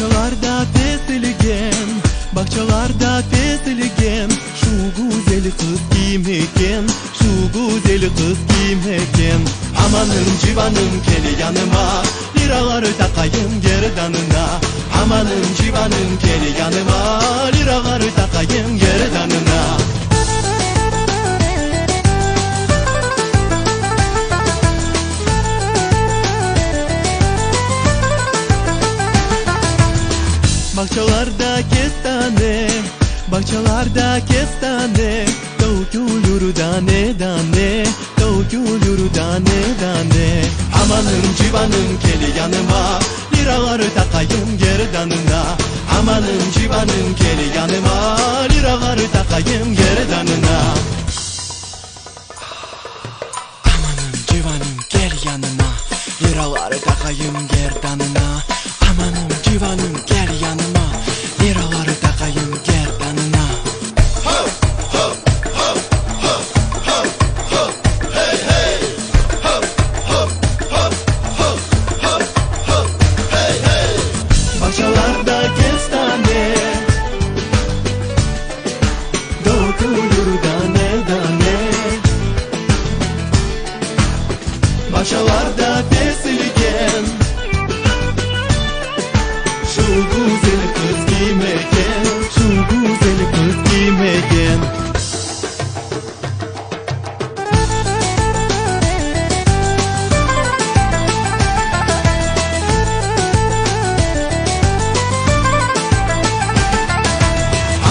Bahçelerde fesleğen, bahçelerde fesleğen. Şu güzel kız kim eken, şu güzel kız kim eken. Amanım civanım gel yanıma, liraları takayım gerdanına. Amanım civanım gel yanıma, liraları takayım gerdanına. Bahçelerde kestane, bahçelerde kestane. Dökülür tane tane, dökülür tane tane. Amanım civanım gel yanıma, liraları takayım gerdanına. Amanım civanım gel yanıma, liraları takayım gerdanına. Amanım civanım gel yanıma, liraları takayım gerdanına. Amanım civanım gel yanıma, liraları takayım gerdanına. Ho ho ho ho ho ho hey hey. Ho ho ho ho ho ho hey hey. Bahçelerde kestane, dökülür tane tane. Bahçelerde fesleğen, şu güzel kız kim eken, şu güzel kız kim eken.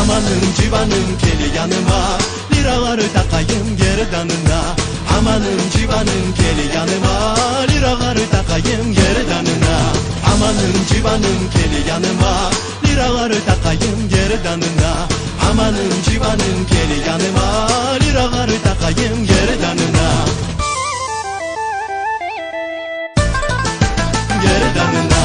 Amanım civanım gel yanıma, liraları takayım gerdanına. Amanım civanım gel yanıma, liraları takayım gerdanına. Amanım civanım gel yanıma, liraları takayım gerdanına. Amanım civanım gel yanıma, liraları takayım gerdanına. Gerdanına.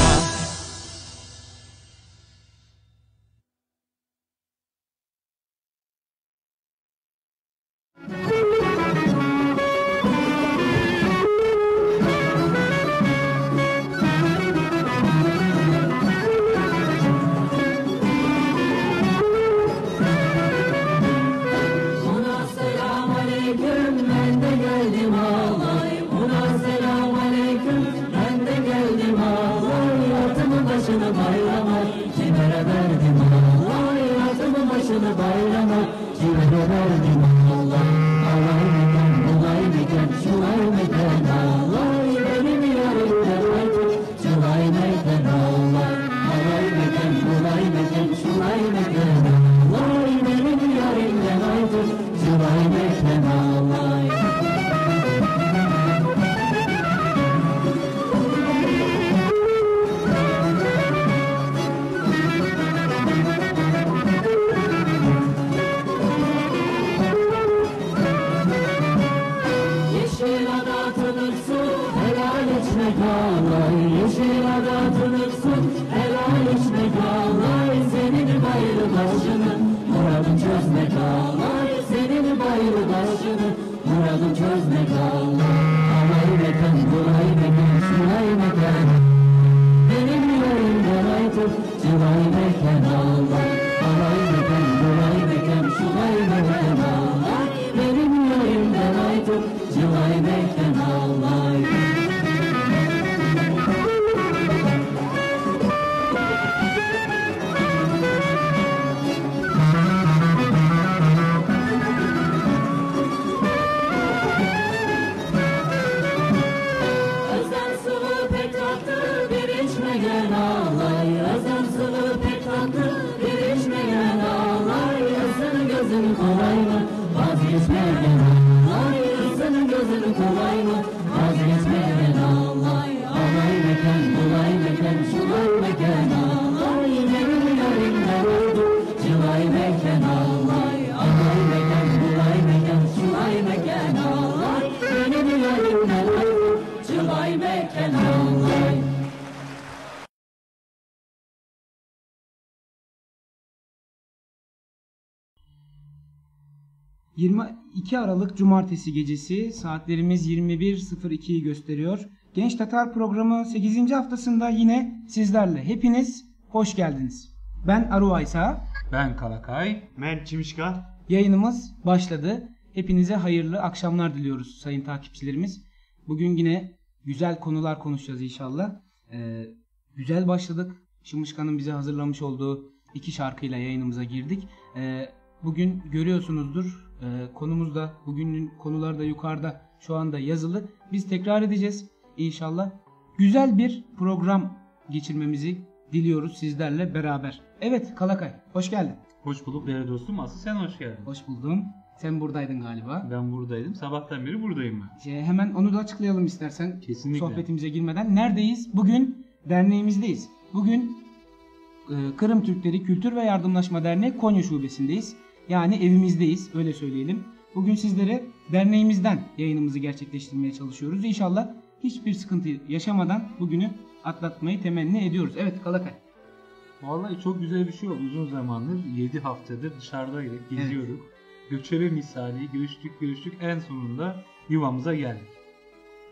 Kenalay. 22 Aralık Cumartesi gecesi, saatlerimiz 21.02'yi gösteriyor. Genç Tatar programı 8. haftasında yine sizlerle. Hepiniz hoş geldiniz. Ben Aru Aysa. Ben Kalakay. Ben Çimişka. Yayınımız başladı. Hepinize hayırlı akşamlar diliyoruz sayın takipçilerimiz. Bugün yine güzel konular konuşacağız inşallah. Güzel başladık. Çimişka'nın bize hazırlamış olduğu 2 şarkıyla yayınımıza girdik. Bugün görüyorsunuzdur. Konumuz da, bugünün konuları da yukarıda şu anda yazılı. Biz tekrar edeceğiz inşallah. Güzel bir program geçirmemizi diliyoruz sizlerle beraber. Evet Kalakay, hoş geldin. Hoş bulduk değerli dostum. Asıl sen hoş geldin. Hoş buldum. Sen buradaydın galiba. Ben buradaydım. Sabahtan beri buradayım ben. Hemen onu da açıklayalım istersen. Kesinlikle. Sohbetimize girmeden. Neredeyiz? Bugün derneğimizdeyiz. Bugün Kırım Türkleri Kültür ve Yardımlaşma Derneği Konya Şubesindeyiz. Yani evimizdeyiz, öyle söyleyelim. Bugün sizlere derneğimizden yayınımızı gerçekleştirmeye çalışıyoruz. İnşallah hiçbir sıkıntı yaşamadan bugünü atlatmayı temenni ediyoruz. Evet Kalakay. Vallahi çok güzel bir şey oldu. Uzun zamandır 7 haftadır dışarıdaydık, geziyorduk. Göçebe misali görüştük. En sonunda yuvamıza geldik.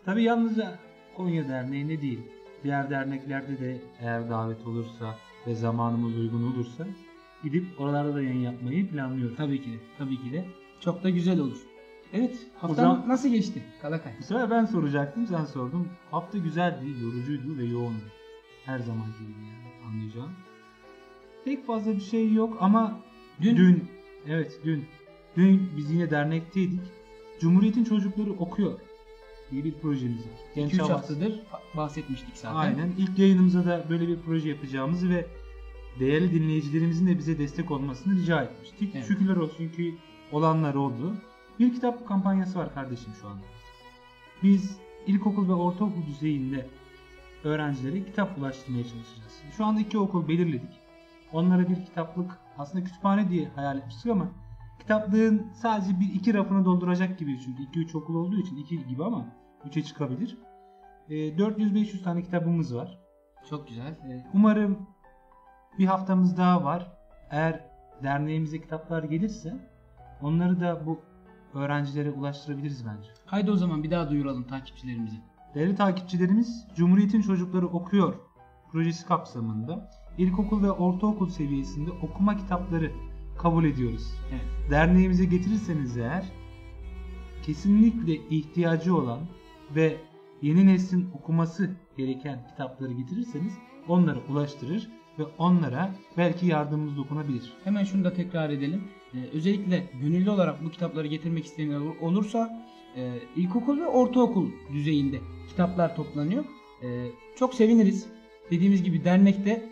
Tabi yalnızca Konya Derneği'nde değil. Diğer derneklerde de eğer davet olursa ve zamanımız uygun olursa gidip oralarda da yayın yapmayı planlıyoruz. Tabii ki de. Çok da güzel olur. Evet, haftan zaman- nasıl geçti Kalakay? Bu sefer ben soracaktım, sen sordun. Hafta güzeldi, yorucuydu ve yoğundu. Her zamanki gibi yani, anlayacağım. Pek fazla bir şey yok ama dün biz yine dernekteydik. Cumhuriyet'in Çocukları Okuyor diye bir projemiz var. 2-3 Havas. haftadır bahsetmiştik zaten. Aynen. İlk yayınımızda da böyle bir proje yapacağımızı ve değerli dinleyicilerimizin de bize destek olmasını rica etmiştik. Evet. Şükürler olsun ki olanlar oldu. Bir kitap kampanyası var kardeşim şu anda. Biz ilkokul ve ortaokul düzeyinde öğrencilere kitap ulaştırmaya çalışacağız. Şu anda 2 okul belirledik. Onlara bir kitaplık, aslında kütüphane diye hayal etmiştik ama kitaplığın sadece 1-2 rafını dolduracak gibi, çünkü 2-3 okul olduğu için 2 gibi ama 3'e çıkabilir. 400-500 tane kitabımız var. Çok güzel. Umarım bir haftamız daha var. Eğer derneğimize kitaplar gelirse onları da bu öğrencilere ulaştırabiliriz bence. Haydi o zaman bir daha duyuralım takipçilerimizi. Değerli takipçilerimiz, Cumhuriyet'in Çocukları Okuyor projesi kapsamında ilkokul ve ortaokul seviyesinde okuma kitapları kabul ediyoruz. Evet. Derneğimize getirirseniz eğer kesinlikle ihtiyacı olan ve yeni neslin okuması gereken kitapları getirirseniz onları ulaştırır ve onlara belki yardımımız dokunabilir. Hemen şunu da tekrar edelim. Özellikle gönüllü olarak bu kitapları getirmek isteyenler olursa ilkokul ve ortaokul düzeyinde kitaplar toplanıyor. Çok seviniriz. Dediğimiz gibi dernekte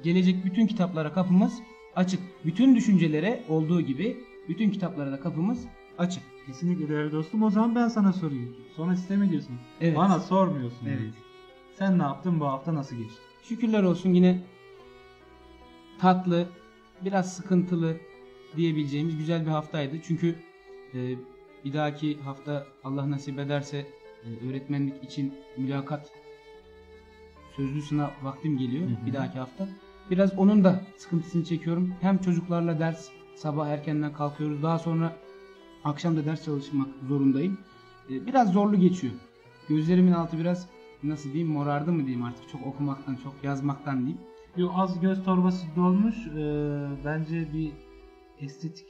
gelecek bütün kitaplara kapımız açık. Bütün düşüncelere olduğu gibi bütün kitaplara da kapımız açık. Kesinlikle değerli dostum. O zaman ben sana sorayım. Sonra sistem ediyorsun. Evet. Bana sormuyorsun. Evet. Yani. Sen ne yaptın, bu hafta nasıl geçti? Şükürler olsun yine tatlı, biraz sıkıntılı diyebileceğimiz güzel bir haftaydı. Çünkü bir dahaki hafta Allah nasip ederse öğretmenlik için mülakat sözlü sınav vaktim geliyor. Hı hı. Bir dahaki hafta. Biraz onun da sıkıntısını çekiyorum. Hem çocuklarla ders, sabah erkenden kalkıyoruz. Daha sonra akşam da ders çalışmak zorundayım. Biraz zorlu geçiyor. Gözlerimin altı biraz nasıl diyeyim, morardı mı diyeyim artık, çok okumaktan, çok yazmaktan diyeyim. Az göz torbası dolmuş. Bence bir estetik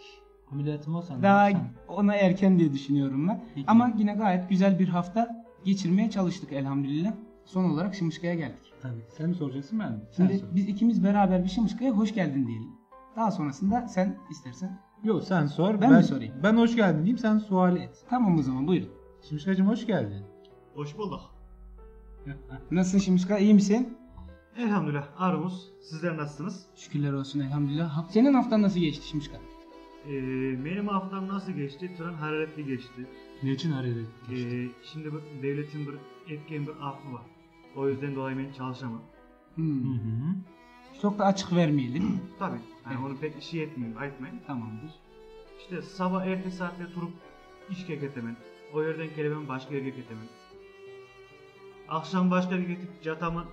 ameliyatım olsan. Daha ne yapsan? ona erken diye düşünüyorum ben. Peki. Ama yine gayet güzel bir hafta geçirmeye çalıştık elhamdülillah. Son olarak Şımışka'ya geldik. Tabii. Sen mi soracaksın, ben mi? Sen Şimdi sor. biz ikimiz beraber bir Şımışka'ya hoş geldin diyelim. Daha sonrasında sen istersen. Yok, sen sor. Ben mi sorayım? Ben hoş geldin diyeyim, sen sual et. Tamam o zaman, buyurun. Şimşekacığım hoş geldin. Hoş bulduk. Nasılsın Şımışka, iyi misin? Elhamdülillah. Arumuz. Sizler nasılsınız? Şükürler olsun elhamdülillah. Senin haftan nasıl geçti Şımışka? Benim haftam nasıl geçti? Tren hararetli geçti. Ne için araya geçtin? Şimdi bu devletin bir etken bir affı var. O yüzden dolayı ben çalışamam. Hı hı. Çok da açık vermeyelim. Tabii. Yani Evet. onu pek işi etmeyeyim, ayıtmayın. Tamamdır. İşte sabah erken saatte durup işe getemem. O yerden kelimemi başka yere getemem. Akşam başka yere gidip yatamam.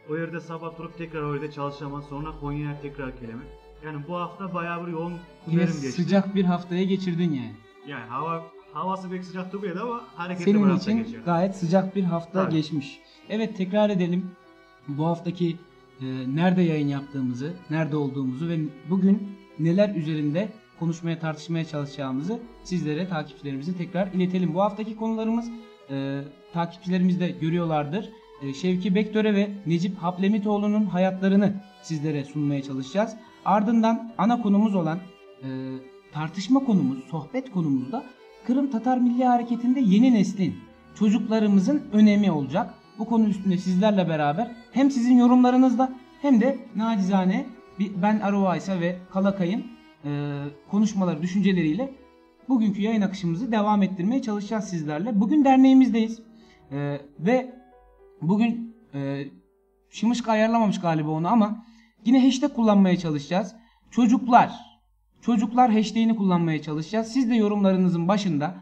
O yerde sabah durup tekrar o yerde çalışamam. Sonra Konya'ya tekrar kelime. Yani bu hafta bayağı bir yoğun Yine günlerim geçti. sıcak bir haftaya geçirdin yani. Yani havası pek sıcak durmuyordu ama hareketli bir Senin hafta için geçirdi. gayet sıcak bir hafta Tabii. geçmiş. Evet, tekrar edelim. Bu haftaki nerede yayın yaptığımızı, nerede olduğumuzu ve bugün neler üzerinde konuşmaya, tartışmaya çalışacağımızı sizlere, takipçilerimize tekrar iletelim. Bu haftaki konularımız takipçilerimiz de görüyorlardır. Şevki Bektöre ve Necip Hablemitoğlu'nun hayatlarını sizlere sunmaya çalışacağız. Ardından ana konumuz olan tartışma konumuz, sohbet konumuzda Kırım Tatar Milli Hareketi'nde yeni neslin, çocuklarımızın önemi olacak. Bu konu üstünde sizlerle beraber hem sizin yorumlarınızla hem de nacizane ben Aruvaysa ve Kalakay'ın konuşmaları, düşünceleriyle bugünkü yayın akışımızı devam ettirmeye çalışacağız sizlerle. Bugün derneğimizdeyiz ve bugün Şımışka ayarlamamış galiba onu ama yine hashtag kullanmaya çalışacağız. Çocuklar hashtag'ini kullanmaya çalışacağız. Siz de yorumlarınızın başında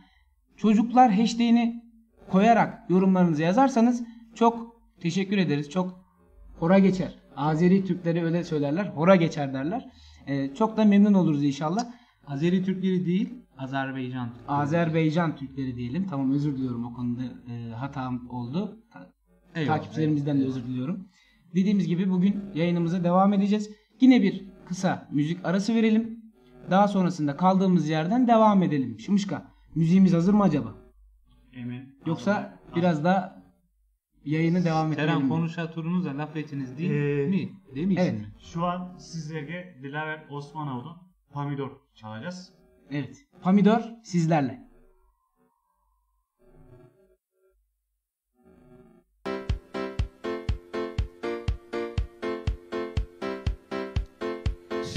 çocuklar hashtag'ini koyarak yorumlarınızı yazarsanız çok teşekkür ederiz. Çok hora geçer. Azeri Türkleri öyle söylerler. Hora geçer derler. Çok da memnun oluruz inşallah. Azeri Türkleri değil, Azerbaycan Türkleri. Azerbaycan Türkleri diyelim. Tamam, özür diliyorum, o konuda hatam oldu. Eyvallah, Takipçilerimizden de özür diliyorum. Dediğimiz gibi bugün yayınımıza devam edeceğiz. Yine bir kısa müzik arası verelim. Daha sonrasında kaldığımız yerden devam edelim. Şımışka, müziğimiz hazır mı acaba? Emin. Yoksa biraz da yayını devam ettirelim Kerem mi? konuşa turunuza laf etiniz değil mi? Değil mi? Evet. mi? Şu an sizlere Dilaver Osmanov'dan Pomidor çalacağız. Evet. Pomidor sizlerle.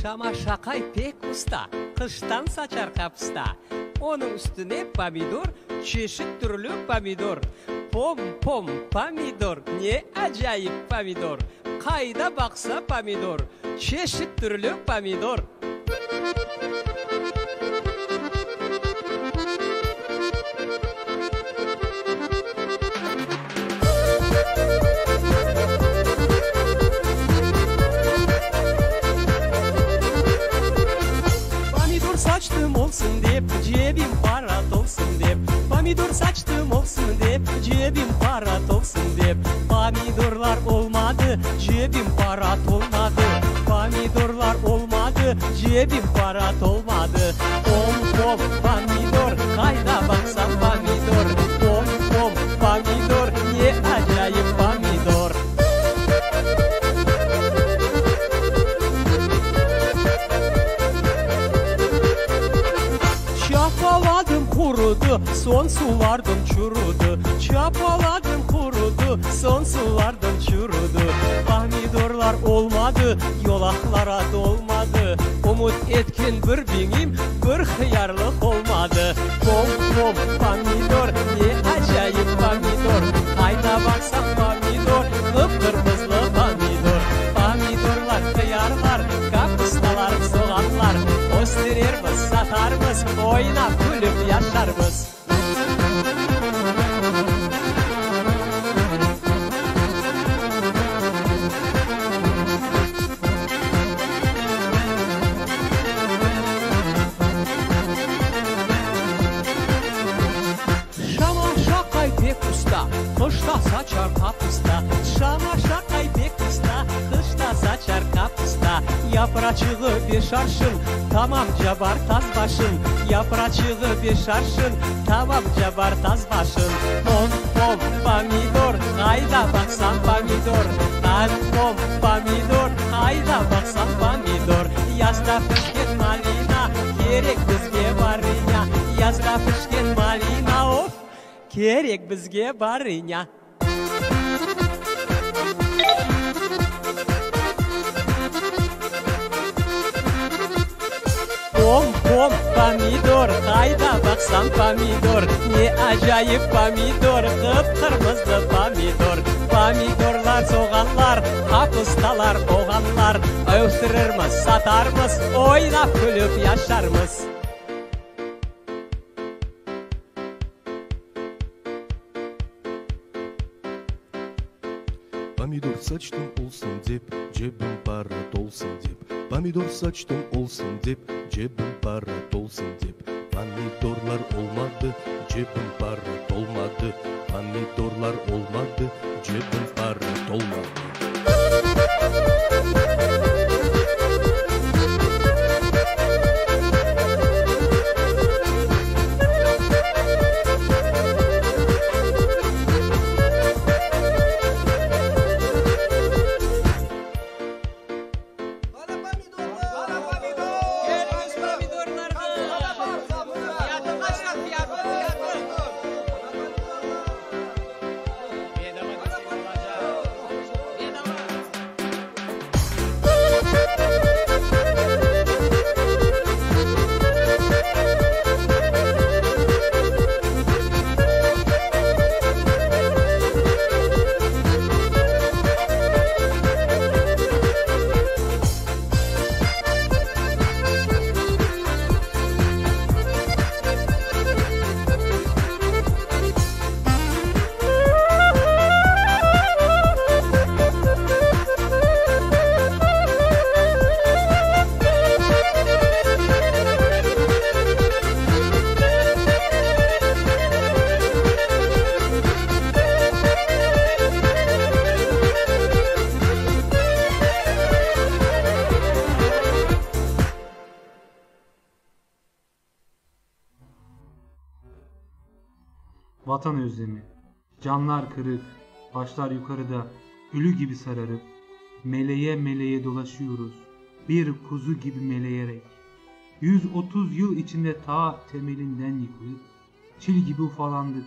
Şama şakay pek usta, kıştan saçar kapısta. Onun üstüne pomidor, çeşit türlü pomidor. Pom pom pomidor, ne acayip pomidor. Kayda baksa pomidor, çeşit türlü pomidor. Saçtım olsun deyip cebim para dolsun deyip pomidor saçtım olsun deyip cebim para dolsun deyip pomidorlar olmadı cebim para dolmadı pomidorlar olmadı cebim para dolmadı pom pom pomidor kayda baksan pomidor pom pom pomidor ne acayip pomidor. Çapaladım kurudu, son sulardım çurudu. Çapaladım kurudu, son sulardım çurudu. Pomidorlar olmadı, yolaklara dolmadı. Umut etkin bir binim, bir hıyarlık olmadı. Pom pom pomidor, ne acayip pomidor. Hayda baksak pomidor, kıpkırmızı pomidor. Pomidorlar, hıyarlar, kapustalar, soğanlar. Gösterirmiz, satarmız, oynap gülüp yaşarmız. Şama şakay pek usta, kışta saçar kapusta. Şama şakay pek usta, kışta saçar kapusta. Yapraçığı bir şarşın, tamam cabar taz başın. Yapraçığı bir şarşın, tamam cabar taz başın. Pom pom pomidor, hayda baksan pomidor. Pom pom pomidor, hayda baksan pomidor. Yazda pişkin malina, gerek bizge barınya. Yazda pişkin malina, of, gerek bizge barınya. Pom pom pomidor, hayda baksan pomidor. Ne acayip pomidor, kıpkırmızı pomidor. Pomidorlar, soğanlar, kapustalar, oğanlar. Öldürürmüz, satarmız, oynap gülüp yaşarmız. Pomidor saçtım olsun dep, cebim para dolsun dep. Pomidor saçtım olsun dep, cebim para dolsun dep. Pomidorlar olmadı, cebim para dolmadı. Pomidorlar olmadı, cebim para dolmadı. vatan özlemi. Canlar kırık, başlar yukarıda, ölü gibi sararıp, meleğe meleğe dolaşıyoruz, bir kuzu gibi meleyerek. 130 yıl içinde ta temelinden yıkılıp, çil gibi ufalandık,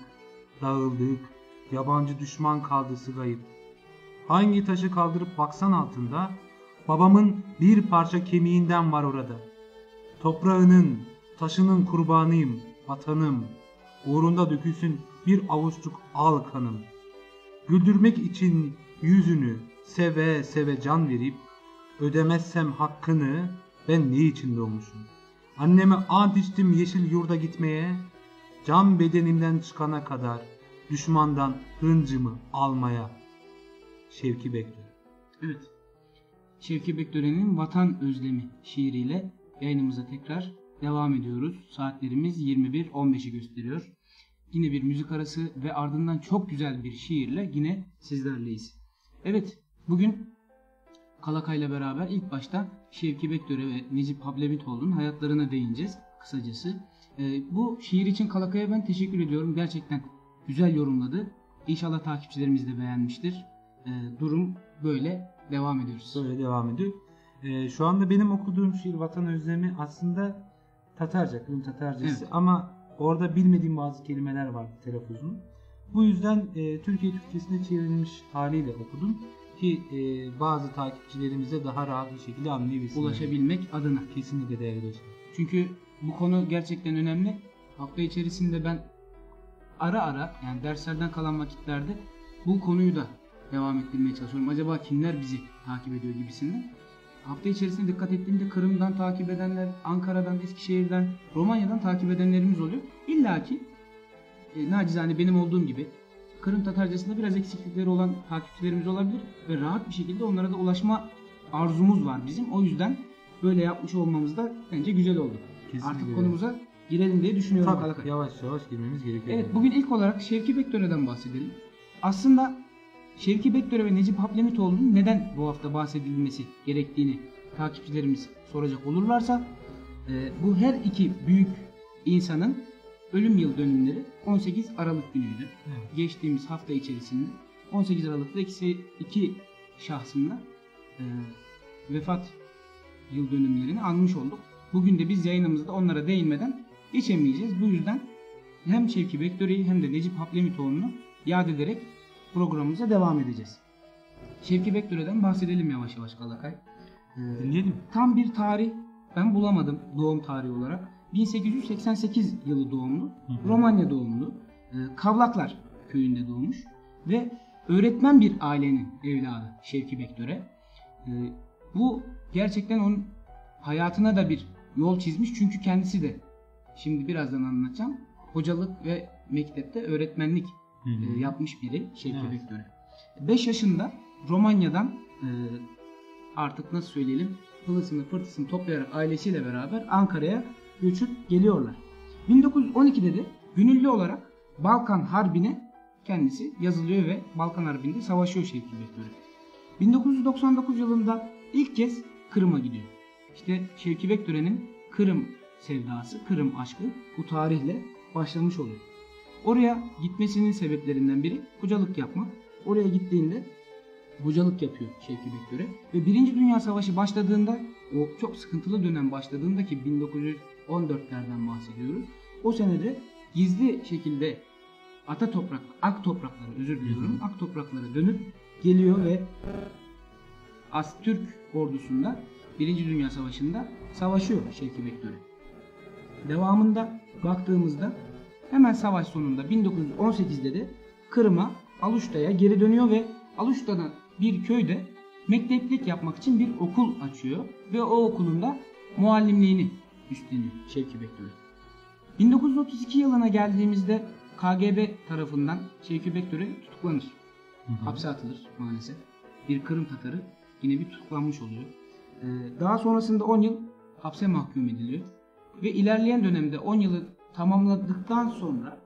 dağıldık, yabancı düşman kaldı sıgayıp. Hangi taşı kaldırıp baksan altında, babamın bir parça kemiğinden var orada. Toprağının, taşının kurbanıyım, vatanım. Uğrunda dökülsün bir avuçluk al kanım. Güldürmek için yüzünü seve seve can verip, ödemezsem hakkını ben ne için doğmuşum? Anneme ant içtim yeşil yurda gitmeye, can bedenimden çıkana kadar düşmandan hıncımı almaya. Şevki Bekdöre. Evet. Şevki Bekdöre'nin Vatan Özlemi şiiriyle yayınımıza tekrar devam ediyoruz. Saatlerimiz 21.15'i gösteriyor. Yine bir müzik arası ve ardından çok güzel bir şiirle yine sizlerleyiz. Evet, bugün Kalakay'la beraber ilk başta Şevki Bekdöre ve Necip Hablemitoğlu'nun hayatlarına değineceğiz kısacası. Bu şiir için Kalakay'a ben teşekkür ediyorum. Gerçekten güzel yorumladı. İnşallah takipçilerimiz de beğenmiştir. Durum böyle, devam ediyoruz. Böyle devam ediyor. Şu anda benim okuduğum şiir Vatan Özlemi aslında Tatarca, Kırım Tatarcası, Evet. ama orada bilmediğim bazı kelimeler var telaffuzun. Bu yüzden Türkiye Türkçesine çevrilmiş haliyle okudum ki bazı takipçilerimize daha rahat bir şekilde anlayabilsinler. Ulaşabilmek adına. Kesinlikle değerli dostlar. Çünkü bu konu gerçekten önemli. Hafta içerisinde ben ara ara, yani derslerden kalan vakitlerde bu konuyu da devam ettirmeye çalışıyorum. Acaba kimler bizi takip ediyor gibisinden. Hafta içerisinde dikkat ettiğimde Kırım'dan takip edenler, Ankara'dan, Eskişehir'den, Romanya'dan takip edenlerimiz oluyor. İlla ki nacizane benim olduğum gibi Kırım Tatarcasında biraz eksiklikleri olan takipçilerimiz olabilir ve rahat bir şekilde onlara da ulaşma arzumuz var bizim. O yüzden böyle yapmış olmamız da bence güzel oldu. Kesinlikle Artık öyle. konumuza girelim diye düşünüyorum. Tabii Kalakay. yavaş yavaş girmemiz gerekiyor. Evet, bugün ilk olarak Şevki Bekdöre'den bahsedelim. Aslında Şevki Bekdöre ve Necip Hablemitoğlu'nun neden bu hafta bahsedilmesi gerektiğini takipçilerimiz soracak olurlarsa, bu her iki büyük insanın ölüm yıl dönümleri 18 Aralık günüydü. Evet. Geçtiğimiz hafta içerisinde 18 Aralık'ta iki şahsında vefat yıl dönümlerini anmış olduk. Bugün de biz yayınımızda onlara değinmeden geçemeyeceğiz. Bu yüzden hem Şevki Bekdöre'yi hem de Necip Hablemitoğlu'nu yad ederek programımıza devam edeceğiz. Şevki Bekdöre'den bahsedelim yavaş yavaş Kalakay. Dinleyelim. Tam bir tarih ben bulamadım doğum tarihi olarak. 1888 yılı doğumlu, Romanya doğumlu, Kavlaklar köyünde doğmuş ve öğretmen bir ailenin evladı Şevki Bekdöre. Bu gerçekten onun hayatına da bir yol çizmiş, çünkü kendisi de, şimdi birazdan anlatacağım, hocalık ve mektepte öğretmenlik yapmış biri Şevki Evet. Bekdöre. 5 yaşında Romanya'dan artık nasıl söyleyelim, pılısını pırtısını toplayarak ailesiyle beraber Ankara'ya göçüp geliyorlar. 1912'de de gönüllü olarak Balkan Harbi'ne kendisi yazılıyor ve Balkan Harbi'nde savaşıyor Şevki Bekdöre. 1999 yılında ilk kez Kırım'a gidiyor. İşte Şevki Bekdöre'nin Kırım sevdası, Kırım aşkı bu tarihle başlamış oluyor. Oraya gitmesinin sebeplerinden biri hocalık yapmak. Oraya gittiğinde hocalık yapıyor Şevki Bekdöre ve 1. Dünya Savaşı başladığında, o çok sıkıntılı dönem başladığında ki 1914'lerden bahsediyoruz. O senede gizli şekilde ak topraklara dönüp geliyor ve Türk ordusunda 1. Dünya Savaşı'nda savaşıyor Şevki Bekdöre. Devamında baktığımızda hemen savaş sonunda 1918'de de Kırım'a, Aluşta'ya geri dönüyor ve Aluşta'da bir köyde mekteplik yapmak için bir okul açıyor ve o okulun da muallimliğini üstleniyor Şevki Bekdöre. 1932 yılına geldiğimizde KGB tarafından Şevki Bekdöre tutuklanır. Hapse atılır maalesef. Bir Kırım Tatarı yine bir tutuklanmış oluyor. Daha sonrasında 10 yıl hapse mahkum ediliyor. Ve ilerleyen dönemde 10 yılı tamamladıktan sonra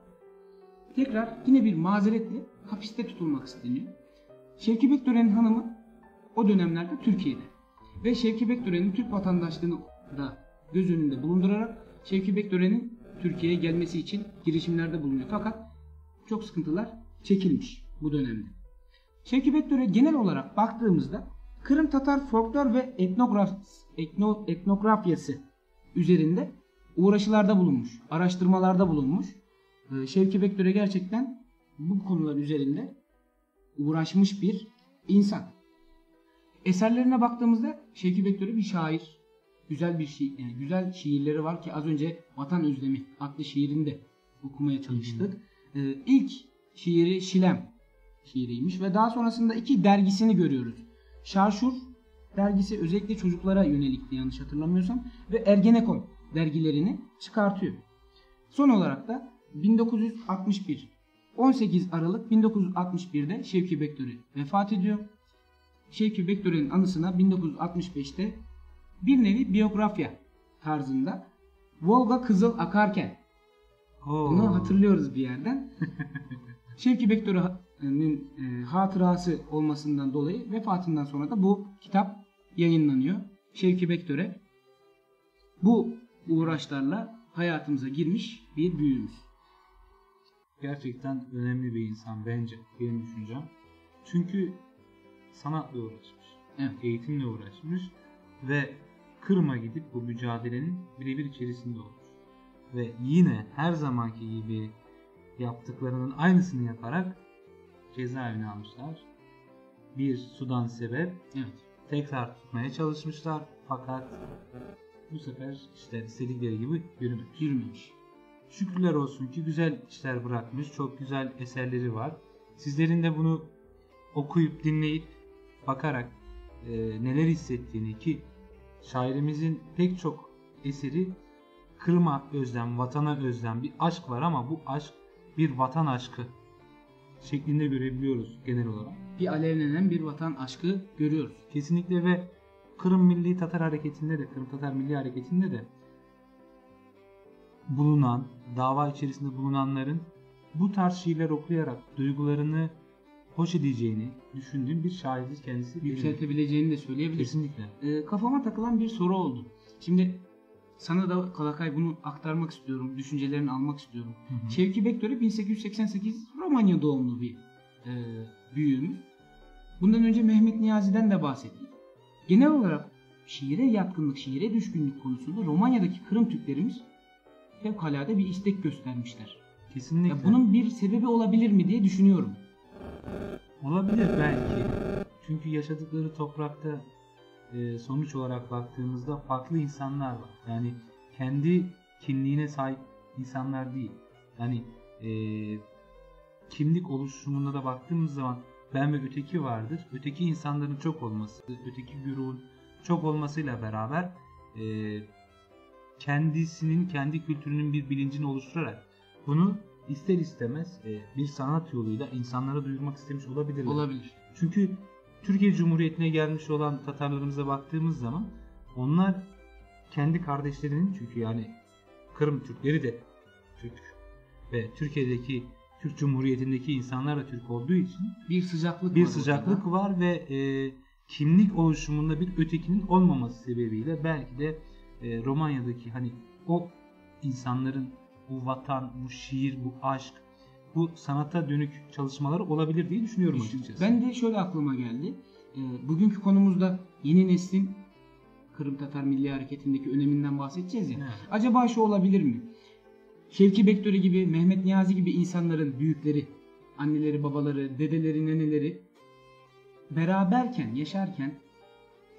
tekrar yine bir mazeretle hapiste tutulmak isteniyor. Şevki Bekdöre'nin hanımı o dönemlerde Türkiye'de. Ve Şevki Bekdöre'nin Türk vatandaşlığını da göz önünde bulundurarak Şevki Bekdöre'nin Türkiye'ye gelmesi için girişimlerde bulunuyor. Fakat çok sıkıntılar çekilmiş bu dönemde. Şevki Bekdör'e genel olarak baktığımızda Kırım Tatar folklor ve etnografyası üzerinde uğraşılarda bulunmuş, araştırmalarda bulunmuş. Şevki Bekdör'e gerçekten bu konular üzerinde uğraşmış bir insan. Eserlerine baktığımızda Şevki Bekdör'e bir şair. Güzel bir şiir, yani güzel şiirleri var ki az önce Vatan Özlemi adlı şiirinde okumaya çalıştık. İlk şiiri Şilem şiiriymiş ve daha sonrasında 2 dergisini görüyoruz. Şarşur dergisi özellikle çocuklara yönelikti yanlış hatırlamıyorsam ve Ergenekon dergilerini çıkartıyor. Son olarak da 18 Aralık 1961'de Şevki Bekdör'e vefat ediyor. Şevki Bekdör'ün anısına 1965'te bir nevi biyografya tarzında Volga Kızıl Akarken, bunu hatırlıyoruz bir yerden. Şevki Bekdör'ün hatırası olmasından dolayı vefatından sonra da bu kitap yayınlanıyor. Şevki Bekdör'e bu uğraşlarla hayatımıza girmiş bir büyüğümüz. Gerçekten önemli bir insan bence, benim düşüncem. Çünkü sanatla uğraşmış, Evet. eğitimle uğraşmış ve Kırım'a gidip bu mücadelenin birebir içerisinde olmuş. Ve yine her zamanki gibi yaptıklarının aynısını yaparak cezaevine almışlar. Bir sudan sebep Evet. tekrar tutmaya çalışmışlar fakat bu sefer işte istedikleri gibi Yürümemiş. Şükürler olsun ki güzel işler bırakmış, çok güzel eserleri var. Sizlerin de bunu okuyup dinleyip bakarak neler hissettiğini, ki şairimizin pek çok eseri Kırım'a özlem, vatana özlem, bir aşk var ama bu aşk bir vatan aşkı şeklinde görebiliyoruz genel olarak. Bir alevlenen bir vatan aşkı görüyoruz. Kesinlikle ve Kırım Milli Tatar Hareketi'nde de, Kırım Tatar Milli Hareketi'nde de bulunan, dava içerisinde bulunanların bu tarz şiirler okuyarak duygularını hoş edeceğini düşündüğüm bir şairdir kendisi. Yükseltebileceğini de söyleyebiliriz. Kesinlikle. Kafama takılan bir soru oldu. Şimdi sana da Kalakay bunu aktarmak istiyorum. Düşüncelerini almak istiyorum. Hı. Şevki Bekdör'e 1888 Romanya doğumlu bir büyüğümüz. Bundan önce Mehmet Niyazi'den de bahsettik. Genel olarak şiire yatkınlık, şiire düşkünlük konusunda Romanya'daki Kırım Türklerimiz fevkalade bir istek göstermişler. Kesinlikle. Ya bunun bir sebebi olabilir mi diye düşünüyorum. Olabilir belki. Çünkü yaşadıkları toprakta sonuç olarak baktığımızda farklı insanlar var. Yani kendi kimliğine sahip insanlar değil. Yani kimlik oluşumuna da baktığımız zaman ben ve öteki vardır. Öteki insanların çok olması, öteki güruhun çok olmasıyla beraber kendisinin, kendi kültürünün bir bilincini oluşturarak bunu ister istemez bir sanat yoluyla insanlara duyurmak istemiş olabilirler. Olabilir. Çünkü Türkiye Cumhuriyeti'ne gelmiş olan Tatarlarımıza baktığımız zaman onlar kendi kardeşlerinin, çünkü yani Kırım Türkleri de Türk ve Türkiye'deki Türk Cumhuriyeti'ndeki insanlar da Türk olduğu için Bir sıcaklık bir var sıcaklık ortada. var ve kimlik oluşumunda bir ötekinin olmaması sebebiyle belki de Romanya'daki hani o insanların bu vatan, bu şiir, bu aşk, bu sanata dönük çalışmaları olabilir diye düşünüyorum açıkçası. Ben de şöyle aklıma geldi. Bugünkü konumuzda yeni neslin Kırım Tatar Milli Hareketi'ndeki öneminden bahsedeceğiz ya. Evet. Acaba şu olabilir mi? Şevki Bekdör'ü gibi, Mehmet Niyazi gibi insanların büyükleri, anneleri, babaları, dedeleri, neneleri beraberken, yaşarken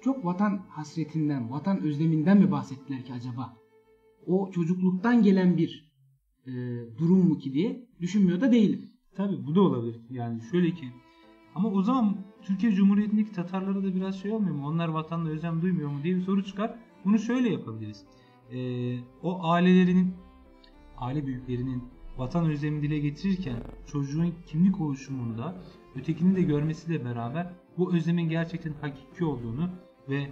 çok vatan hasretinden, vatan özleminden mi bahsettiler ki acaba? O çocukluktan gelen bir durum mu ki diye düşünmüyor da değilim. Tabii bu da olabilir. Yani şöyle ki, ama o zaman Türkiye Cumhuriyeti'ndeki Tatarlara da biraz şey olmuyor mu? Onlar vatanla özlem duymuyor mu diye bir soru çıkar. Bunu şöyle yapabiliriz. O ailelerinin, aile büyüklerinin vatan özlemini dile getirirken çocuğun kimlik oluşumunda ötekini de görmesiyle beraber bu özlemin gerçekten hakiki olduğunu ve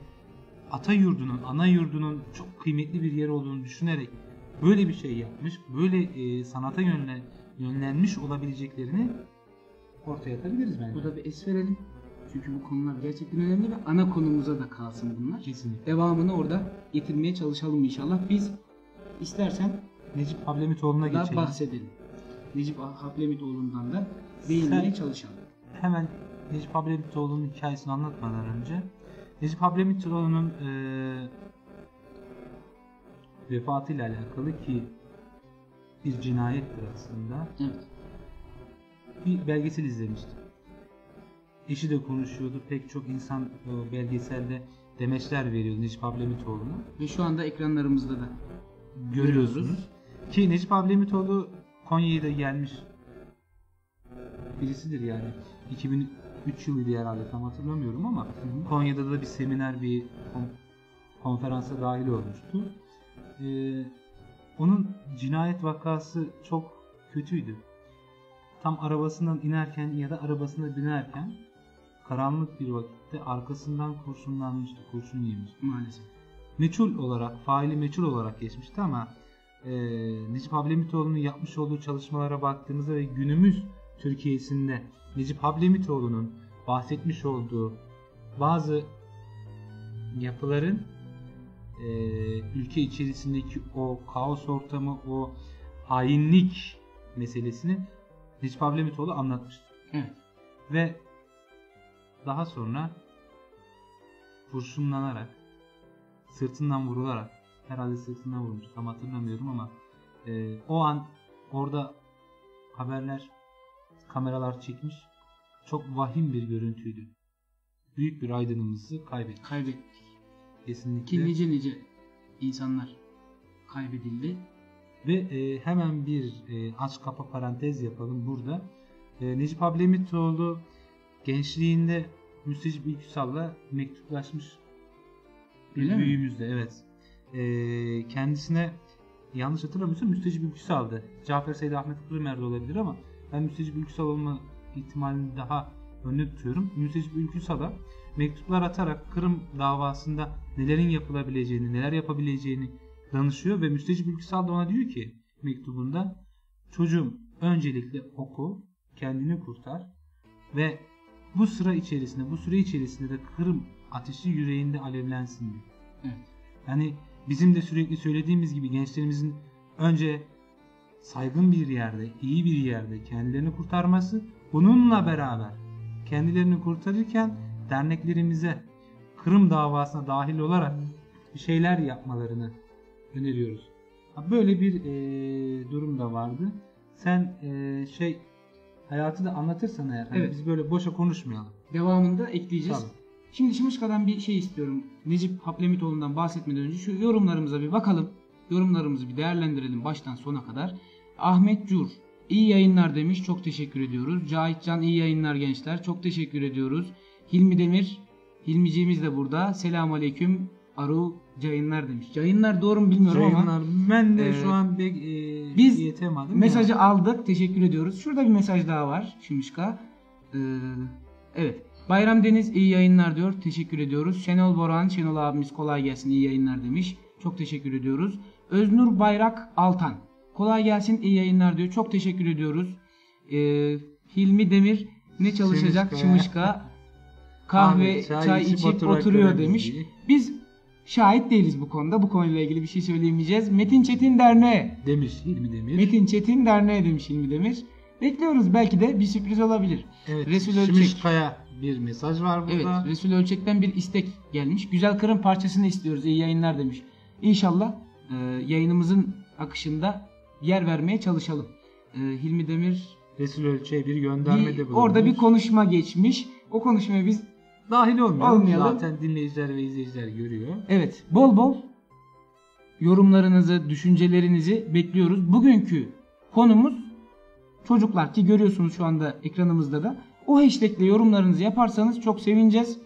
ata yurdunun, ana yurdunun çok kıymetli bir yer olduğunu düşünerek böyle bir şey yapmış, böyle sanata yönlenmiş olabileceklerini ortaya atabiliriz bence. Burada bir es verelim. Çünkü bu konular gerçekten önemli ve ana konumuza da kalsın bunlar. Kesinlikle. Devamını orada getirmeye çalışalım inşallah. Biz istersen Necip Hablemitoğlu'na da geçelim. bahsedelim. Necip Hablemitoğlu'ndan da değinmeye çalışalım. Hemen Necip Hablemitoğlu'nun hikayesini anlatmadan önce Necip Hablemitoğlu'nun vefatıyla alakalı ki bir cinayettir aslında. Evet. Bir belgesel izlemiştim. Eşi de konuşuyordu. Pek çok insan belgeselde demeçler veriyor Necip Hablemitoğlu'na. Ve şu anda ekranlarımızda da Görüyorsunuz. Ki Necip Hablemitoğlu Konya'ya da gelmiş birisidir yani. 2003 yılıydı herhalde, tam hatırlamıyorum ama Konya'da da bir seminer, bir konferansa dahil olmuştu. Onun cinayet vakası çok kötüydü. Tam arabasından inerken ya da arabasına binerken karanlık bir vakitte arkasından kurşunlanmıştı, kurşun yemişti. maalesef. Meçhul olarak, faili meçhul olarak geçmişti ama Necip Hablemitoğlu'nun yapmış olduğu çalışmalara baktığımızda ve günümüz Türkiye'sinde Necip Hablemitoğlu'nun bahsetmiş olduğu bazı yapıların ülke içerisindeki o kaos ortamı, o hainlik meselesini Necip Hablemitoğlu anlatmıştı. Evet. Ve daha sonra kurşunlanarak, sırtından vurularak, herhalde sırtından vurmuş, tam hatırlamıyorum ama o an orada kameralar çekmiş. Çok vahim bir görüntüydü. Büyük bir aydınımızı kaybettik. Kesinlikle. Ki nice insanlar kaybedildi. Ve hemen bir aç kapa parantez yapalım burada. Necip Hablemitoğlu gençliğinde Müstecip İlküsal'la mektuplaşmış bir Öyle mi? büyüğümüzde. Evet. Kendisine, yanlış hatırlamıyorsam Müstecip İlküsal'dı. Cafer Seyyid Ahmet Kırımer de olabilir ama ben Müstecip İlküsal olma ihtimalini daha önde tutuyorum. Müstecip İlküsal'a mektuplar atarak Kırım davasında nelerin yapılabileceğini, neler yapabileceğini danışıyor ve Müstecip İlküsal da ona diyor ki mektubunda, çocuğum öncelikle oku, kendini kurtar ve bu süre içerisinde de Kırım ateşi yüreğinde alevlensin diyor. Evet. Yani bizim de sürekli söylediğimiz gibi gençlerimizin önce saygın bir yerde, iyi bir yerde kendilerini kurtarması, bununla beraber kendilerini kurtarırken derneklerimize Kırım davasına dahil olarak bir şeyler yapmalarını öneriyoruz. Böyle bir durum da vardı. Sen hayatı da anlatırsan eğer, Evet. biz böyle boşa konuşmayalım. Devamında ekleyeceğiz. Tabii. Şimdi Şımışka'dan bir şey istiyorum. Necip Hablemitoğlu'ndan bahsetmeden önce şu yorumlarımıza bir bakalım. Yorumlarımızı bir değerlendirelim baştan sona kadar. Ahmet Cur, iyi yayınlar demiş. Çok teşekkür ediyoruz. Cahit Can, iyi yayınlar gençler. Çok teşekkür ediyoruz. Hilmi Demir, Hilmiciğimiz de burada. Selamun Aleyküm. Aru yayınlar demiş. Yayınlar doğru mu bilmiyorum ama. Ben de şu an biz yetemedim. mesajı aldık. Teşekkür ediyoruz. Şurada bir mesaj daha var Şımışka. Evet. Bayram Deniz iyi yayınlar diyor. Teşekkür ediyoruz. Şenol Boran, Şenol abimiz kolay gelsin, iyi yayınlar demiş. Çok teşekkür ediyoruz. Öznur Bayrak Altan, kolay gelsin, iyi yayınlar diyor. Çok teşekkür ediyoruz. Hilmi Demir, ne çalışacak Şımışka? Kahve, çay içip oturuyor demiş. Biz şahit değiliz bu konuda. Bu konuyla ilgili bir şey söyleyemeyeceğiz. Metin Çetin Derneği Demiş Hilmi Demir. Metin Çetin Derneği demiş Hilmi Demir. Bekliyoruz, belki de bir sürpriz olabilir. Evet. Resul Ölçek. Şımışkaya bir mesaj var burada. Evet, Resul Ölçek'ten bir istek gelmiş. Güzel Kırım parçasını istiyoruz, iyi yayınlar demiş. İnşallah yayınımızın akışında yer vermeye çalışalım. Hilmi Demir Resul Ölçek'e bir göndermede bulunmuş. orada bir konuşma geçmiş. O konuşmaya biz dahil olmayalım. Zaten dinleyiciler ve izleyiciler görüyor. evet, bol bol yorumlarınızı, düşüncelerinizi bekliyoruz. Bugünkü konumuz çocuklar, ki görüyorsunuz şu anda ekranımızda da. O hashtagle yorumlarınızı yaparsanız çok sevineceğiz.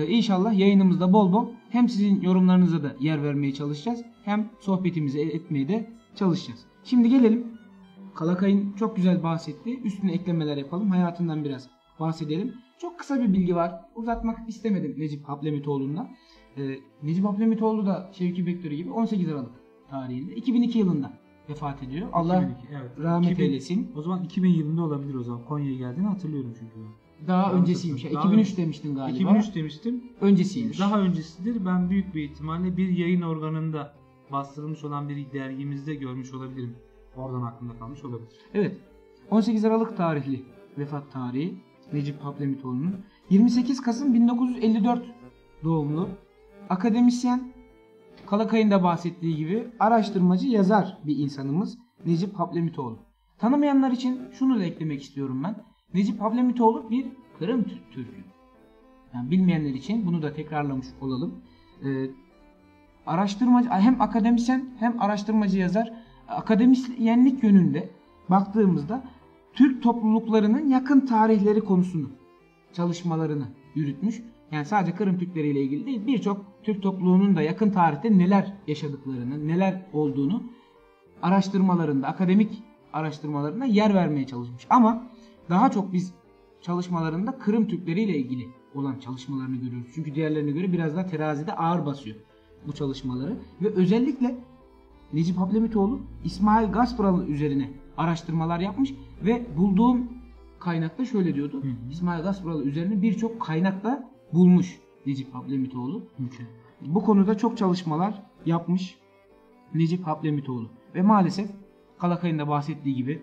İnşallah yayınımızda bol bol hem sizin yorumlarınıza da yer vermeye çalışacağız, hem sohbetimizi etmeye de çalışacağız. Şimdi gelelim. Kalakay'ın çok güzel bahsetti. Üstüne eklemeler yapalım. Hayatından biraz bahsedelim. Çok kısa bir bilgi var. Uzatmak istemedim Necip Hablemitoğlu'ndan. Necip Hablemitoğlu da Şevki Bekdörü gibi 18 Aralık tarihinde 2002 yılında vefat ediyor. Allah 2002, evet. rahmet eylesin. O zaman 2000 yılında olabilir o zaman. Konya'ya geldiğini hatırlıyorum çünkü. Daha öncesiymiş. Daha 2003 demiştin galiba. 2003 demiştim. Öncesiymiş. Daha öncesidir. Ben büyük bir ihtimalle bir yayın organında bastırılmış olan bir dergimizde görmüş olabilirim. Oradan aklımda kalmış olabilir. Evet. 18 Aralık tarihli vefat tarihi Necip Hablemitoğlu'nun. 28 Kasım 1954 doğumlu. Akademisyen, Kalakay'ın da bahsettiği gibi araştırmacı, yazar bir insanımız Necip Hablemitoğlu. Tanımayanlar için şunu da eklemek istiyorum ben. Necip Hablemitoğlu bir Kırım Türk'ü. Yani bilmeyenler için bunu da tekrarlamış olalım. Araştırmacı, hem akademisyen hem araştırmacı, yazar. Akademisyenlik yönünde baktığımızda Türk topluluklarının yakın tarihleri konusunu, çalışmalarını yürütmüş. Yani sadece Kırım Türkleri ile ilgili değil, birçok Türk topluluğunun da yakın tarihte neler yaşadıklarını, neler olduğunu araştırmalarında, akademik araştırmalarında yer vermeye çalışmış. Ama daha çok biz çalışmalarında Kırım Türkleri ile ilgili olan çalışmalarını görüyoruz. Çünkü diğerlerine göre biraz daha terazide ağır basıyor bu çalışmaları. Ve özellikle Necip Hablemitoğlu İsmail Gasparalı üzerine araştırmalar yapmış ve bulduğum kaynakta şöyle diyordu. İsmail Gasparalı üzerine birçok kaynakta bulmuş Necip Hablemitoğlu. Bu konuda çok çalışmalar yapmış Necip Hablemitoğlu. Ve maalesef Kalakay'ın da bahsettiği gibi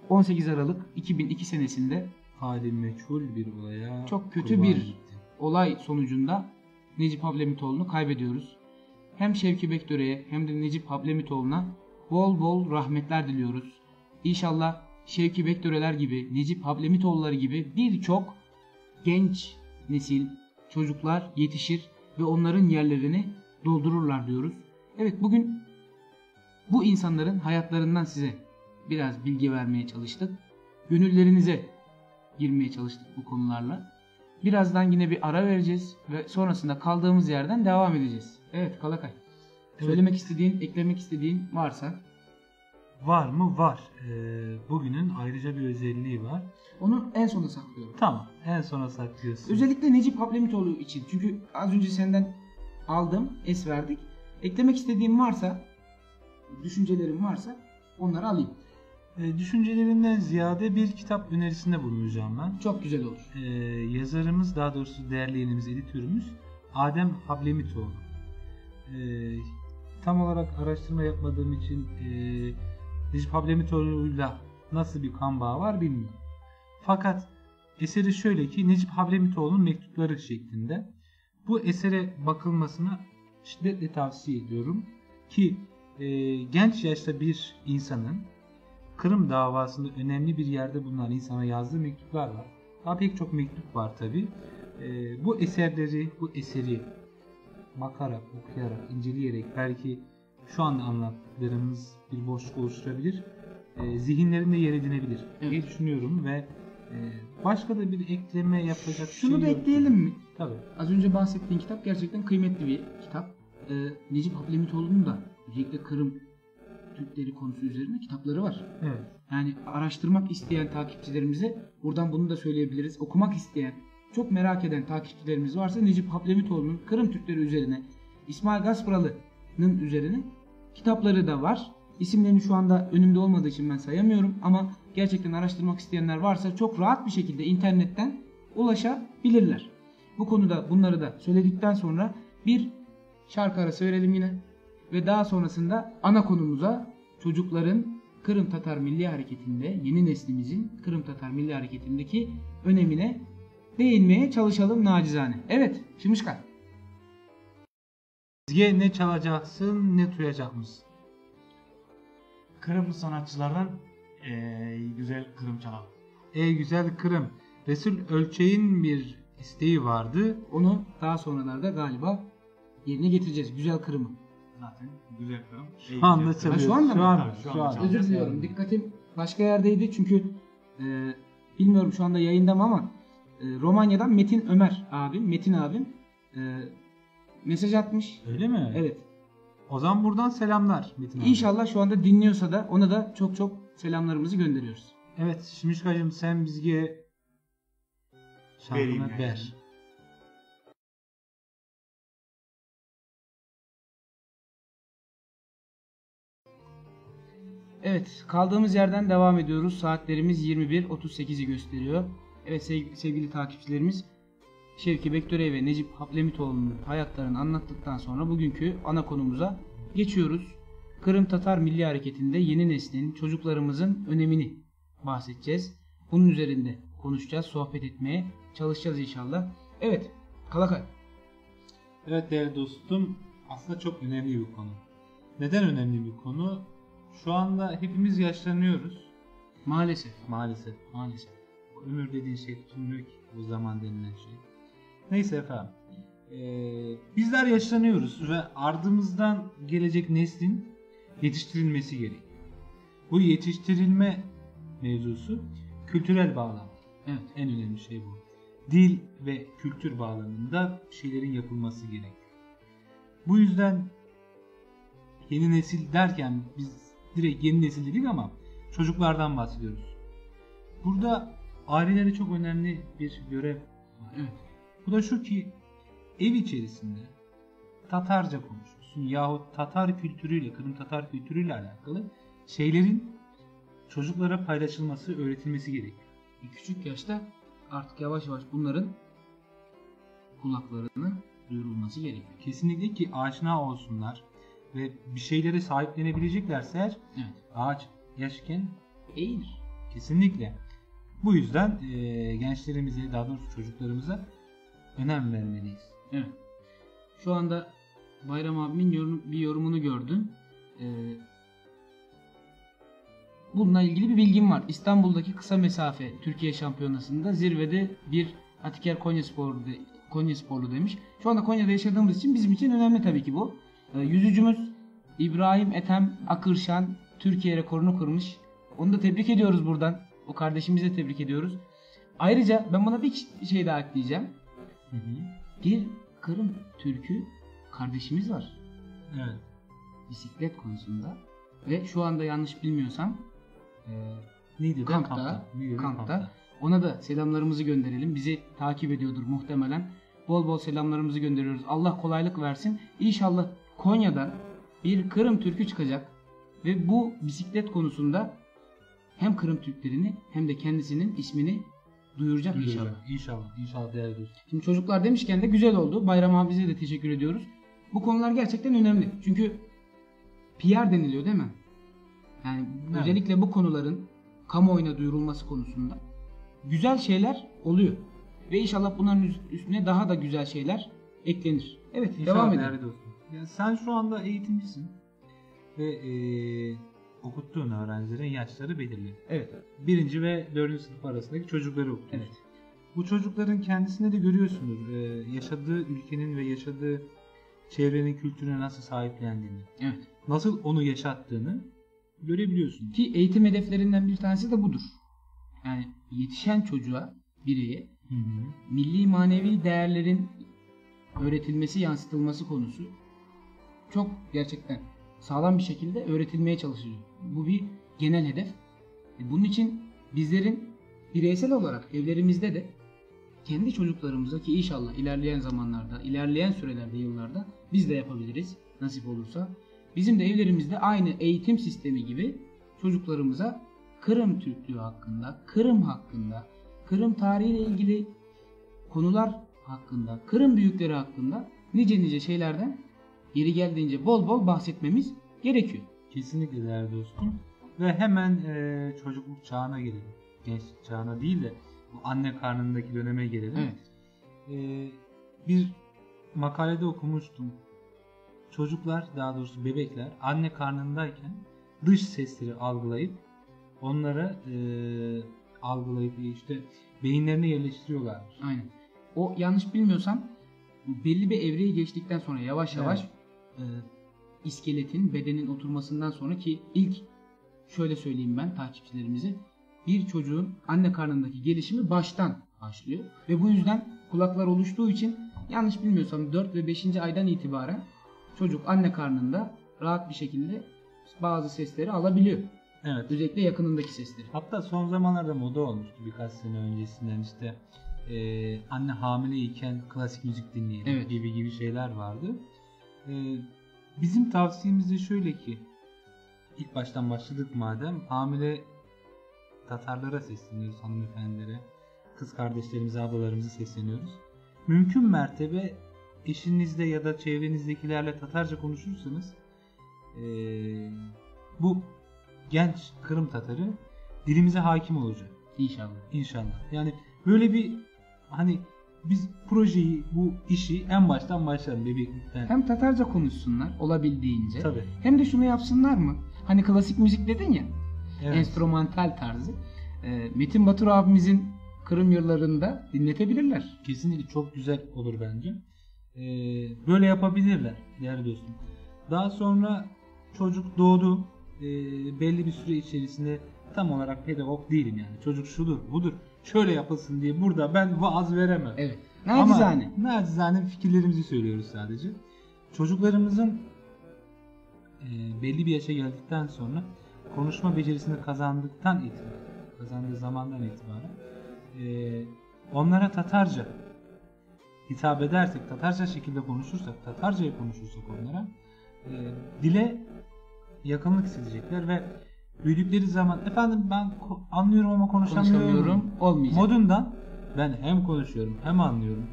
18 Aralık 2002 senesinde hali meçhul bir olaya çok kötü kurban bir gitti. olay sonucunda Necip Hablemitoğlu'nu kaybediyoruz. Hem Şevki Bektöre'ye hem de Necip Hablemitoğlu'na bol bol rahmetler diliyoruz. İnşallah Şevki Bektöre'ler gibi, Necip Hablemitoğlu'ları gibi birçok genç nesil, çocuklar yetişir ve onların yerlerini doldururlar diyoruz. Evet, bugün bu insanların hayatlarından size biraz bilgi vermeye çalıştık. Gönüllerinize girmeye çalıştık bu konularla. Birazdan yine bir ara vereceğiz ve sonrasında kaldığımız yerden devam edeceğiz. Evet Kalakay. Evet. Söylemek istediğin, eklemek istediğin varsa. Var mı? Var. Bugünün ayrıca bir özelliği var. Onu en sona saklıyorum. Tamam. En sona saklıyorsun. Özellikle Necip Hablemitoğlu için. Çünkü az önce senden aldım, es verdik. Eklemek istediğin varsa, düşüncelerin varsa onları alayım. Düşüncelerinden ziyade bir kitap önerisinde bulunacağım ben. Çok güzel olur. Yazarımız, daha doğrusu değerleyenimiz, editörümüz Adem Hablemitoğlu. Tam olarak araştırma yapmadığım için Necip Hablemitoğlu'yla nasıl bir kan bağı var bilmiyorum. Fakat eseri şöyle ki, Necip Hablemitoğlu'nun mektupları şeklinde. Bu esere bakılmasına şiddetle tavsiye ediyorum ki genç yaşta bir insanın Kırım davasında önemli bir yerde bulunan insana yazdığı mektuplar var. Daha pek çok mektup var tabi. Bu eseri bakarak, okuyarak, inceleyerek belki şu anda anlattıklarımız bir boşluk oluşturabilir. Zihinlerinde yer edinebilir diye düşünüyorum ve başka da bir ekleme yapacak Şunu şey da yok. ekleyelim mi? Tabii. Az önce bahsettiğin kitap gerçekten kıymetli bir kitap. Necip Hablemitoğlu'nun da özellikle Kırım Türkleri konusu üzerine kitapları var. Evet. Yani araştırmak isteyen takipçilerimize buradan bunu da söyleyebiliriz. Okumak isteyen, çok merak eden takipçilerimiz varsa Necip Hablemitoğlu'nun Kırım Türkleri üzerine, İsmail Gasparalı'nın üzerine kitapları da var. İsimlerini şu anda önümde olmadığı için ben sayamıyorum ama gerçekten araştırmak isteyenler varsa çok rahat bir şekilde internetten ulaşabilirler. Bu konuda bunları da söyledikten sonra bir şarkı arası verelim yine ve daha sonrasında ana konumuza, çocukların Kırım Tatar Milli Hareketi'nde, yeni neslimizin Kırım Tatar Milli Hareketi'ndeki önemine değinmeye çalışalım nacizane. Evet, Şimuşkan. Bizge ne çalacaksın, ne duyacak mısın? Kırımlı sanatçılardan güzel Kırım çalalım. Ey güzel Kırım. Resul Ölçeğin bir isteği vardı. Onu daha sonralarda galiba yerine getireceğiz. Güzel Kırım'ı. Zaten güzel Kırım. Şu anda çalıyor. şu anda mı? Şu an. Tabii, şu anda Özür diliyorum. Dikkatim başka yerdeydi çünkü bilmiyorum şu anda yayında mı ama Romanya'dan Metin Ömer abim, Metin abim mesaj atmış. Öyle mi? Evet. O zaman buradan selamlar Metin abi. İnşallah şu anda dinliyorsa da ona da çok çok selamlarımızı gönderiyoruz. Evet Şimşkacığım, sen bizge Vereyim şarkını yani. ver. Evet, kaldığımız yerden devam ediyoruz. Saatlerimiz 21.38'i gösteriyor. Evet sevgili takipçilerimiz, Şevki Bektöre ve Necip Hablemitoğlu'nun hayatlarını anlattıktan sonra bugünkü ana konumuza geçiyoruz. Kırım Tatar Milli Hareketi'nde yeni neslin, çocuklarımızın önemini bahsedeceğiz. Bunun üzerinde konuşacağız, sohbet etmeye çalışacağız inşallah. Evet, Kalakay. Evet değerli dostum, aslında çok önemli bir konu. Neden önemli bir konu? Şu anda hepimiz yaşlanıyoruz. Maalesef. Maalesef. Ömür dediğin şey tutulmuyor ki, bu zaman denilen şey. Neyse efendim. Bizler yaşlanıyoruz ve ardımızdan gelecek neslin yetiştirilmesi gerekiyor. Bu yetiştirilme mevzusu kültürel bağlam. Evet. En önemli şey bu. Dil ve kültür bağlamında şeylerin yapılması gerekiyor. Bu yüzden yeni nesil derken biz direkt yeni nesil dedik ama çocuklardan bahsediyoruz. Burada ailelere çok önemli bir görev var. Evet. Bu da şu ki ev içerisinde Tatarca konuşuyorsun yahut Tatar kültürüyle, Kırım Tatar kültürüyle alakalı şeylerin çocuklara paylaşılması, öğretilmesi gerekiyor. Küçük yaşta artık yavaş yavaş bunların kulaklarına duyurulması gerekiyor. Kesinlikle ki aşina olsunlar ve bir şeylere sahiplenebileceklerse eğer Evet. ağaç yaşken Eğilir. kesinlikle. Bu yüzden gençlerimize, daha doğrusu çocuklarımıza önem vermeliyiz. Evet. Şu anda Bayram abimin bir yorumunu gördüm. Bununla ilgili bir bilgim var. İstanbul'daki kısa mesafe Türkiye Şampiyonası'nda zirvede bir Atiker Konyasporlu demiş. Şu anda Konya'da yaşadığımız için bizim için önemli tabii ki bu. Yüzücümüz İbrahim Ethem Akırşan Türkiye rekorunu kırmış. Onu da tebrik ediyoruz buradan. O kardeşimizi de tebrik ediyoruz. Ayrıca ben buna bir şey daha ekleyeceğim. Bir Kırım Türk'ü kardeşimiz var. Evet. Bisiklet konusunda. Ve şu anda yanlış bilmiyorsam Niğde'de kampta. Ona da selamlarımızı gönderelim. Bizi takip ediyordur muhtemelen. Bol bol selamlarımızı gönderiyoruz. Allah kolaylık versin. İnşallah Konya'dan bir Kırım Türk'ü çıkacak. Ve bu bisiklet konusunda hem Kırım Türklerini hem de kendisinin ismini duyuracak inşallah. İnşallah değerli dostum. Şimdi çocuklar demişken de güzel oldu. Bayram abimize de teşekkür ediyoruz. Bu konular gerçekten önemli. Çünkü PR deniliyor değil mi? Yani evet. Özellikle bu konuların kamuoyuna duyurulması konusunda güzel şeyler oluyor. Ve inşallah bunların üstüne daha da güzel şeyler eklenir. Evet, İnşallah devam değerli edelim. dostum. Yani sen şu anda eğitimcisin ve okuttuğun öğrencilerin yaşları belirli. Evet. 1. ve 4. sınıf arasındaki çocukları okutuyorsun. Evet. Bu çocukların kendisine de görüyorsunuz yaşadığı ülkenin ve yaşadığı çevrenin kültürüne nasıl sahiplendiğini, Evet. nasıl onu yaşattığını görebiliyorsun. Ki eğitim hedeflerinden bir tanesi de budur. Yani yetişen çocuğa, bireye milli manevi değerlerin öğretilmesi, yansıtılması konusu çok gerçekten sağlam bir şekilde öğretilmeye çalışılıyor. Bu bir genel hedef. Bunun için bizlerin bireysel olarak evlerimizde de kendi çocuklarımıza ki inşallah ilerleyen zamanlarda, ilerleyen sürelerde, yıllarda biz de yapabiliriz nasip olursa. Bizim de evlerimizde aynı eğitim sistemi gibi çocuklarımıza Kırım Türklüğü hakkında, Kırım hakkında, Kırım tarihiyle ilgili konular hakkında, Kırım büyükleri hakkında nice şeylerden yeri geldiğince bol bol bahsetmemiz gerekiyor. Kesinlikle değerli dostum. Ve hemen çocukluk çağına gelelim. Gençlik çağına değil de bu anne karnındaki döneme gelelim. Evet. Bir makalede okumuştum. Çocuklar, daha doğrusu bebekler anne karnındayken dış sesleri algılayıp onlara algılayıp işte beyinlerine yerleştiriyorlar. Aynen. O yanlış bilmiyorsam belli bir evreyi geçtikten sonra yavaş yavaş iskeletin, bedenin oturmasından sonra ki ilk şöyle söyleyeyim ben takipçilerimize, bir çocuğun anne karnındaki gelişimi baştan başlıyor. Ve bu yüzden kulaklar oluştuğu için yanlış bilmiyorsam 4 ve 5. aydan itibaren çocuk anne karnında rahat bir şekilde bazı sesleri alabiliyor. Evet. Özellikle yakınındaki sesleri. Hatta son zamanlarda moda olmuştu birkaç sene öncesinden işte anne hamileyken klasik müzik dinleyelim Evet. gibi şeyler vardı. Bizim tavsiyemiz de şöyle ki ilk baştan başladık madem hamile Tatarlara sesleniyoruz, hanımefendilere, kız kardeşlerimize, ablalarımıza sesleniyoruz. Mümkün mertebe eşinizle ya da çevrenizdekilerle Tatarca konuşursanız bu genç Kırım Tatarı dilimize hakim olacak. İnşallah. İnşallah. Yani böyle bir hani biz projeyi, bu işi en baştan başlayalım, bebeklikten. Hem Tatarca konuşsunlar olabildiğince. Tabii. Hem de şunu yapsınlar mı? Hani klasik müzik dedin ya. Evet. Enstrümantal tarzı. Metin Batur abimizin Kırım yıllarında dinletebilirler. Kesinlikle çok güzel olur bence. Böyle yapabilirler değerli dostum. Daha sonra çocuk doğdu. Belli bir süre içerisinde tam olarak pedagog değilim yani. Çocuk şudur budur şöyle yapılsın diye burada ben vaaz veremem. Evet. Nacizane. Ama nacizane fikirlerimizi söylüyoruz sadece. Çocuklarımızın belli bir yaşa geldikten sonra konuşma becerisini kazandığı zamandan itibaren onlara Tatarca hitap edersek, Tatarca şekilde konuşursak, Tatarca'yı konuşursak onlara dile yakınlık hissedecekler ve büyüdükleri zaman efendim ben anlıyorum ama konuşamıyorum olmayacak. modundan ben hem konuşuyorum hem anlıyorum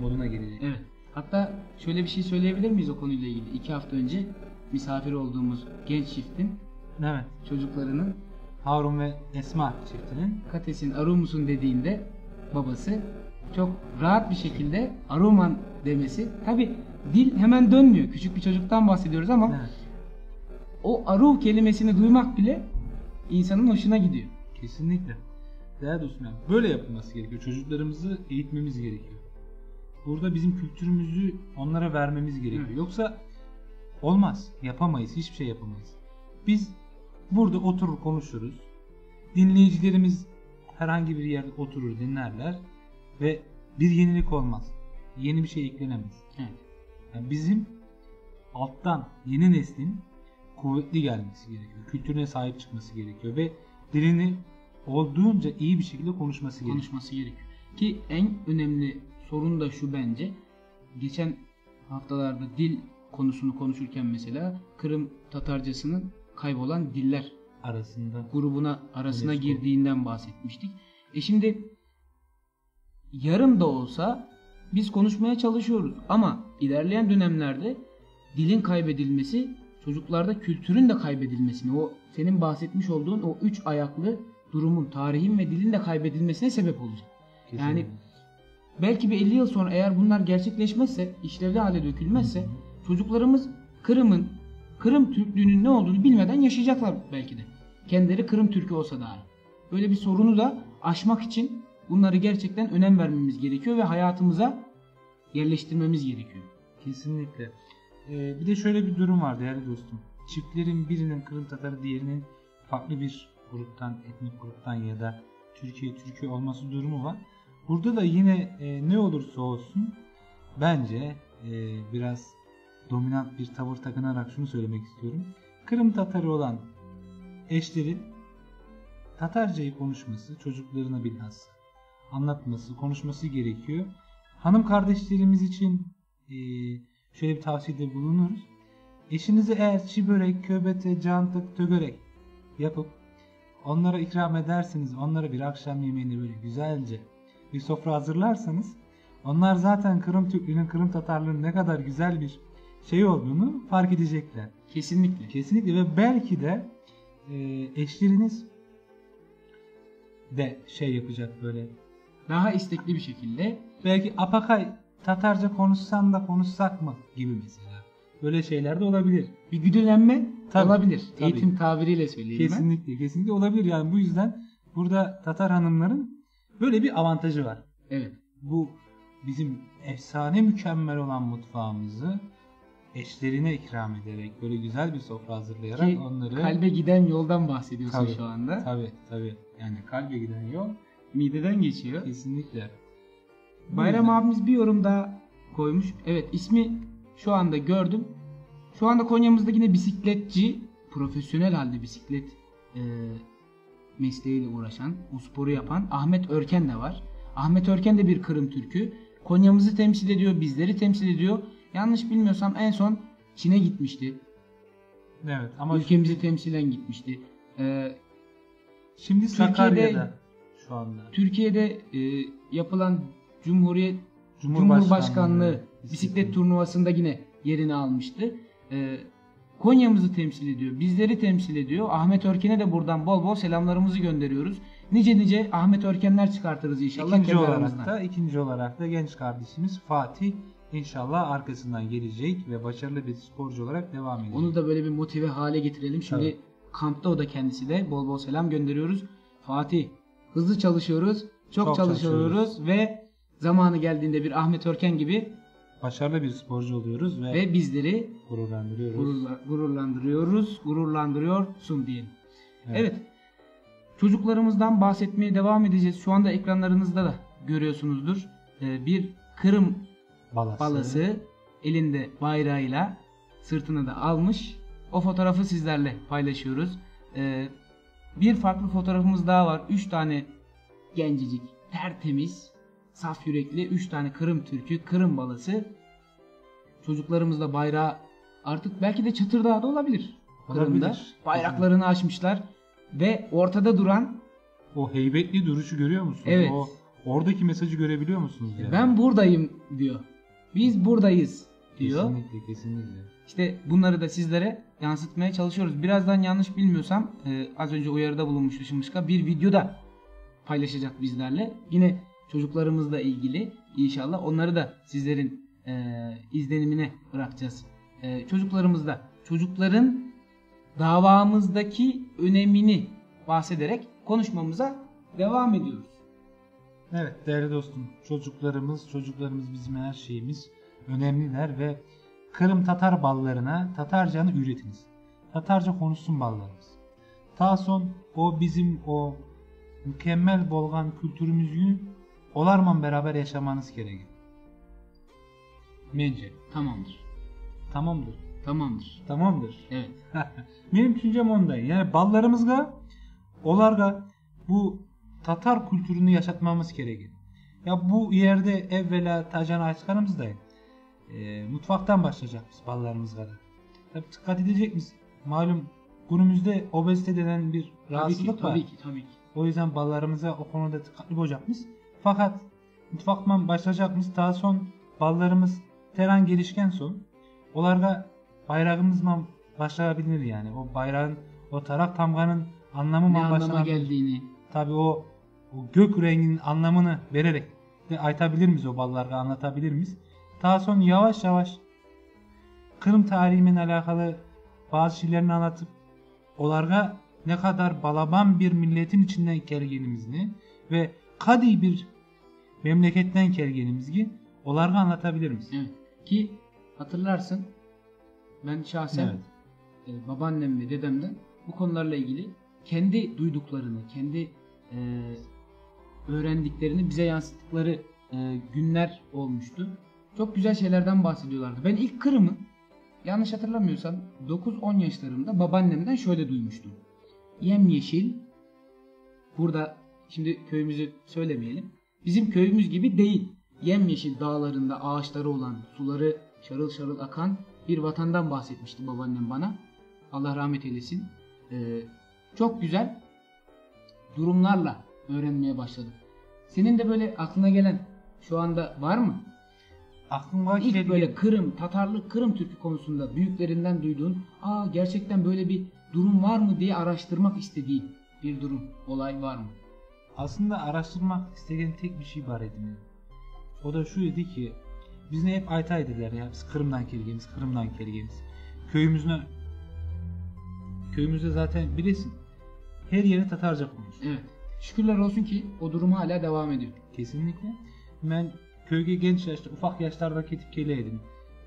moduna gelecek. Evet. Hatta şöyle bir şey söyleyebilir miyiz o konuyla ilgili? 2 hafta önce misafir olduğumuz genç çiftin Evet. çocuklarının Harun ve Esma çiftinin Katesin Arumus'un dediğinde babası çok rahat bir şekilde Aruman demesi. Tabi dil hemen dönmüyor. Küçük bir çocuktan bahsediyoruz ama evet. o Aru kelimesini duymak bile insanın hoşuna gidiyor. Kesinlikle. Değerli dostum, yani böyle yapılması gerekiyor. Çocuklarımızı eğitmemiz gerekiyor. Burada bizim kültürümüzü onlara vermemiz gerekiyor. Evet. Yoksa olmaz. Yapamayız. Hiçbir şey yapamayız. Biz burada oturur konuşuruz. Dinleyicilerimiz herhangi bir yerde oturur dinlerler ve bir yenilik olmaz. Yeni bir şey eklenemez. Evet. Yani bizim alttan yeni neslin kuvvetli gelmesi gerekiyor. Kültürüne sahip çıkması gerekiyor ve dilini olduğunca iyi bir şekilde konuşması gerekiyor. Ki en önemli sorun da şu bence. Geçen haftalarda dil konusunu konuşurken mesela Kırım Tatarcasının kaybolan diller arasında arasına UNESCO. girdiğinden bahsetmiştik. Şimdi yarım da olsa biz konuşmaya çalışıyoruz ama ilerleyen dönemlerde dilin kaybedilmesi çocuklarda kültürün de kaybedilmesini, o senin bahsetmiş olduğun o 3 ayaklı durumun, tarihin ve dilin de kaybedilmesine sebep olacak. Kesinlikle. Yani belki bir 50 yıl sonra eğer bunlar gerçekleşmezse, işlevli hale dökülmezse çocuklarımız Kırım Türklüğünün ne olduğunu bilmeden yaşayacaklar belki de. Kendileri Kırım Türkü olsa dahi. Böyle bir sorunu da aşmak için bunları gerçekten önem vermemiz gerekiyor ve hayatımıza yerleştirmemiz gerekiyor. Kesinlikle. Bir de şöyle bir durum var değerli dostum. Çiftlerin birinin Kırım Tatarı, diğerinin farklı bir gruptan, etnik gruptan ya da Türkiye olması durumu var. Burada da yine ne olursa olsun bence biraz dominant bir tavır takınarak şunu söylemek istiyorum. Kırım Tatarı olan eşlerin Tatarcayı konuşması, çocuklarına bilhassa anlatması, konuşması gerekiyor. Hanım kardeşlerimiz için şöyle bir tavsiyede bulunuruz. Eşinize eğer çiğ börek, köbete, cantık, tögörek yapıp onlara ikram ederseniz, onlara bir akşam yemeğini böyle güzelce bir sofra hazırlarsanız, onlar zaten Kırım Türklüğünün, Kırım Tatarlığının ne kadar güzel bir şey olduğunu fark edecekler. Kesinlikle. Kesinlikle ve belki de eşleriniz de şey yapacak böyle. Daha istekli bir şekilde. Belki apakay Tatarca konuşsan da konuşsak mı gibi mesela. Böyle şeyler de olabilir. Bir güdülenme Tabii, olabilir. tabii. Eğitim tabiriyle söyleyeyim Kesinlikle olabilir. Yani bu yüzden burada Tatar hanımların böyle bir avantajı var. Evet. Bu bizim efsane mükemmel olan mutfağımızı eşlerine ikram ederek böyle güzel bir sofra hazırlayarak Ki onları kalbe giden yoldan bahsediyorsun Tabii, şu anda. Tabii. Yani kalbe giden yol Mideden geçiyor. kesinlikle. Bayram abimiz bir yorum daha koymuş. Evet, ismi şu anda gördüm. Şu anda Konya'mızda yine bisikletçi, profesyonel halde bisiklet mesleğiyle uğraşan, bu sporu yapan Ahmet Örken de var. Ahmet Örken de bir Kırım Türkü. Konya'mızı temsil ediyor, bizleri temsil ediyor. Yanlış bilmiyorsam en son Çin'e gitmişti. Evet ama Ülkemizi temsilen gitmişti. şimdi Sakarya'da şu anda. Türkiye'de yapılan Cumhurbaşkanlığı bisiklet turnuvasında yine yerini almıştı. Konya'mızı temsil ediyor. Bizleri temsil ediyor. Ahmet Örken'e de buradan bol bol selamlarımızı gönderiyoruz. Nice Ahmet Örkenler çıkartırız inşallah. İkinci olarak da genç kardeşimiz Fatih inşallah arkasından gelecek ve başarılı bir sporcu olarak devam edecek. Onu da böyle bir motive hale getirelim. Şimdi Evet. kampta o da kendisi de bol bol selam gönderiyoruz. Fatih, hızlı çalışıyoruz. Çok çalışıyoruz ve zamanı geldiğinde bir Ahmet Örken gibi Başarılı bir sporcu oluyoruz ve bizleri gururlandırıyoruz. gururlandırıyorsun diyelim. Evet. Çocuklarımızdan bahsetmeye devam edeceğiz. Şu anda ekranlarınızda da görüyorsunuzdur. Bir Kırım balası elinde bayrağıyla sırtını da almış. O fotoğrafı sizlerle paylaşıyoruz. Bir farklı fotoğrafımız daha var. 3 tane gencecik, tertemiz, saf yürekli 3 tane Kırım Türk'ü, Kırım balası. Çocuklarımızla bayrağı artık belki de Çatırdağ'da olabilir. Kırım'da. Bayraklarını açmışlar ve ortada duran o heybetli duruşu görüyor musunuz? Evet. Oradaki mesajı görebiliyor musunuz? Yani? Ben buradayım diyor. Biz buradayız diyor. Kesinlikle. İşte bunları da sizlere yansıtmaya çalışıyoruz. Birazdan yanlış bilmiyorsam az önce uyarıda bulunmuş Işımışka bir videoda paylaşacak bizlerle. Yine çocuklarımızla ilgili inşallah onları da sizlerin izlenimine bırakacağız. Çocukların davamızdaki önemini bahsederek konuşmamıza devam ediyoruz. Evet değerli dostum, çocuklarımız bizim her şeyimiz, önemliler ve Kırım Tatar ballarına Tatarcanı üretiniz. Tatarca konuşsun ballarımız. Ta son o bizim o mükemmel bolgan kültürümüzü olarman beraber yaşamanız gerekir. Bence. Tamamdır. Evet. Benim düşüncem ondayım. Yani ballarımızga olarga bu Tatar kültürünü yaşatmamız gerekir. Ya bu yerde evvela tacan açkanımızdayım. Mutfaktan başlayacak biz ballarımızga da. Tabii dikkat edecek miyiz? Malum günümüzde obezite denen bir rahatsızlık var. Tabii ki. O yüzden ballarımıza o konuda dikkatli olacağımız. Fakat mutfaktan başlayacağımız daha son ballarımız teran gelişken son. Olarga bayrağımızla başlayabilir yani. O bayrağın, o tarak tamganın anlamı Ne anlama geldiğini. Tabii o gök renginin anlamını vererek de aytabilir miyiz o ballarga, anlatabilir miyiz? Daha sonra yavaş yavaş Kırım tarihiyle alakalı bazı şeylerini anlatıp olarga ne kadar balaban bir milletin içinden gelgenimizni ve kadi bir memleketten gelgenimizi olarga anlatabilir miyiz? Evet. Ki hatırlarsın ben şahsen babaannem ve dedemden bu konularla ilgili kendi duyduklarını, kendi öğrendiklerini bize yansıttıkları günler olmuştu. Çok güzel şeylerden bahsediyorlardı. Ben ilk Kırım'ı yanlış hatırlamıyorsam 9-10 yaşlarımda babaannemden şöyle duymuştum. Yemyeşil, burada şimdi köyümüzü söylemeyelim. Bizim köyümüz gibi değil. Yemyeşil dağlarında ağaçları olan, suları şarıl şarıl akan bir vatandan bahsetmişti babaannem bana. Allah rahmet eylesin. Çok güzel durumlarla öğrenmeye başladım. Senin de böyle aklına gelen şu anda var mı? Aklıma İlk böyle Kırım, Tatarlık, Kırım Türkü konusunda büyüklerinden duyduğun, gerçekten böyle bir durum var mı diye araştırmak istediğin bir durum, olay var mı? Aslında araştırmak istediğim tek bir şey var edim. O da şu idi ki biz ne hep aytaydılar ya, biz Kırım'dan gelgeniz. Köyümüzde zaten bilesin her yeri Tatarca konuşuyor. Evet. Şükürler olsun ki o durum hala devam ediyor. Kesinlikle. Ben köyge genç yaşta, ufak yaşlarda ketip geleydim.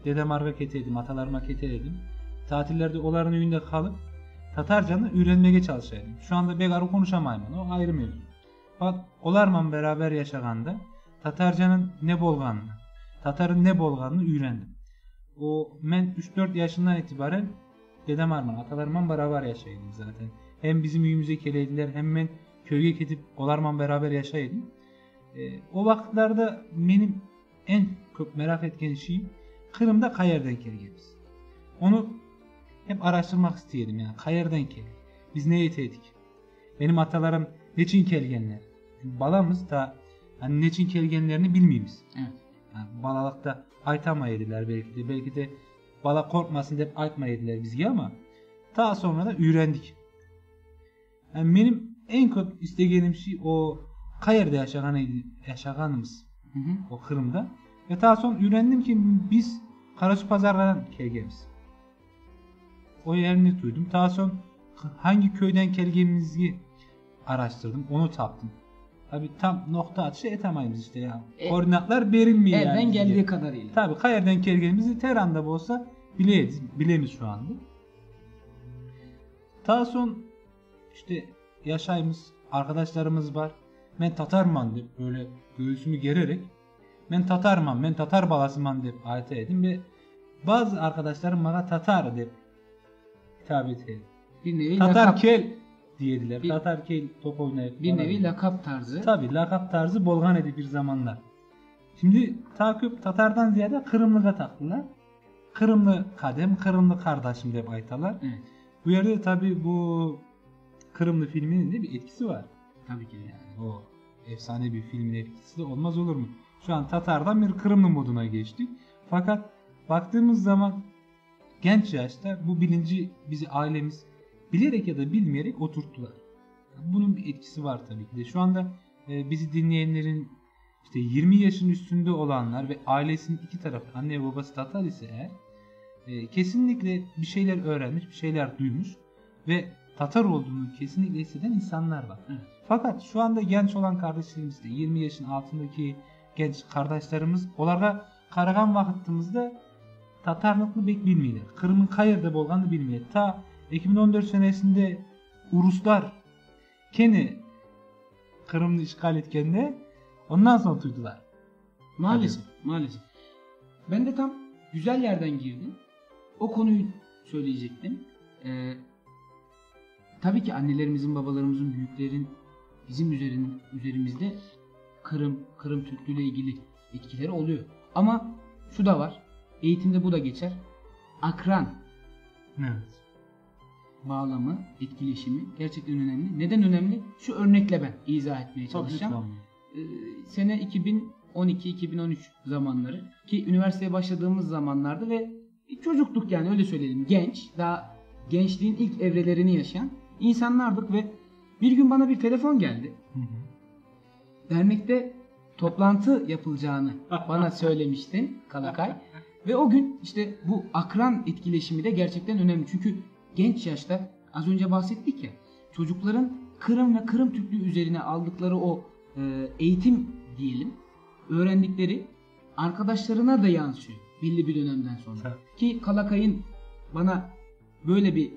Dedem arga keteydim, atalarıma keteydim. Tatillerde onların evinde kalıp Tatarcanı öğrenmeye çalışaydım. Şu anda begarı konuşamayım, o ayrı mevzu. Fakat olarman beraber yaşaganda Tatarcanın ne bolganını, Tatar'ın ne bolganını öğrendim. Ben 3-4 yaşından itibaren dedem arman, atalarımla beraber yaşaydım zaten. Hem bizim üyümüze keleydiler, hem ben köyge ketip olarman beraber yaşaydım. O vakitlerde benim en çok merak ettiğim şey Kırım'da kayerden kelgemiz. Onu hep araştırmak isteyedim yani. Kayerden kelge. Biz ne eteydik? Benim atalarım neçin kelgenler? Balamız da hani neçin kelgenlerini bilmiyoruz. Evet. Yani balalıkta aytamayediler belki de bala korkmasın deyip aytmaydılar bizge ama daha sonra da öğrendik. Yani benim en çok istediğim şey o Kayır'da yaşaganımız. Hı hı. O Kırım'da. Ve daha sonra öğrendim ki biz Karasu Pazar'dan kelgemiz. O yerini duydum. Daha sonra hangi köyden kelgemizi araştırdım. Onu taptım. Tabi tam nokta atışı etemayız işte ya. Koordinatlar verilmiyor Elden yani. geldiği kadarıyla. Tabi Kayır'dan kelgemizi Teheran'da olsa bilemiz şu anda. Daha sonra işte yaşayımız, arkadaşlarımız var. Ben Tatarman deyip böyle göğsümü gererek ben Tatarman, ben Tatar balasıman deyip ayet ettim ve bazı arkadaşlarım bana Tatar deyip hitap etti. Bir nevi Tatar lakap, kel diyediler. Bir- Tatar kel top oynayıp bir falan. nevi lakap tarzı. Tabi lakap tarzı bolgan edi bir zamanlar. Şimdi takip Tatar'dan ziyade Kırımlı'da taktılar. Kırımlı kadem, Kırımlı kardeşim deyip aytalar. Evet. Bu yerde tabi bu Kırımlı filminin de bir etkisi var. Tabii ki yani. O efsane bir filmin etkisi de olmaz olur mu? Şu an Tatar'dan bir Kırımlı moduna geçtik. Fakat baktığımız zaman genç yaşta bu bilinci bizi ailemiz bilerek ya da bilmeyerek oturttular. Bunun bir etkisi var tabii ki de. Şu anda bizi dinleyenlerin işte 20 yaşın üstünde olanlar ve ailesinin iki tarafı anne ve babası Tatar ise eğer kesinlikle bir şeyler öğrenmiş, bir şeyler duymuş ve Tatar olduğunu kesinlikle hisseden insanlar var. Evet. Fakat şu anda genç olan kardeşlerimiz de 20 yaşın altındaki genç kardeşlerimiz onlara karagan vakitimizde Tatarlıkını pek bilmiyorlar. Kırım'ın Kayır'da bolganını bilmiyor. Ta 2014 senesinde Uruslar Keni Kırım'ı işgal etkende ondan sonra duydular. Maalesef, maalesef. Ben de tam güzel yerden girdim. O konuyu söyleyecektim. Tabii ki annelerimizin, babalarımızın, büyüklerin bizim üzerimizde Kırım Türklüğü ile ilgili etkileri oluyor. Ama şu da var. Eğitimde bu da geçer. Akran Evet. bağlamı, etkileşimi gerçekten önemli. Neden önemli? Şu örnekle ben izah etmeye çalışacağım. Sene 2012-2013 zamanları ki üniversiteye başladığımız zamanlarda ve çocuktuk yani öyle söyleyelim. Genç, daha gençliğin ilk evrelerini yaşayan insanlardık ve bir gün bana bir telefon geldi. Hı hı. Dernekte toplantı yapılacağını bana söylemiştin Kalakay. Ve o gün işte bu akran etkileşimi de gerçekten önemli. Çünkü genç yaşta az önce bahsettik ya çocukların Kırım ve Kırım Türklüğü üzerine aldıkları o eğitim diyelim öğrendikleri arkadaşlarına da yansıyor belli bir dönemden sonra. Evet. Ki Kalakay'ın bana böyle bir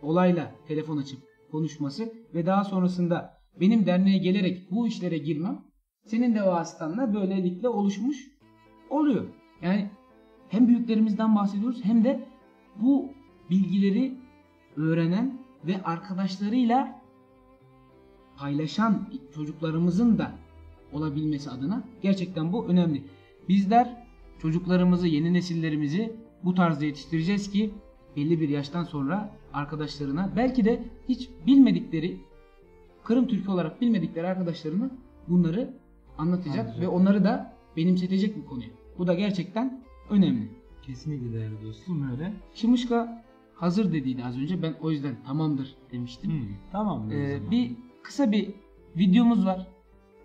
olayla telefon açıp konuşması ve daha sonrasında benim derneğe gelerek bu işlere girmem senin de vasıtanla böylelikle oluşmuş oluyor. Yani hem büyüklerimizden bahsediyoruz hem de bu bilgileri öğrenen ve arkadaşlarıyla paylaşan çocuklarımızın da olabilmesi adına gerçekten bu önemli. Bizler çocuklarımızı, yeni nesillerimizi bu tarzda yetiştireceğiz ki belli bir yaştan sonra arkadaşlarına belki de hiç bilmedikleri Kırım Türkü olarak bilmedikleri arkadaşlarına bunları anlatacak ve onları da benimsetecek bu konuyu. Bu da gerçekten önemli. Kesinlikle değerli dostum öyle. Şimuşka hazır dediydi az önce. Ben o yüzden tamamdır demiştim. Tamam. Bir kısa bir videomuz var.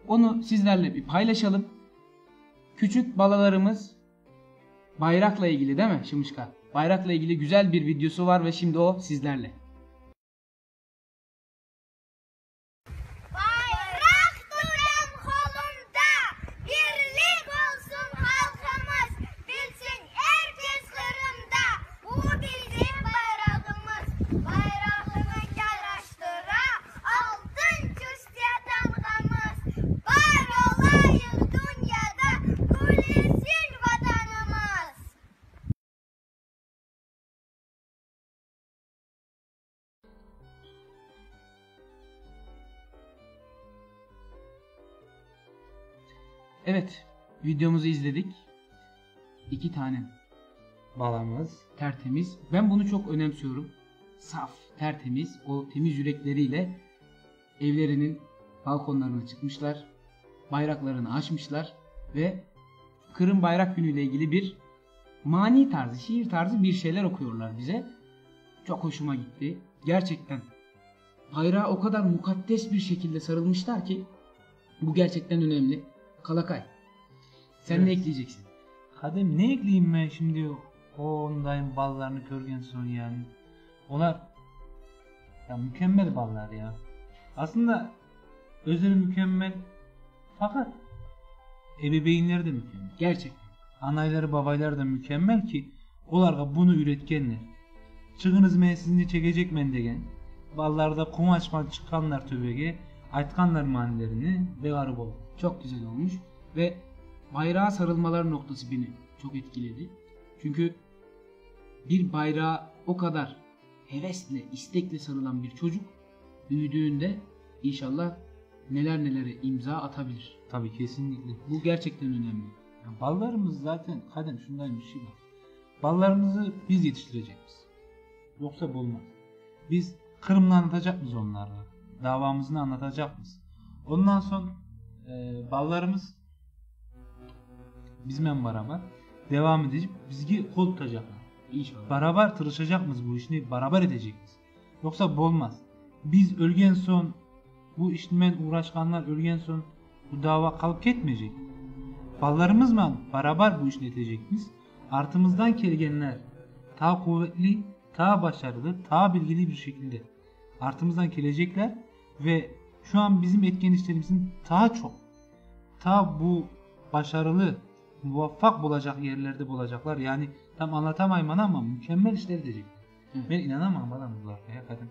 Onu sizlerle bir paylaşalım. Küçük balalarımız bayrakla ilgili değil mi Şimuşka? Bayrakla ilgili güzel bir videosu var ve şimdi o sizlerle. Bayrak tutan kolunda, birlik olsun halkımız, bilsin herkes Kırım'da, bu bizim bayrağımız. Bayrağını yaraştıra, altın küstüye damgamız, var olayım dünyada, gülüsün vatanımız. Evet, videomuzu izledik. 2 tane Balamız. tertemiz. Ben bunu çok önemsiyorum. Saf, tertemiz, o temiz yürekleriyle evlerinin balkonlarına çıkmışlar. Bayraklarını açmışlar ve Kırım Bayrak Günü ile ilgili bir mani tarzı, şiir tarzı bir şeyler okuyorlar bize. Çok hoşuma gitti. Gerçekten bayrağa o kadar mukaddes bir şekilde sarılmışlar ki bu gerçekten önemli. Kalakay, sen ne Evet. ekleyeceksin? Kadem ne ekleyeyim ben şimdi o ondayım ballarını körgen son yani. Onlar ya mükemmel ballar ya. Aslında özleri mükemmel fakat ebeveynleri de mükemmel. Gerçekten. Anayları babayları da mükemmel ki olarga bunu üretkenler. Çıkınız men sizini çekecek men degen. Ballarda kum açma çıkanlar töbege. Aytkanlar manilerini ve garip ol. Çok güzel olmuş ve bayrağa sarılmalar noktası beni çok etkiledi. Çünkü bir bayrağa o kadar hevesle, istekle sarılan bir çocuk büyüdüğünde inşallah neler nelere imza atabilir. Tabii kesinlikle. Bu gerçekten önemli. Ya ballarımız zaten kadem şundan bir şey var. Ballarımızı biz yetiştireceğiz. Yoksa bu olmaz. Biz Kırım'ını anlatacak mıyız onlara? Davamızı anlatacak mıyız? Ondan sonra ballarımız bizimle beraber devam edecek. Bizgi kol tutacaklar. İnşallah. Beraber tırışacak mıyız bu işini? Beraber edecek miyiz? Yoksa bu olmaz. Biz ölgen son bu işinmen uğraşkanlar ölgen son bu dava kalıp ketmeyecek. Ballarımız mı beraber bu işini edecek miyiz? Artımızdan kelgenler daha kuvvetli, daha başarılı, daha bilgili bir şekilde artımızdan gelecekler ve şu an bizim etken işlerimizin daha çok, daha bu başarılı, muvaffak bulacak yerlerde bulacaklar. Yani tam anlatamayım ama mükemmel işler edecekler. Evet. Ben inanamam bana bunlar ya kadın.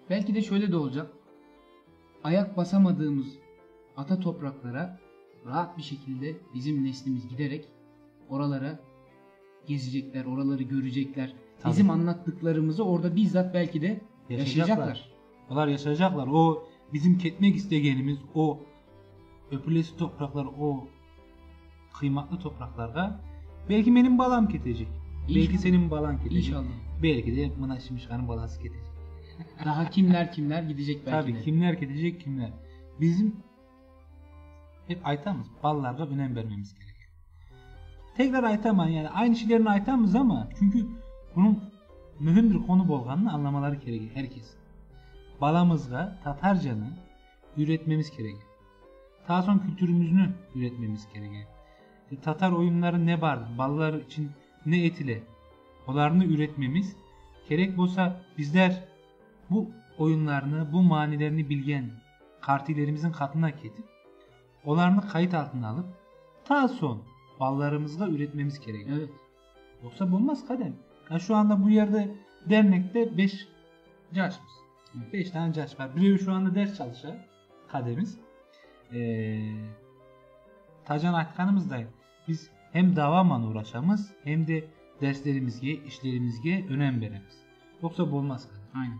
Belki de şöyle de olacak. Ayak basamadığımız ata topraklara rahat bir şekilde bizim neslimiz giderek oralara gezecekler, oraları görecekler. Tabii. Bizim anlattıklarımızı orada bizzat belki de yaşayacaklar. Onlar yaşayacaklar. O bizim ketmek istegenimiz, o öpülesi topraklar, o kıymetli topraklarda belki benim balam ketecek. Belki İnşallah. senin balan ketecek. İnşallah. Belki de Mınaşimişkan'ın balası ketecek. Daha kimler gidecek belki Tabii de. kimler ketecek kimler. Bizim hep aytamız ballarga önem vermemiz gerekiyor. Tekrar aytaman yani aynı şeylerini aytamız ama çünkü bunun mühim bir konu bolganını anlamaları gerekiyor herkes. Balamızga Tatarcanı üretmemiz gerekiyor. Daha sonra kültürümüzünü üretmemiz gerekiyor. Tatar oyunları ne vardı? Ballar için ne etile? Onlarını üretmemiz gerek olsa bizler bu oyunlarını, bu manilerini bilgen kartilerimizin katına ketip onlarını kayıt altına alıp ta son ballarımızla üretmemiz gerekiyor. Evet. Yoksa bu olmaz kadem. Ya şu anda bu yerde dernekte 5 caşımız. 5 tane caş var. Biri şu anda ders çalışıyor kademiz. Tacan Akkan'ımızdayım. Biz hem davaman uğraşamız hem de derslerimizge, işlerimizge önem veremiz. Yoksa bu olmaz kadem. Aynen.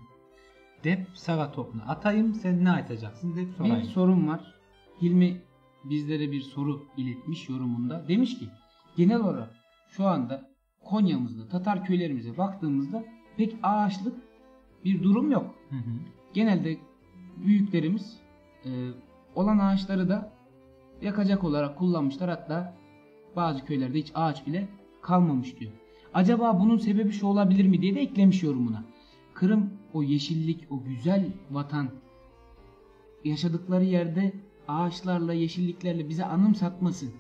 Dep sağa topunu atayım sen ne atacaksın dep Bir sorayım. sorum var. Hilmi bizlere bir soru iletmiş yorumunda. Demiş ki genel olarak şu anda Konya'mızda, Tatar köylerimize baktığımızda pek ağaçlık bir durum yok. Hı hı. Genelde büyüklerimiz olan ağaçları da yakacak olarak kullanmışlar. Hatta bazı köylerde hiç ağaç bile kalmamış diyor. Acaba bunun sebebi şu olabilir mi diye de eklemiş yorumuna. Kırım o yeşillik, o güzel vatan yaşadıkları yerde ağaçlarla, yeşilliklerle bize anımsatmasın.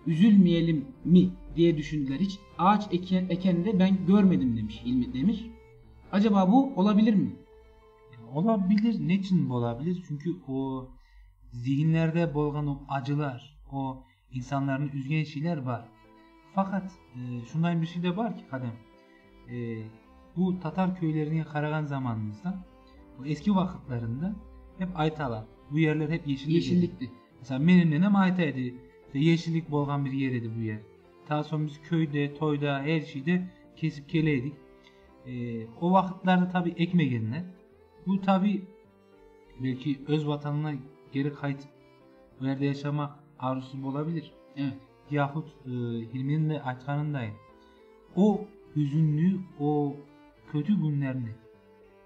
Üzülmeyelim mi diye düşündüler. Hiç ağaç eken de ben görmedim demiş Hilmi Demir. Acaba bu olabilir mi? Olabilir. Ne için bu olabilir? Çünkü o zihinlerde bolgan o acılar, o insanların üzgün şeyler var. Fakat şundan bir şey de var ki kadem. Bu Tatar köylerini karagan zamanımızda, bu eski vakitlerinde hep aytalar. Bu yerler hep Yeşillikti. Mesela benim nenem aytaydı. Yeşillik bolgan bir yeriydi bu yer. Daha sonra biz köyde, toyda, her şeyde kesip keleydik. O vakitlerde tabi ekmegenler. Bu tabi belki öz vatanına geri kayıt o yerde yaşamak arzusu olabilir. Evet. Yahut Hilmi'nin de Aytkan'ındayım. O hüzünlü, o kötü günlerini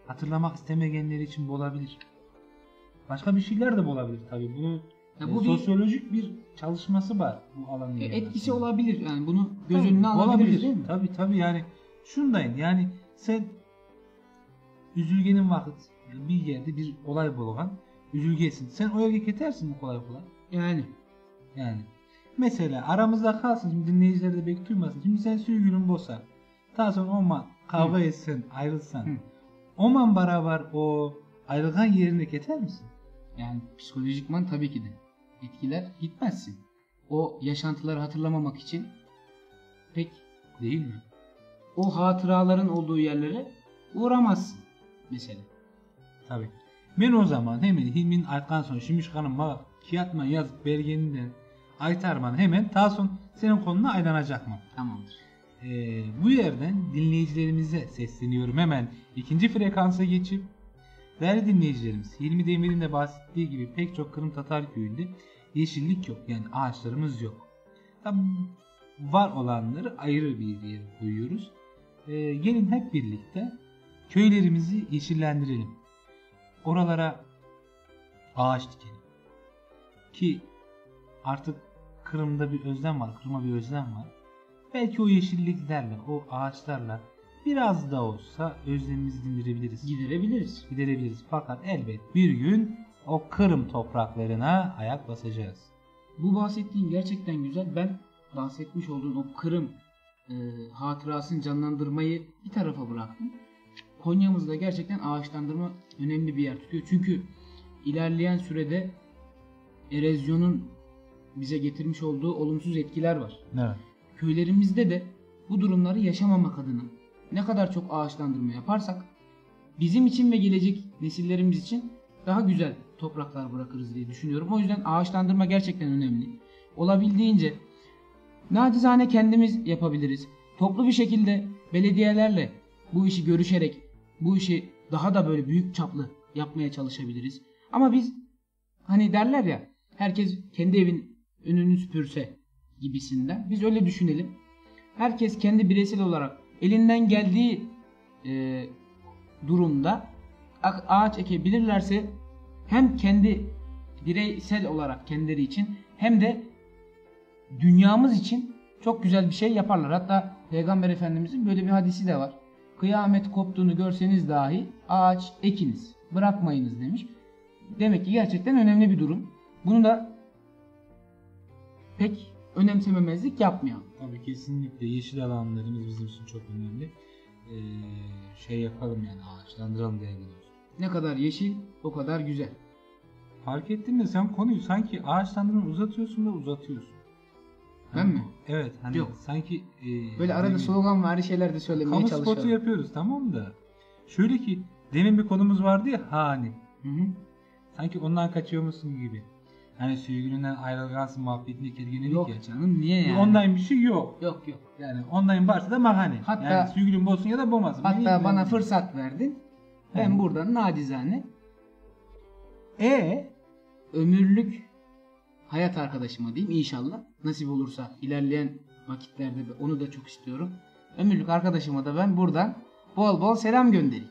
hatırlamak istemeyenler için bu olabilir. Başka bir şeyler de olabilir tabi. Bunu Ya bu bir sosyolojik bir çalışması var bu alanın. etkisi olabilir. Yani bunu göz önüne alabiliriz olabilir değil mi? Tabii yani şundayım yani sen üzülgenin vakit bir yerde bir olay bulgan üzülgesin. Sen o yere ketersin bu kolay kolay. Yani. Mesela aramızda kalsın şimdi dinleyiciler de belki duymasın. Şimdi sen sevgilin boşa. Daha sonra onunla kavga etsen ayrılsan. Onunla beraber o ayrılgan yerine keter misin? Yani psikolojikman tabii ki de etkiler, gitmezsin. O yaşantıları hatırlamamak için pek Değil mi? o hatıraların olduğu yerlere uğramazsın mesela. Tabii. Ben o zaman hemen Hilmi'nin aytkan sonra Şimişkan'ın bana kiyatman yazıp belgeninden aytarman hemen daha sonra senin konuna aylanacak mı? Tamamdır. Bu yerden dinleyicilerimize sesleniyorum. Hemen ikinci frekansa geçip değerli dinleyicilerimiz, Hilmi Demir'in de bahsettiği gibi pek çok Kırım Tatar köyünde yeşillik yok. Yani ağaçlarımız yok. Tabii var olanları ayrı bir yere koyuyoruz. Gelin hep birlikte köylerimizi yeşillendirelim. Oralara ağaç dikelim. Ki artık Kırım'da bir özlem var. Kırım'a bir özlem var. Belki o yeşilliklerle, o ağaçlarla biraz da olsa özlemimizi dindirebiliriz. Giderebiliriz. Fakat elbet bir gün o Kırım topraklarına ayak basacağız. Bu bahsettiğin gerçekten güzel. Ben bahsetmiş olduğun o Kırım hatırasını canlandırmayı bir tarafa bıraktım. Konya'mızda gerçekten ağaçlandırma önemli bir yer tutuyor. Çünkü ilerleyen sürede erozyonun bize getirmiş olduğu olumsuz etkiler var. Evet. Köylerimizde de bu durumları yaşamamak adına ne kadar çok ağaçlandırma yaparsak bizim için ve gelecek nesillerimiz için daha güzel topraklar bırakırız diye düşünüyorum. O yüzden ağaçlandırma gerçekten önemli. Olabildiğince nacizane kendimiz yapabiliriz. Toplu bir şekilde belediyelerle bu işi görüşerek bu işi daha da böyle büyük çaplı yapmaya çalışabiliriz. Ama biz hani derler ya herkes kendi evin önünü süpürse gibisinden. Biz öyle düşünelim. Herkes kendi bireysel olarak elinden geldiği durumda ağaç ekebilirlerse hem kendi bireysel olarak kendileri için hem de dünyamız için çok güzel bir şey yaparlar. Hatta Peygamber Efendimizin böyle bir hadisi de var. Kıyamet koptuğunu görseniz dahi ağaç ekiniz, bırakmayınız demiş. Demek ki gerçekten önemli bir durum. Bunu da pek önemsememezlik yapmayalım. Tabii kesinlikle yeşil alanlarımız bizim için çok önemli. Yapalım yani ağaçlandıralım değerli dostum. Ne kadar yeşil o kadar güzel. Fark ettin mi sen konuyu sanki ağaçlandırma uzatıyorsun da uzatıyorsun. Ben mi? Evet. Hani Yok. Sanki Böyle arada slogan vari şeyler de söylemeye kamu çalışıyorum. spotu yapıyoruz tamam da. Şöyle ki demin bir konumuz vardı ya hani. Hı. Sanki ondan kaçıyormuşsun gibi. Hani sevgilinden ayrılgansın muhabbetini kergenelik Yok ya. canım niye yani? Ondan bir şey yok. Yok. Yani ondan varsa da mahane. Hatta- yani sevgilin bolsun ya da boğmasın. Hatta bana fırsat verdin. Ben buradan nacizane ömürlük hayat arkadaşıma diyeyim inşallah. Nasip olursa ilerleyen vakitlerde onu da çok istiyorum. Ömürlük arkadaşıma da ben buradan bol bol selam göndereyim.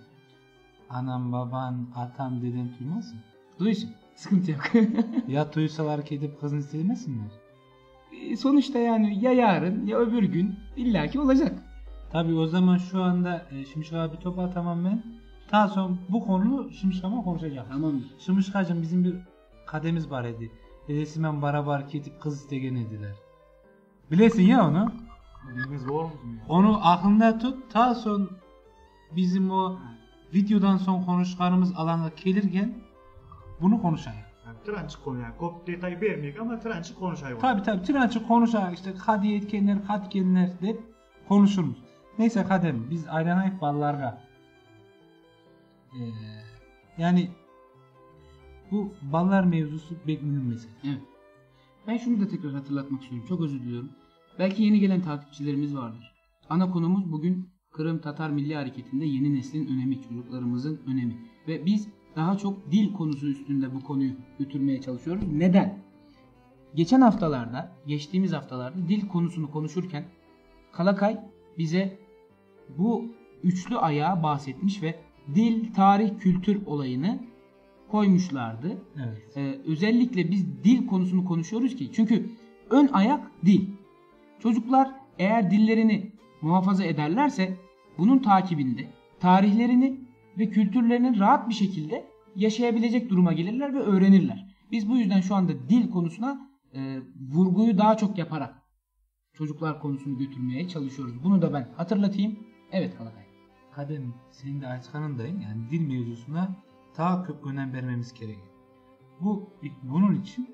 Anam baban atan deden duymasın. Duysun. Sıkıntı yok. Ya duysalar ki edip kızını istemesinler. Sonuçta yani ya yarın ya öbür gün illaki olacak. Tabi o zaman şu anda Şimşek'a bir top atamam ben. Daha sonra bu konu Şimşek'e konuşacağım. Tamam. Şimşek'cığım bizim bir kademiz var idi. Dedesi ben barabar ketip kız istegen ediler. Bilesin ya onu. Bilmez zor mu ya? Onu aklında tut. Ta son bizim o videodan son konuşkanımız alana gelirken bunu konuşayım. Yani trançı konu yani. Kop detay vermeyek ama trançı konuşayım. Tabi tıraçı konuşayım işte hadi etkenler hadi de konuşuruz. Neyse kadem biz aylanayık ballarga. Yani bu ballar mevzusu pek mühim mesele. Evet. Ben şunu da tekrar hatırlatmak istiyorum. Çok özür diliyorum. Belki yeni gelen takipçilerimiz vardır. Ana konumuz bugün Kırım Tatar Milli Hareketi'nde yeni neslin önemi, çocuklarımızın önemi. Ve biz daha çok dil konusu üstünde bu konuyu götürmeye çalışıyoruz. Neden? Geçtiğimiz haftalarda dil konusunu konuşurken Kalakay bize bu üçlü ayağı bahsetmiş ve dil, tarih, kültür olayını koymuşlardı. Evet. Özellikle biz dil konusunu konuşuyoruz ki çünkü ön ayak dil. Çocuklar eğer dillerini muhafaza ederlerse bunun takibinde tarihlerini ve kültürlerini rahat bir şekilde yaşayabilecek duruma gelirler ve öğrenirler. Biz bu yüzden şu anda dil konusuna vurguyu daha çok yaparak çocuklar konusunu götürmeye çalışıyoruz. Bunu da ben hatırlatayım. Evet Kalakay. Kadem senin de Ayçkan'ındayım. Yani dil mevzusuna daha çok önem vermemiz gerekiyor. Bunun için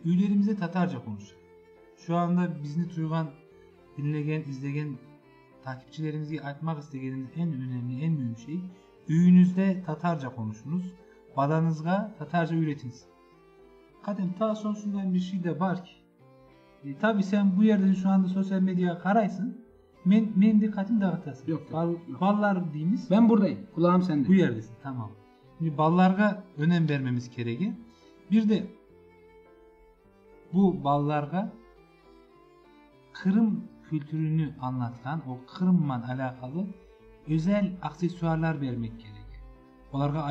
üyelerimize Tatarca konuşacak. Şu anda bizni duygan, dinlegen, izlegen takipçilerimizi aytmak istediğiniz en önemli, en büyük şey üyünüzde Tatarca konuşunuz. Balanızga Tatarca üretiniz. Kadem ta son şundan bir şey de var ki. Tabi sen bu yerde şu anda sosyal medyaya karaysın. Men dikkatim dağıtasın. Yok. Ballar dediğimiz Ben buradayım. Kulağım sende. bu yerdesin. Tamam. Şimdi ballarga önem vermemiz gerekir. Bir de bu ballarga Kırım kültürünü anlatan o Kırım'la alakalı özel aksesuarlar vermek gerekir. Onlara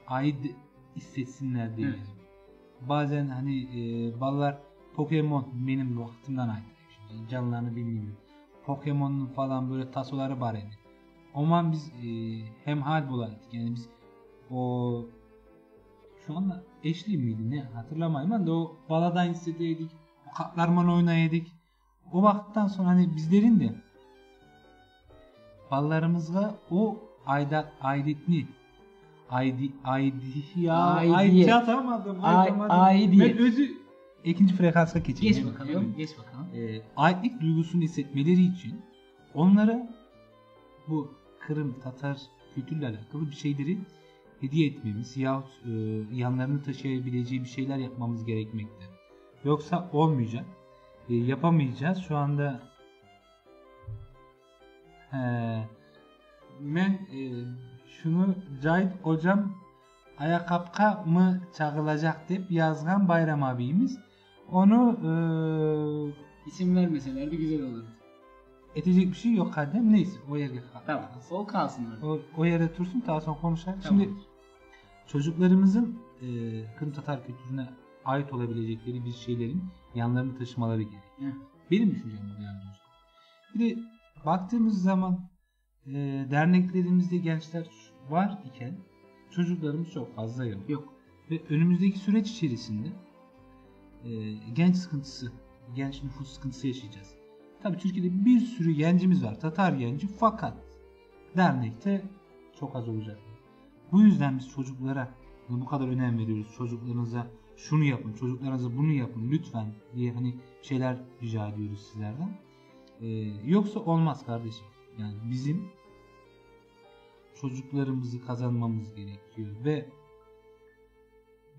ait hissetsinler diye. Evet. Bazen hani ballar Pokemon benim vaktimden ait. Şimdi canlarını bilmiyorum. Pokemon'un falan böyle tasoları var yani. O zaman biz hemhal bulaydık. Yani biz o şu anda eşli miydi ne hatırlamayayım da o baladan hissediydik. O katlarman oynayaydık. O vakitten sonra hani bizlerin de ballarımızla o aidiyetini Aidiyet. Ben özü ikinci frekansa geçeyim. Geç bakalım. Geç bakalım. Aitlik duygusunu hissetmeleri için onlara bu Kırım Tatar kültürle alakalı bir şeyleri hediye etmemiz yahut yanlarını taşıyabileceği bir şeyler yapmamız gerekmekte. Yoksa olmayacak. Yapamayacağız. Şu anda ben şunu Cahit hocam ayakkabka mı çağılacak deyip yazgan Bayram abimiz. Onu İsim vermeselerdi güzel olurdu. edecek bir şey yok kadem. Neyse o yerde Tamam. O kalsın orada. o yerde dursun daha sonra konuşalım. Tamam. Şimdi çocuklarımızın Kırım Tatar kültürüne ait olabilecekleri bir şeylerin yanlarını taşımaları gerekiyor. Benim düşüncem bu yani. Bir de baktığımız zaman derneklerimizde gençler var iken çocuklarımız çok fazla yok. Yok. Ve önümüzdeki süreç içerisinde genç sıkıntısı, genç nüfus sıkıntısı yaşayacağız. Tabii Türkiye'de bir sürü gencimiz var, Tatar genci, fakat dernekte çok az olacak. Bu yüzden biz çocuklara bu kadar önem veriyoruz. Çocuklarınıza şunu yapın, çocuklarınıza bunu yapın lütfen diye hani şeyler rica ediyoruz sizlerden. Yoksa olmaz kardeşim. Yani bizim çocuklarımızı kazanmamız gerekiyor ve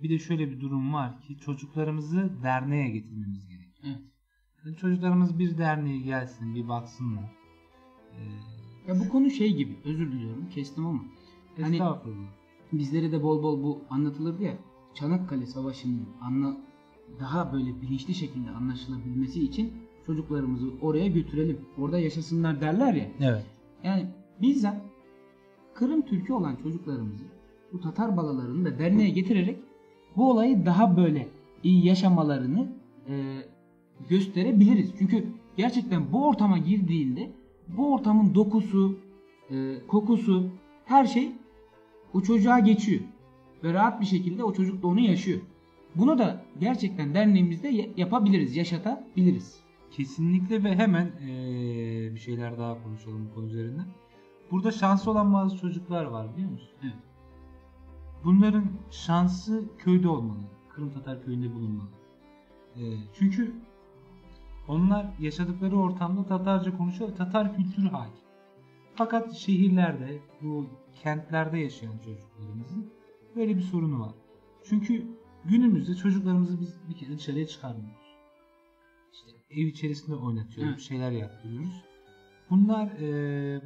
bir de şöyle bir durum var ki çocuklarımızı derneğe getirmemiz gerekiyor. Evet. Yani çocuklarımız bir derneğe gelsin, bir baksınlar. Ya bu konu şey gibi, özür diliyorum kestim ama hani Estağfurullah. bizlere de bol bol bu anlatılırdı ya, Çanakkale Savaşı'nın daha böyle bilinçli şekilde anlaşılabilmesi için çocuklarımızı oraya götürelim, orada yaşasınlar derler ya. Evet. Yani bizzat Kırım Türk'ü olan çocuklarımızı bu Tatar balalarını da derneğe getirerek bu olayı daha böyle iyi yaşamalarını gösterebiliriz. Çünkü gerçekten bu ortama girdiğinde bu ortamın dokusu, kokusu, her şey o çocuğa geçiyor. Ve rahat bir şekilde o çocuk da onu yaşıyor. Bunu da gerçekten derneğimizde yapabiliriz, yaşatabiliriz. Kesinlikle ve hemen bir şeyler daha konuşalım bu konu üzerinde. Burada şansı olan bazı çocuklar var biliyor musun? Evet. Bunların şansı köyde olmalı. Kırım Tatar köyünde bulunmalı. Çünkü onlar yaşadıkları ortamda Tatarca konuşuyor. Tatar kültürü hakim. Fakat şehirlerde, bu kentlerde yaşayan çocuklarımızın böyle bir sorunu var. Çünkü günümüzde çocuklarımızı biz bir kere dışarıya çıkarmıyoruz. İşte ev içerisinde oynatıyoruz, bir şeyler yaptırıyoruz. Bunlar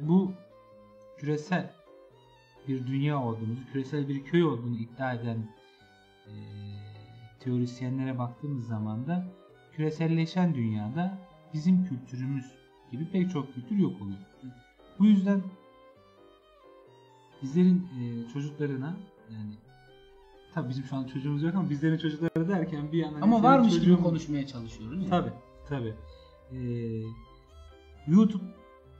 bu küresel bir dünya olduğumuzu, küresel bir köy olduğunu iddia eden teorisyenlere baktığımız zaman da küreselleşen dünyada bizim kültürümüz gibi pek çok kültür yok oluyor. Bu yüzden bizlerin çocuklarına yani Tabii bizim şu an çocuğumuz yok ama bizlerin çocukları derken bir yandan... Ama senin varmış gibi çocuğun- konuşmaya çalışıyoruz. Tabii, tabii. YouTube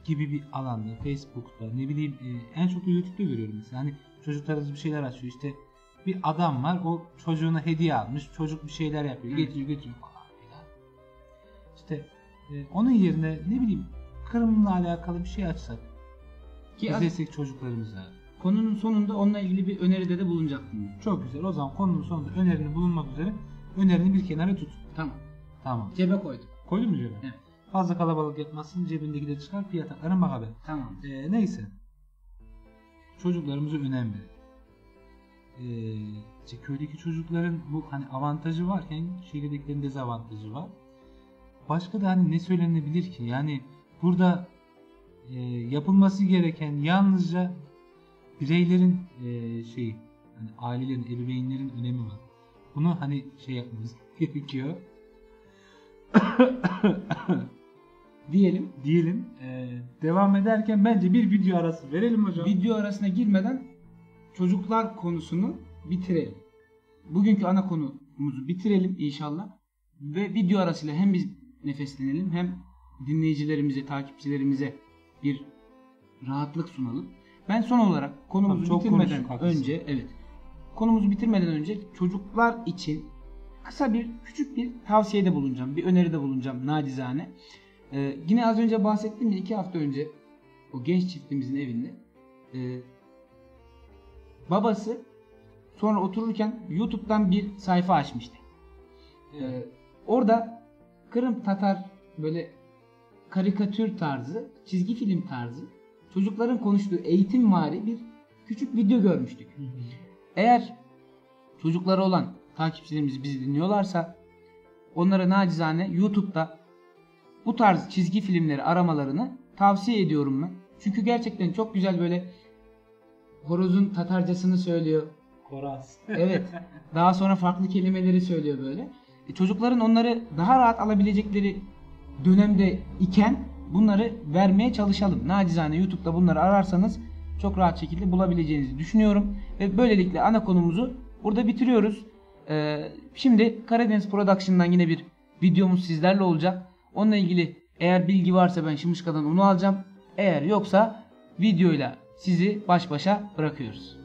gibi bir alanda, Facebook'ta, ne bileyim en çok da YouTube'da görüyorum mesela. Hani çocuklarımız bir şeyler açıyor. İşte bir adam var, o çocuğuna hediye almış. Çocuk bir şeyler yapıyor, getiriyor falan filan. İşte onun yerine ne bileyim Kırım'la alakalı bir şey açsak, Ki izlesek çocuklarımıza. konunun sonunda onunla ilgili bir öneride de bulunacaktım. Çok güzel. O zaman konunun sonunda önerini bulunmak üzere önerini bir kenara tut. Tamam. Tamam. Cebe koydum. Koydun mu cebe? Evet. Fazla kalabalık yapmazsın, cebindeki de çıkar, fiyatlarına bak abi. Tamam. Neyse. Çocuklarımıza önem verin. İşte köydeki çocukların bu hani avantajı varken şehirdekilerin dezavantajı var. Başka da hani ne söylenebilir ki? Yani burada yapılması gereken yalnızca bireylerin hani ailelerin, ebeveynlerin önemi var. Bunu hani şey yapmamız gerekiyor. Diyelim. Devam ederken bence bir video arası verelim hocam. Video arasına girmeden çocuklar konusunu bitirelim. Bugünkü ana konumuzu bitirelim inşallah. Ve video arasıyla hem biz nefeslenelim hem dinleyicilerimize, takipçilerimize bir rahatlık sunalım. Ben son olarak konumuzu Tabii, çok bitirmeden konuştuk, haklısın. önce konumuzu bitirmeden önce çocuklar için küçük bir tavsiyede bulunacağım. Bir öneride bulunacağım nacizane. Yine az önce bahsettiğim 2 hafta önce o genç çiftimizin evinde babası sonra otururken YouTube'dan bir sayfa açmıştı. Orada Kırım Tatar böyle karikatür tarzı, çizgi film tarzı çocukların konuştuğu eğitimvari bir küçük video görmüştük. Eğer çocukları olan takipçilerimiz bizi dinliyorlarsa onlara nacizane YouTube'da bu tarz çizgi filmleri aramalarını tavsiye ediyorum ben. Çünkü gerçekten çok güzel böyle horozun Tatarcasını söylüyor. Koraz. Evet. Daha sonra farklı kelimeleri söylüyor böyle. Çocukların onları daha rahat alabilecekleri dönemde iken bunları vermeye çalışalım. Nacizane YouTube'da bunları ararsanız çok rahat şekilde bulabileceğinizi düşünüyorum. Ve böylelikle ana konumuzu burada bitiriyoruz. Şimdi Karadeniz Production'dan yine bir videomuz sizlerle olacak. Onunla ilgili eğer bilgi varsa ben Şımışka'dan onu alacağım. Eğer yoksa videoyla sizi baş başa bırakıyoruz.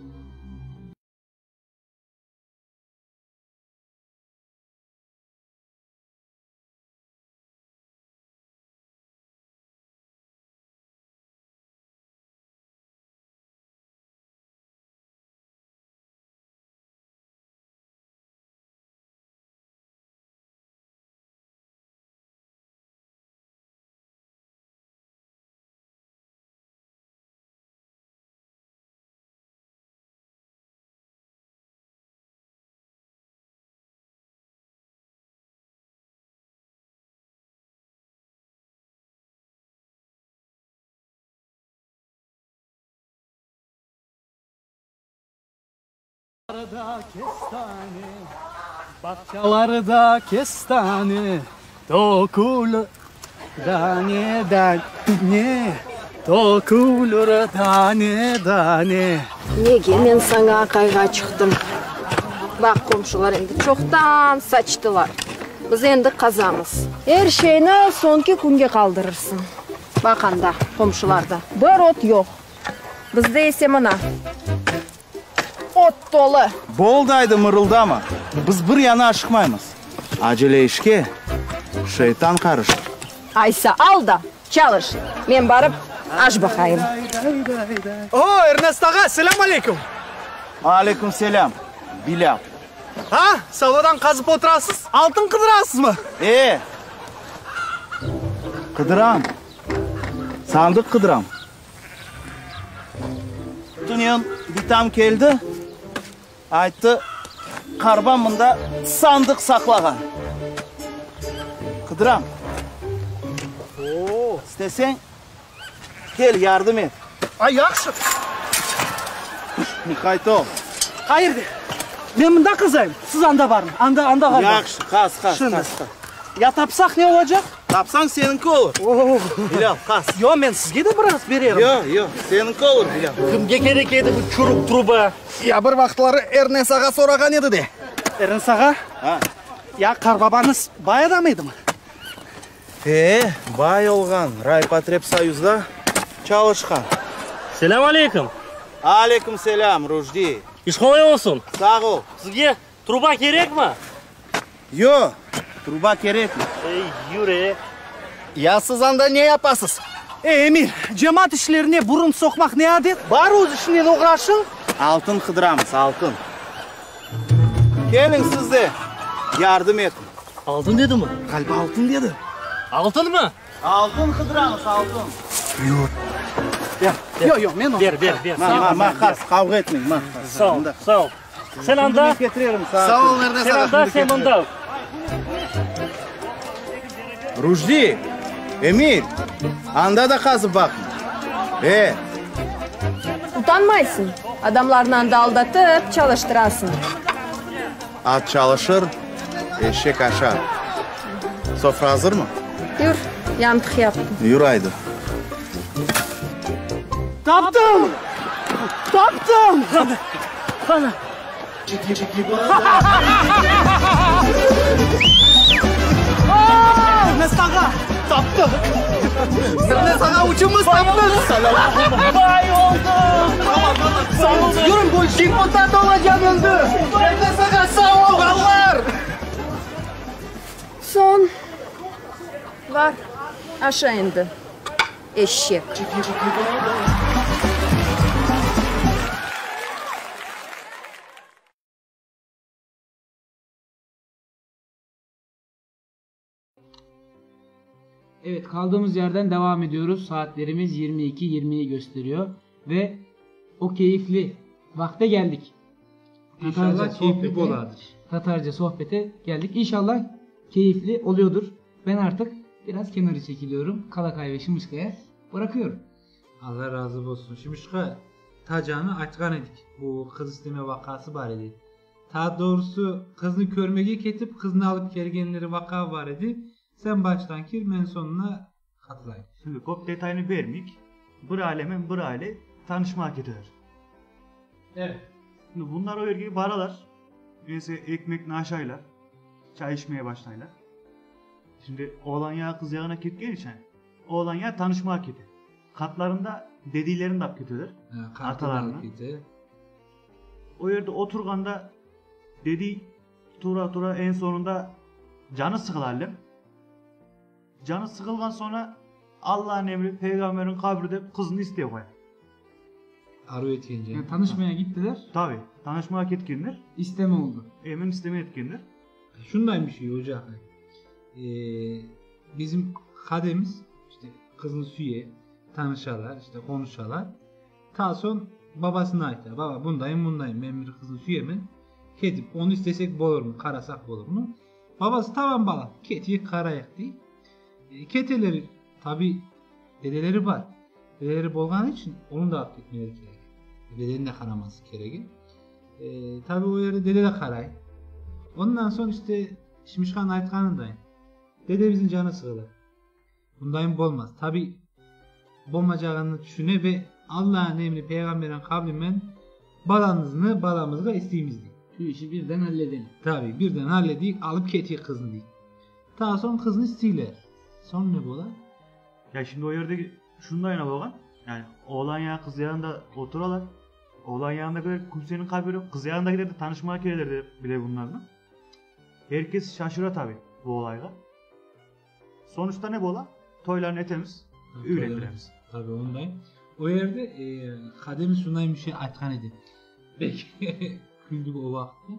Bahçelerde kestane dokulur tane tane dokulur tane tane. Неге мен саңа қайға шықтым? Бақ комшылар енді çoğdan saçtılar. Biz енді қазамыз. Her şeyini sonki күнге kaldırırsın. Bakanda, komşularda. Bir ot yok. Bizde ise mına. Ot dolu. Boldaydı mırıldama. Biz bir yana aşıkmayız. Acele işke şeytan karışır. Aysa al da çalış. Men barıp aç bakayım. Oo Ernest ağa selam aleyküm. Aleyküm selam. Bilal. Ha savadan kazıp oturasız altın kıdırasız mı? Kıdıram. Sandık kıdıram. Dünyanın bir tam geldi. Aytı karban bunda sandık saklagan. Kıdıram. İstesen gel yardım et. Ay yaxşı. Mikayto. Hayırdır? Ben bunda kızayım. Siz anda varım. Anda var. Yaxşı, kas. Şimdi. Ya tapsak ne olacak? Tapsan seninki olur. Bilal, kas. Yo, men sizga da biroz beraman. Yo, seninki olur Bilal. Kimga kerak edi bu churuk truba? Ya bir vaqtlari Ernesaga so'ragan edi de. Erinsaga? Ha. Ya qarbabangiz boy odam edimi? Bay olgan. Raypotrебсоюзda çalışkan. Selam aleyküm. Aleyküm selam Rujdi. İş kolay olsun. Sağ ol. Sizga truba kerakmi? Yo, truba kerakmi? Yürü. Ya siz anda ne yapasız? Emir, cemaat işlerine burun sokmak ne adet? Bar o'z ishidan uğraşın. Altın kıdıramız, altın. Gelin siz de yardım et. Altın dedi mi? Kalbi altın dedi. Altın mı? Altın kıdıramız, altın. Yo, men o. Ver. Makas, kavga etmeyin. Sağ ol. Sen anda, Getiriyorum sağ ol. sen anda, sen bunda. Rujdi, Emir, anda da kazıp bakma. Utanmaysın. Adamlarla da aldatıp çalıştırasın. At çalışır, eşek aşar. Sofra hazır mı? Yürü, yantık yaptım. Yürü haydi. Taptım. Bana. Ernesaga taptım. Ernesaga uçumuz taptım. Vay oldu. Sağ ol. Yürüm bu şimpotat olacağım öldü. Ernesaga sağ ol. Vallahi. Son. Var. Aşağı indi. Eşek. Evet, kaldığımız yerden devam ediyoruz. Saatlerimiz 22:20'yi gösteriyor ve o keyifli vakte geldik. İnşallah keyifli boladır. Tatarca sohbete geldik. İnşallah keyifli oluyordur. Ben artık biraz kenara çekiliyorum. Kalakay ve Şımışka'ya bırakıyorum. Allah razı olsun. Şimuşka tacağını açkan edik. Bu kız isteme vakası var idi. Ta doğrusu kızını görmege ketip kızını alıp gelgenleri vaka var idi. Sen baştan kir, ben sonuna katılayım. Şimdi kop detayını vermeyik. Bir alemin bir aile tanışma edilir. Evet. Şimdi bunlar o yergi baralar. Neyse ekmek naşaylar. Çay içmeye başlaylar. Şimdi oğlan yağı kız yağına ketken için oğlan yağı tanışma akidi. Katlarında dedilerin de akitidir. Atalarına. O yerde oturganda dedi tura en sonunda canı sıkılarlar. Canı sıkılgan sonra Allah'ın emri peygamberin kabride kızını istiyor koyar. Arı etkence. Yani tanışmaya gittiler. Tabi tanışmaya etkinler. İsteme oldu. Emin isteme etkinler. Şundan bir şey hocam. Bizim kademiz işte kızını süye, tanışalar, işte konuşalar. Ta son babasına ait. Baba bundayım ben bir kızını süyemem. Ketip onu istesek olur mu? Karasak olur mu? Babası tamam bala. Ketiyi karayak değil. Keteleri tabi dedeleri var. Dedeleri bolgan için onun da affetmeleri gerek. Dedenin de karaması gerek. Tabi o yerde dede de karay. Ondan sonra işte Şimşkan aytkanındayım. Dedemizin canı sıkılır. Bundayım bolmaz. Tabi bolmacağını düşüne ve Allah'ın emri peygamberin kavlimen balamızga isteyimizdi. Şu işi birden halledelim. Tabi birden halledik alıp ketiye kızını dik. Daha sonra kızını istiyorlar. Sonra ne bu lan? Ya şimdi o yerde şundayına bakan. Yani oğlan yağı kız yanında oturalar. Oğlan yanında kadar kimsenin haberi yok. Kız yanında gider de tanışmaya gelirler bile bunlarla. Herkes şaşıra tabi bu olayla. Sonuçta ne bu olay? Toyların etemiz, ürettiremiz. Tabi ondayım. O yerde kademi sunayım bir şey aytkan edin. Belki güldük o vakti.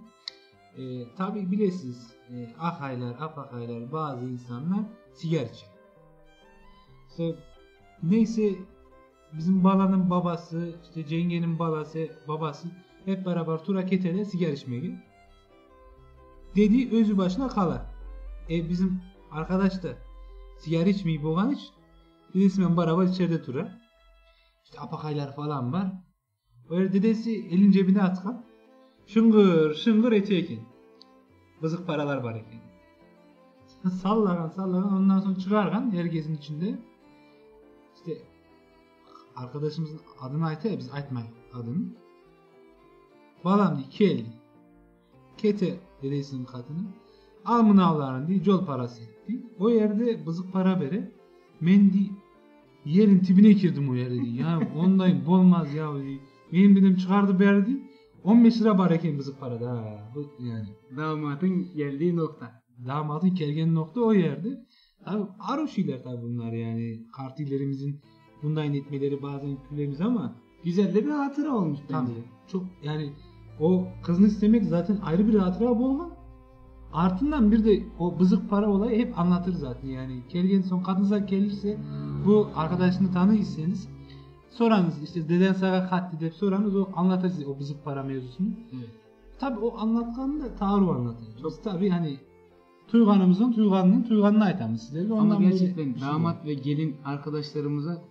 Tabi bilesiniz akaylar, apakaylar bazı insanlar sigara içer. İşte, neyse bizim balanın babası, işte Cenge'nin babası hep beraber tura ketele sigara içmeye gidiyor. Dedi özü başına kalar. Bizim arkadaş da sigara içmeyi boğan için dedesiyle beraber içeride tura. İşte apakaylar falan var. Öyle dedesi elin cebine atkan. Şıngır etiyor eken. Bızık paralar var eken. Sallagan ondan sonra çıkargan herkesin içinde. İşte arkadaşımızın adını aytıyor ya, biz aytmayız adını. Balam diye keldi. Kete dedesinin kadını. Al mınavların diye yol parası etti. O yerde bızık para bere. Men di yerin tibine girdim o yerde diye. Ya ondayım olmaz ya diye. Benim dedim çıkardı verdi. 15 lira var eken bızık parada ha. Bu yani. Damatın geldiği nokta. Damatın gelgen nokta o yerde. Tabi arı şeyler tabi bunlar yani. Kartillerimizin bundan etmeleri bazen küllerimiz ama Güzel de bir hatıra olmuş bence. tabii çok yani o kızını istemek zaten ayrı bir hatıra bolgan. Artından bir de o bızık para olayı hep anlatır zaten yani. Kelgen son kadınıza gelirse bu arkadaşını tanıyorsanız soranız işte deden sana kat deyip soranız o anlatır size o bızık para mevzusunu. Evet. Tabi o anlatkan da tarih anlatıyor. Biz tabi hani tuyganını aytamız sizlerle. Ama Ondan böyle gerçekten bir şey damat ve gelin arkadaşlarımıza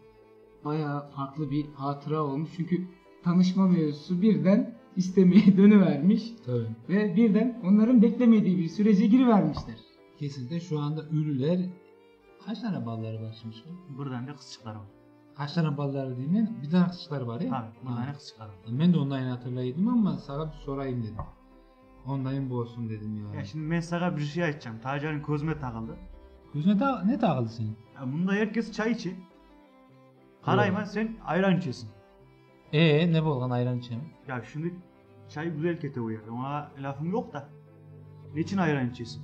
bayağı farklı bir hatıra olmuş. Çünkü tanışma mevzusu birden istemeye dönüvermiş. Tabii. Ve birden onların beklemediği bir sürece girivermişler. Kesinlikle şu anda ürüler kaç tane balları var şimdi? Buradan da kızçıklar var. Kaç tane balları değil mi? Bir tane kızçıklar var ya. Tabii buradan da kızçıklar var. Ben de ondan hatırlaydım ama sana bir sorayım dedim. Ondan bu olsun dedim ya. Ya şimdi ben sana bir şey açacağım. Tacer'in gözüme takıldı. Gözüne ne takıldı senin? Ya bunda herkes çay içi. Karayman sen ayran içesin. Ne bolgan ayran içeyim? Ya şimdi çay güzel kete bu yerde. Ona lafım yok da. Niçin ayran içesin?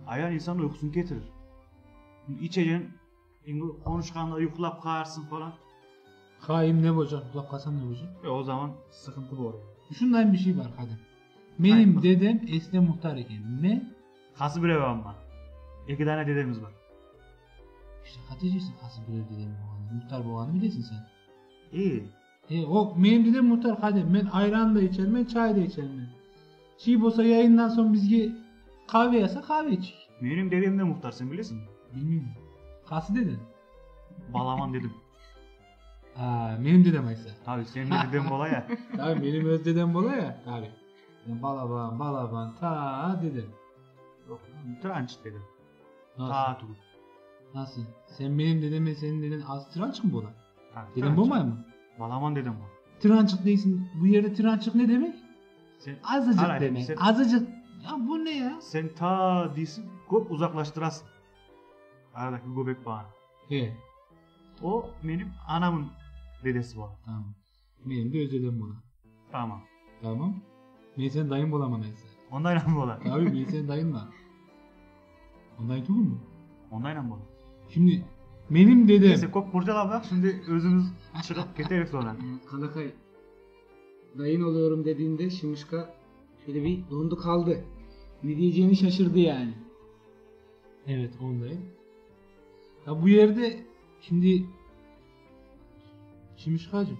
Ayran insanın uykusunu getirir. İçeceksin. Konuşkanla yuklap kağırsın falan. Kaim ne bocak, kulak kasam ne bocak? O zaman sıkıntı bu oraya. Şundan bir şey var kadın. Benim dedem esne muhtar iken. Ne? Kası bir ev ama. 2 tane dedemiz var. İşte Hatice'sin kası bir dedem boğanı. Muhtar boğanı bilirsin sen. İyi. O benim dedem muhtar kadın. Ben ayran da içerim, ben çay da içerim. Çiğ olsa yayından sonra bizge kahve yasa kahve içik. Benim dedem de muhtar sen bilirsin. Bilmiyorum. Kası dedem. Balaman dedim. Benim dedem aysa. Tabii senin de dedem kolay ya. Tabii benim öz dedem bola ya. Tabii. Yani balaban ta dedem. Yok. Tranç dedim. Nasıl? Taatu. Nasıl? Sen benim dedemle senin deden az tırançık mı bola? Tabii, Dedem bu mu? Balaman dedim bu. Tırançık değilsin. Bu yerde tırançık ne demek? Sen, Azıcık Hayır, demek. sen- Azıcık. Ya bu ne ya? sen ta değilsin. Çok uzaklaştırasın. Aradaki göbek bağını. He. O benim anamın dedesi bu. Tamam. Benim de öz dedem bola. Tamam. Tamam. Ben senin dayın bolamam neyse. Ondayla mı olan? Abi ben senin dayın var. Ondan tutun mu? Ondayla mı olan? Şimdi benim dedem. Neyse kok kurcala bak şimdi özümüz çıkıp getirip sonra. Kalakay dayın oluyorum dediğinde Şımışka şöyle bir dondu kaldı. Ne diyeceğini şaşırdı yani. Evet ondayım. Ya bu yerde şimdi Şimşkacım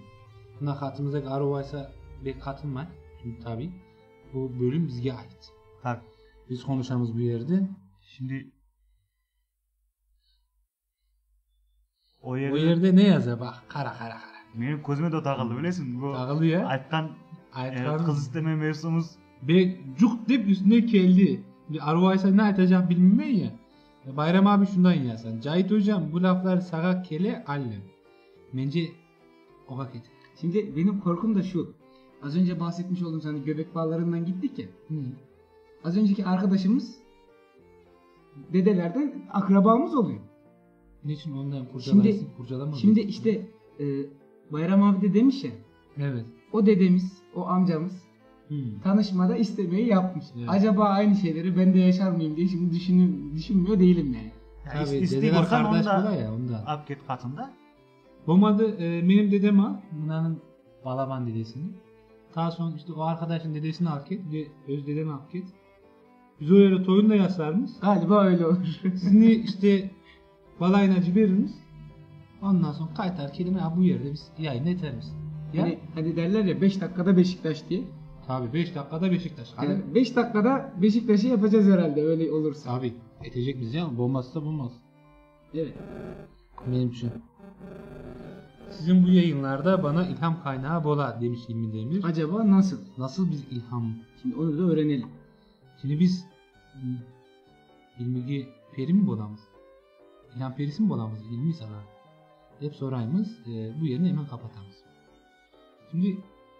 nakatımızdaki aruvaysa bir katılmayın. Çünkü tabi bu bölüm bizge ait. Tabii. Biz konuşamız bu yerde. Şimdi o O yerde, yerde ne yazıyor bak kara. benim gözüme de takıldı biliyorsun. Bu Takılı ya. Aytkan Aytkan. kız isteme mevzumuz. Be cuk deyip üstüne geldi. Bir aruvaysa ne atacak bilmem ya. Bayram abi şundan yazsan. Cahit hocam bu laflar sağa kele allem. Bence o hak et. Şimdi benim korkum da şu. Az önce bahsetmiş olduğum sana göbek bağlarından gittik ya. Az önceki arkadaşımız dedelerden akrabamız oluyor. Niçin ondan Şimdi, kurcalama? şimdi işte Bayram abi de demiş ya. Evet. O dedemiz, o amcamız tanışmada istemeyi yapmış. Evet. Acaba aynı şeyleri ben de yaşar mıyım diye şimdi düşünmüyor değilim yani. Yani Tabii isteği dedeler Orhan kardeş onda bula ya ondan. Apket katında. Bombadı benim dedem al. Bunların balaban dedesini. Daha sonra işte o arkadaşın dedesini al ket ve öz dedemi al ket. Biz o yere toyun da yasarmış. Galiba öyle olur. Sizni işte balayına verirmiş. Ondan sonra kaytar kelime ya bu yerde biz yayın eteriz. Ya? Hani derler ya 5 dakikada Beşiktaş diye. Tabii 5 dakikada Beşiktaş. Yani 5 dakikada Beşiktaş'ı yapacağız herhalde öyle olursa. Tabii etecek bizi ama bombası da bulmaz. Evet. Benim için. Sizin bu yayınlarda bana ilham kaynağı bola demiş İlmi Demir. Acaba nasıl? Nasıl bir ilham? Şimdi onu da öğrenelim. Şimdi biz İlmi'yi peri mi bolamız? İlhan perisi mi bolamız? Bilmiyoruz ama. Hep sorayımız. Bu yerini hemen kapatamız.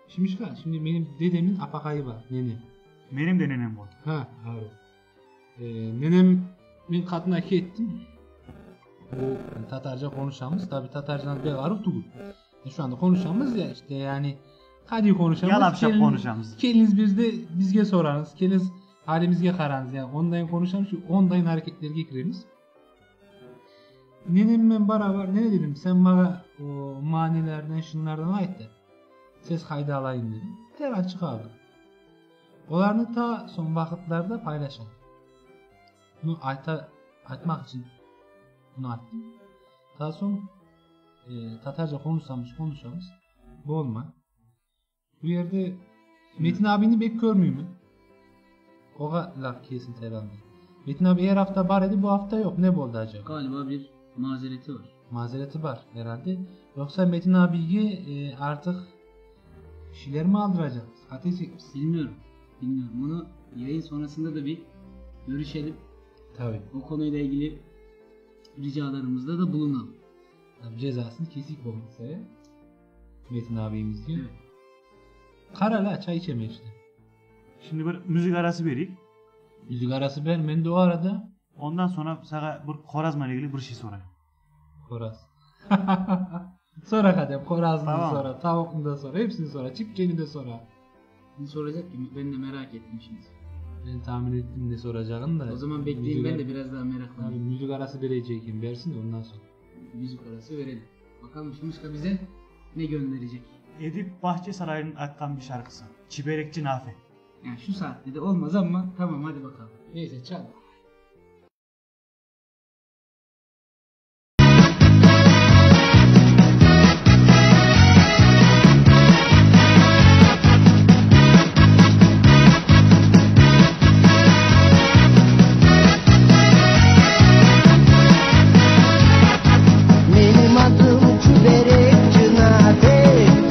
Şimdi benim dedemin apakayı var. Nenem. Benim de nenem bu. Ha, abi. Nenem ben kadına ettim. Bu Tatarca konuşamız. Tabi Tatarca'nın bir arık değil. Şu anda konuşamız ya işte yani. Hadi konuşamız. Yalapşap konuşamız. Keliniz bizge sorarız. Keliniz halimizge karanız yani. Ondan konuşamız. Şu ondan hareketlerine gireriz. Nenemle beraber ne dedim? Sen bana o manilerden şunlardan ait de. Ses kaydı alayım dedim. Derhal çıkardım. Onlarını ta son vakitlerde paylaşalım. Bunu aytmak için bunu attım. Daha son Tatarca konuşamız. Bu olma. Bu yerde Metin abini pek görmüyor mu? Oğa laf kesin herhalde. Metin abi her hafta var idi, bu hafta yok. Ne oldu acaba? Galiba bir mazereti var. Mazereti var herhalde. Yoksa Metin abiyi artık şeyler mi aldıracak? Ateş etmiş. Bilmiyorum. Bunu yayın sonrasında da bir görüşelim. Tabii. O konuyla ilgili ricalarımızda da bulunalım. Tabii cezasını kesik olmasa ya. Metin abimiz diyor. Evet. Karala çay içemeye işte. Şimdi bir müzik arası vereyim. Müzik arası vermen de o arada. Ondan sonra sana bir Korazma ile ilgili bir şey sorayım. Koraz. Sonra kadem korazını Tamam. sonra, tavukunu da sonra, hepsini sonra, çipçeni de sonra. Ne soracak ki? Ben de merak ettim şimdi. Ben tahmin ettim de soracağım da. O zaman bekleyeyim, ben de biraz daha Tabii meraklanayım. müzik arası vereceğim versin de ondan sonra. Müzik arası verelim. Bakalım Şimuşka bize ne gönderecek? Edip Bahçesaray'ın aktan bir şarkısı. Çiberekçi Nafi. Yani şu saatte de olmaz ama tamam hadi bakalım. Neyse çal. Benim adım Çüberekçi Nafi,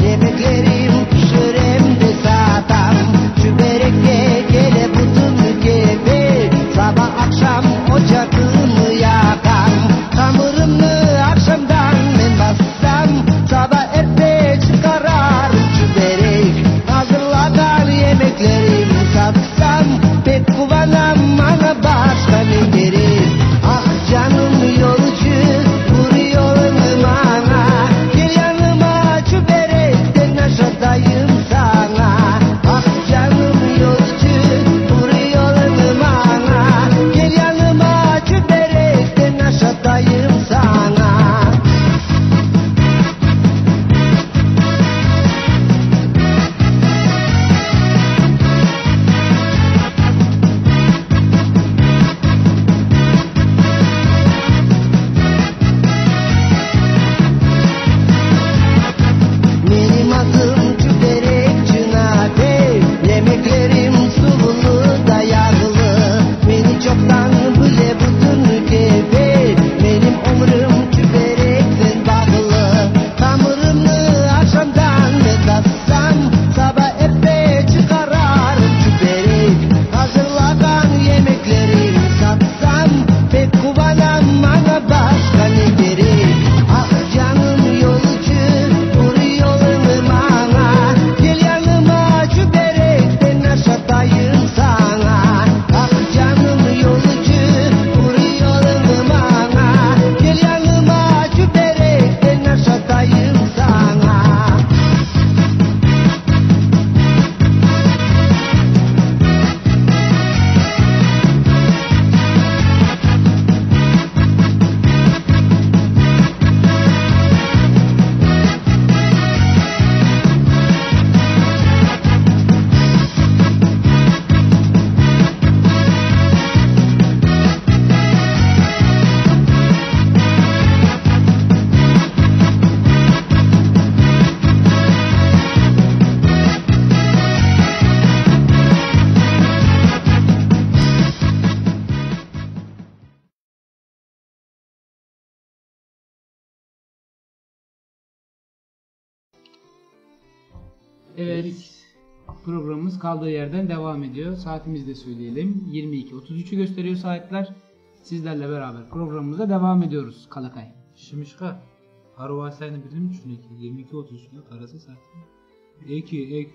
yemeklerim pişiremde sağdan. Çüberek'e gele budun gibi, sabah akşam ocağımı yakan. Hamurumı akşamdan ben bassam, sabah erpe çıkarar çüberek. Hazırlanan yemeklerim satsam, pek kuvanam bana başka ne gerek. Ah canım yolcu, vuruyorum bana. Gel yanıma çüberekten aşağıdayım sana. Ah canım yolcu, vuruyorum bana. Gel yanıma çüberekten aşağıdayım sana. Benim adım Çüberekçi Nafi, yemeklerim sulu da yağlı. Beni çoktan bile budun gibi, benim umrum çüberekten bağlı. Hamurumu akşamdan katsam, sabah epey çıkarar çüberek. Hazırlanan yemeklerim satsam, pek kuvanam bana başka ne gerek. Ah canım yolcu, vuruyorum bana. Gel yanıma çüberekten aşağıdayım sana. Ah canım yolcu, vuruyorum bana. Gel yanıma çüberekten aşağıdayım sana. Evet, programımız kaldığı yerden devam ediyor. Saatimizi de söyleyelim. 22.33'ü gösteriyor saatler. sizlerle beraber programımıza devam ediyoruz Kalakay. Şimişka. Arva sayını bildim mi? 22-30'unda karası sattım. 2,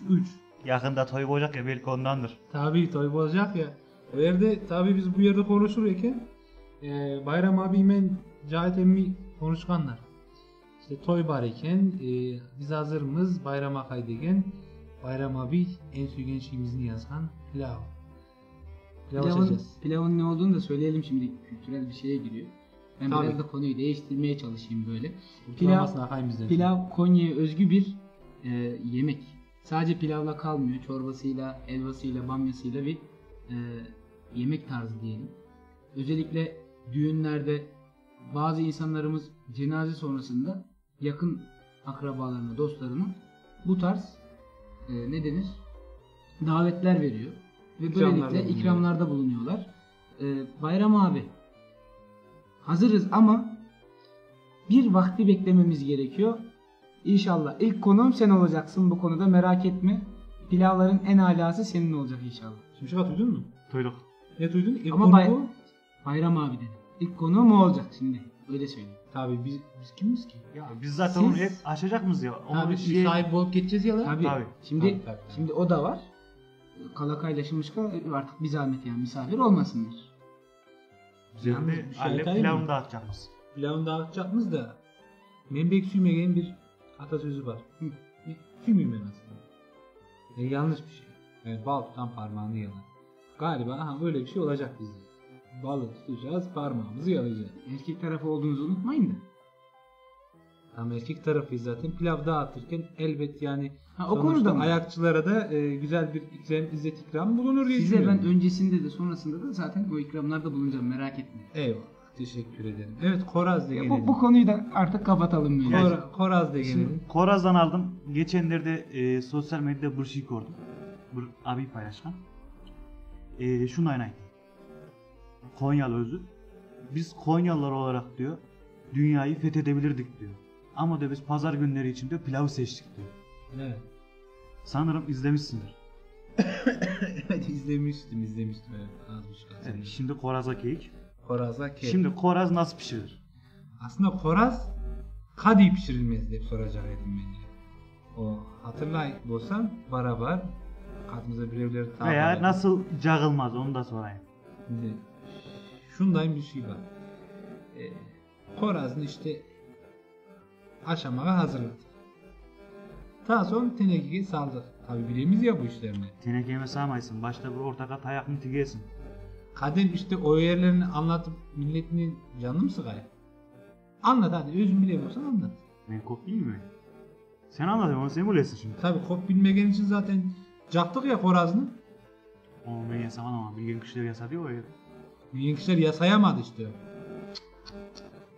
3. Yakında toy olacak ya belki ondandır. Tabii toy olacak ya. O yerde tabii biz bu yerde konuşurken Bayram abiyle Cahit emmi konuşkanlar. İşte toy var iken biz hazırımız bayrama kaydegen Bayram abi en suygen şeyimizin yazgan pilav. Pilavın ne olduğunu da söyleyelim şimdi, kültürel bir şeye giriyor. Ben Tabii. biraz da konuyu değiştirmeye çalışayım böyle. Pilav Pilav Konya'ya özgü bir yemek. Sadece pilavla kalmıyor. Çorbasıyla, elvasıyla, bamyasıyla bir yemek tarzı diyelim. Özellikle düğünlerde bazı insanlarımız cenaze sonrasında yakın akrabalarına, dostlarına bu tarz ne denir? Davetler veriyor. Ve böylelikle ikramlarda bulunuyorlar. Bayram abi, hazırız ama bir vakti beklememiz gerekiyor. İnşallah ilk konuğum sen olacaksın bu konuda, merak etme. Pilavların en alası senin olacak inşallah. Şimşek duydun mu? Duyduk. Ne duydun? Ama Bayram abi dedim. İlk konuğum o olacak şimdi. Öyle söyleyeyim. Tabii biz kimiz ki? Ya biz zaten onu hep aşacak mıyız ya? Onu Tabii bir sahip olup geçeceğiz ya lan. Tabii. Şimdi o da var. Kalakayla Şimşka artık bir zahmet yani misafir olmasınlar. Üzerinde Yalnız bir şey annem atayım pilavını mı? dağıtacağımız. Pilavını dağıtacağımız da membek süymegen bir atasözü var. Süymeyeyim ben aslında. Yanlış bir şey. Yani bal tutan parmağını yalar. Galiba öyle bir şey olacak bizde. Balı tutacağız, parmağımızı yalayacağız. Erkek tarafı olduğunuzu unutmayın da. Tam erkek tarafıyız zaten. Pilav dağıtırken elbet yani o konuda mı? ayakçılara da güzel bir izzet ikram bulunur diye Size ben düşünüyorum. öncesinde de sonrasında da zaten o ikramlarda bulunacağım, merak etmeyin. Eyvallah. Teşekkür ederim. Evet, Koraz da gelelim. Bu konuyu da artık kapatalım. Koraz da gelelim. Koraz'dan aldım. Geçenlerde sosyal medyada bir şey gördüm. Bir abi paylaşkan. Şunu aynay. Konyalı özü. Biz Konyalılar olarak diyor dünyayı fethedebilirdik diyor. Ama da biz pazar günleri için diyor pilavı seçtik diyor. Evet. Sanırım izlemişsindir. izlemiştim evet. Az buçuk Evet, şimdi Koraz'a keyik. Koraz'a keyik. Şimdi Koraz nasıl pişirilir? Aslında Koraz kadi pişirilmez diye soracak edim beni. O hatırlay olsam barabar katımıza birevleri tabi. Veya nasıl cağılmaz onu da sorayım. Şimdi şundan bir şey var. Koraz'ın işte aşamaya hazırladık. Daha sonra tenekeye saldık. Tabi bilemiz ya bu işlerini. Tenekeme sağmaysın. Başta bir ortaka tayakını tigesin. Kadın işte o yerlerini anlatıp milletinin canını mı sıkayım? Anlat hadi, özün bilemiyorsan anlat. Ben kop bilmiyorum mi? Sen anlat onu, sen bilesin şimdi. Tabi kop bilmegen için zaten caktık ya Koraz'ını. Onu ben yasamam ama bilgen kişiler yasa diyor ya. Bilgen kişiler yasayamadı işte.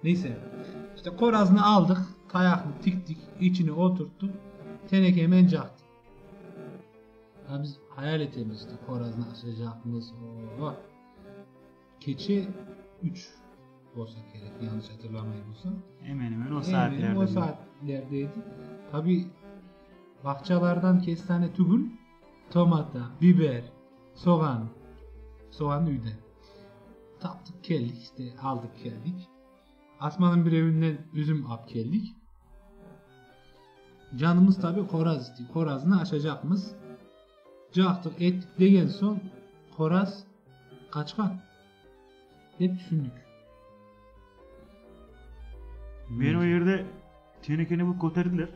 Neyse. İşte Koraz'ını aldık, tayakını tiktik, içine oturttuk. Teneke hemen caktı. Ya biz hayal edemeyiz işte Koraz'ını açacağımız. Keçi 3 olsa gerek, yanlış hatırlamayabilirsem. Hemen o saatlerde. O saatlerdeydi. Tabi bahçelerden kestane tügül, tomata, biber, soğan üyde. Taptık geldik işte, aldık geldik. Asmanın bir evinden üzüm ap geldik. Canımız tabi Koraz istiyor. Koraz'ını açacakmız. Caktık ettik degen son Koraz kaçkan. Hep düşündük. Ben o yerde tenekeni bu kotardılar.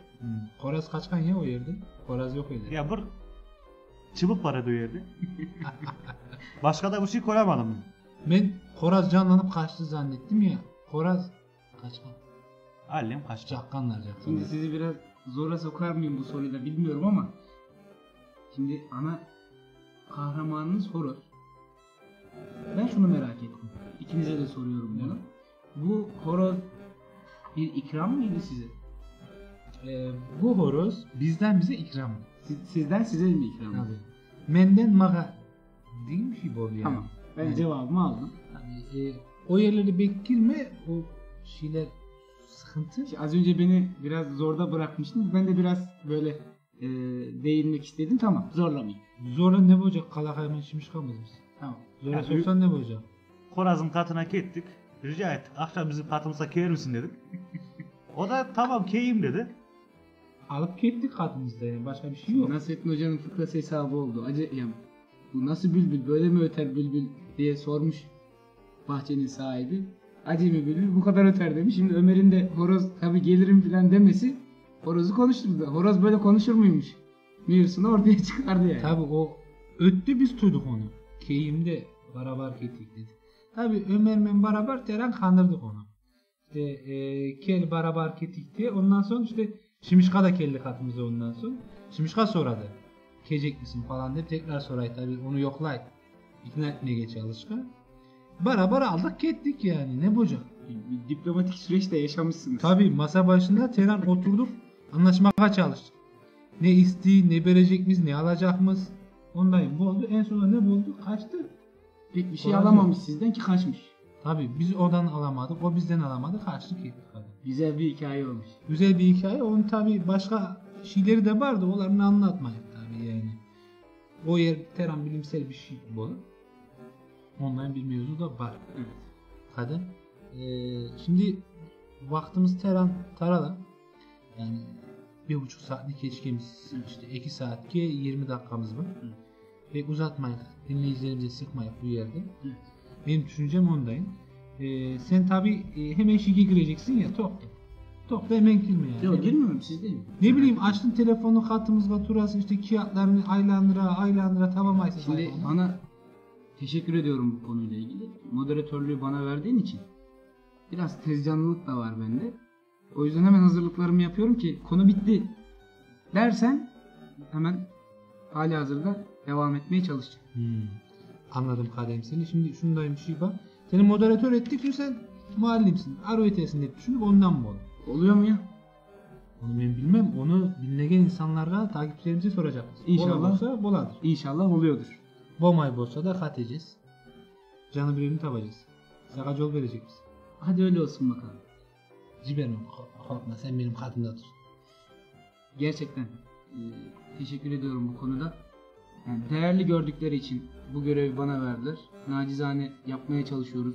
Koraz kaçkan ya o yerde. Koraz yok öyle. Ya bir çıbık var o yerde. Başka da bir şey koyamadım. Ben Koraz canlanıp kaçtı zannettim ya. Koraz kaçkan. Allem kaçtı. Cakkanlar. Şimdi sizi biraz zora sokar mıyım bu soruyla bilmiyorum ama şimdi ana kahramanınız horoz. Ben şunu merak ettim. İkinize de soruyorum bunu. Bu horoz bir ikram mıydı size? Bu horoz bizden bize ikram. Sizden size mi ikram? Tabii. Menden maga değil mi şey bu yani? Tamam. Ben cevabımı aldım. Yani, o yerleri bekirme, o şeyler sıkıntı. Az önce beni biraz zorda bırakmıştınız. Ben de biraz böyle değinmek istedim. Tamam. Zorlamayın. Zorla ne olacak? Kalak hemen şimmiş kalmaz mısın? Tamam. Zorla soksan ne olacak? Horaz'ın katına gittik. Rica ettik. Akşam bizim katımıza keyer misin dedik. O da tamam keyim dedi. Alıp gittik katımızda yani başka bir şey yok. Nasrettin Hoca'nın fıkrası hesabı oldu. Ya, bu nasıl bülbül, böyle mi öter bülbül diye sormuş bahçenin sahibi. Acemi bülbül bu kadar öter demiş. Şimdi Ömer'in de horoz tabi gelirim filan demesi horozu konuşturdu. Horoz böyle konuşur muymuş? Mevzusunu ortaya çıkardı yani. Tabi o öttü, biz duyduk onu. Keyimde beraber gittik dedi. Tabi Ömer'le beraber Teren kandırdık onu. İşte kel beraber gittik diye. Ondan sonra işte Şimişka da kelli katımıza ondan sonra. Şimişka soradı. Kecek misin falan diye tekrar soraydı tabi, onu yoklaydı. İkna etmeye çalışka. Beraber aldık gittik yani, ne bulacak? Bir diplomatik süreçte yaşamışsınız. Tabi masa başında Teren oturduk, anlaşmaya çalıştık. Ne isteği, ne verecekmiz, ne alacakmız. Ondan bu oldu. En sonunda ne buldu? Kaçtı. Pek bir şey Kolay alamamış yok. sizden ki kaçmış. Tabi biz oradan alamadık, o bizden alamadı, kaçtık gittik. Güzel bir hikaye olmuş. Güzel bir hikaye. Onun tabi başka şeyleri de vardı, onlarını anlatmayın tabi yani. O yer Teren bilimsel bir şey bu. Ondan bir mevzu da var. Evet. Hadi. Şimdi vaktimiz tarala. Yani 1,5 saatlik geçkemiz, işte 2 saatke 20 dakikamız var. Evet. Ve uzatmayın, dinleyicilerimize sıkmayın bu yerde. Evet. Benim düşüncem ondayım. Sen tabi hemen şike gireceksin ya, tok da hemen girme yani. Yok girmiyorum, siz değil mi? Ne bileyim, açtın telefonu, katımız faturası, işte kağıtlarını aylandıra tamam aysa. Şimdi bana teşekkür ediyorum bu konuyla ilgili. Moderatörlüğü bana verdiğin için. Biraz tezcanlılık da var bende. O yüzden hemen hazırlıklarımı yapıyorum ki konu bitti dersen hemen hali hazırda devam etmeye çalışacağım. Anladım Kadem seni. Şimdi şundayım bir şey var. Seni moderatör ettik ya, sen muallimsin. Aro ötesinde düşünüp ondan mı oldu? Oluyor mu ya? Onu ben bilmem. Onu dinleyen insanlara, takipçilerimize soracağız. İnşallah. Olsa boladır. İnşallah oluyordur. Bomay bolsa da kat edeceğiz. Canı birini tapacağız. Sana yol verecek misin? Hadi öyle olsun bakalım. Ciberim, korkma, sen benim katımda dur. Gerçekten teşekkür ediyorum bu konuda. Yani değerli gördükleri için bu görevi bana verdiler. Nacizane yapmaya çalışıyoruz.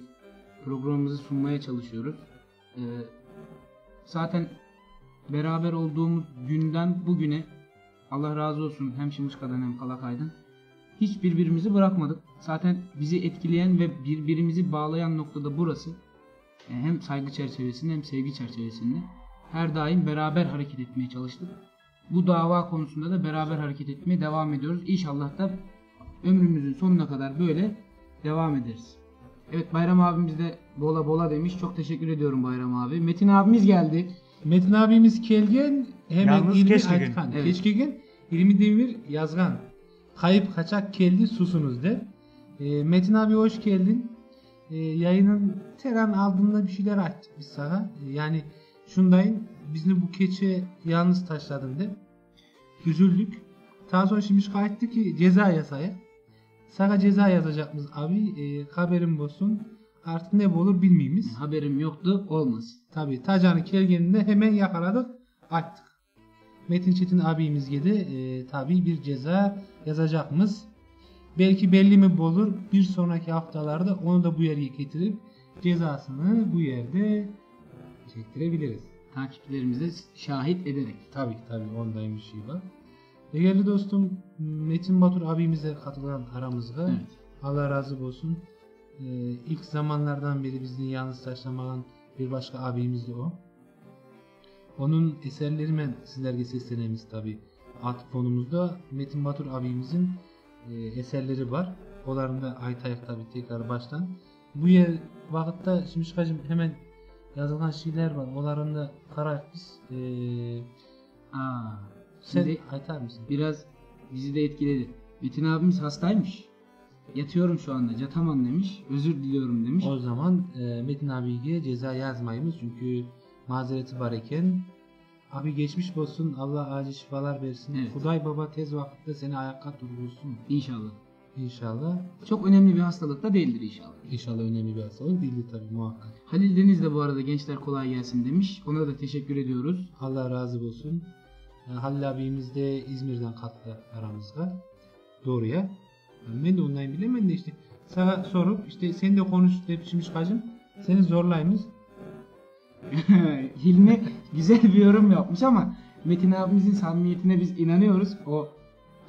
Programımızı sunmaya çalışıyoruz. Zaten beraber olduğumuz günden bugüne Allah razı olsun hem Şimuşka'dan hem Kalakay'dan hiç birbirimizi bırakmadık. Zaten bizi etkileyen ve birbirimizi bağlayan noktada burası. Yani hem saygı çerçevesinde hem sevgi çerçevesinde her daim beraber hareket etmeye çalıştık. Bu dava konusunda da beraber hareket etmeye devam ediyoruz. İnşallah da ömrümüzün sonuna kadar böyle devam ederiz. Evet, Bayram abimiz de bola demiş. Çok teşekkür ediyorum Bayram abi. Metin abimiz geldi. Metin abimiz kelgen hemen Yalnız İlmi keşke Aytkan. Evet. Keşkegen İlmi Demir yazgan. Kayıp kaçak keldi susunuz de. Metin abi hoş geldin. Yayının Teren aldığında bir şeyler açtık biz sana. Yani şundayım, bizni bu keçe yalnız taşladın de. Üzüldük. Daha sonra şimdi şikayet ki ceza yazaya. Sana ceza yazacakmız abi. Haberim olsun. Artık ne olur bilmeyimiz. Haberim yoktu, olmaz. Tabi Tacan'ı kelgeninde hemen yakaladık, attık. Metin Çetin abimiz geldi. Tabi bir ceza yazacakmız. Belki belli mi olur, bir sonraki haftalarda onu da bu yere getirip cezasını bu yerde çektirebiliriz. Takipçilerimize şahit ederek. Tabi ondayım bir şey var. Değerli dostum Metin Batur abimize katılan aramızda. Evet. Allah razı olsun. İlk zamanlardan beri bizi yalnız taşlamayan bir başka abimiz de o. Onun eserleri ben sizlerge seslenemiz tabi. Alt fonumuzda Metin Batur abimizin eserleri var. Onların aytayak tabi tekrar baştan. Bu yer vakitte şimdi çıkacağım hemen yazılan şeyler var. Onların da karar biz. Sen Şimdi aytar mısın? biraz bizi de etkiledi. Metin abimiz hastaymış. Yatıyorum şu anda, yatamam demiş. Özür diliyorum demiş. O zaman Metin abiye ceza yazmayımız çünkü mazereti var iken abi geçmiş olsun, Allah acil şifalar versin. Evet. Kuday Baba tez vakitte seni ayakta durursun. İnşallah. İnşallah. Çok önemli bir hastalık da değildir inşallah. İnşallah önemli bir hastalık değildir tabi muhakkak. Halil Deniz de bu arada gençler kolay gelsin demiş. Ona da teşekkür ediyoruz. Allah razı olsun. Halil abimiz de İzmir'den katlı aramızda. Doğruya. Ben de ondan bilemem de işte sana sorup işte sen de konuş deyip Şimşkacığım seni zorlayımız. Hilmi güzel bir yorum yapmış ama Metin abimizin samimiyetine biz inanıyoruz. O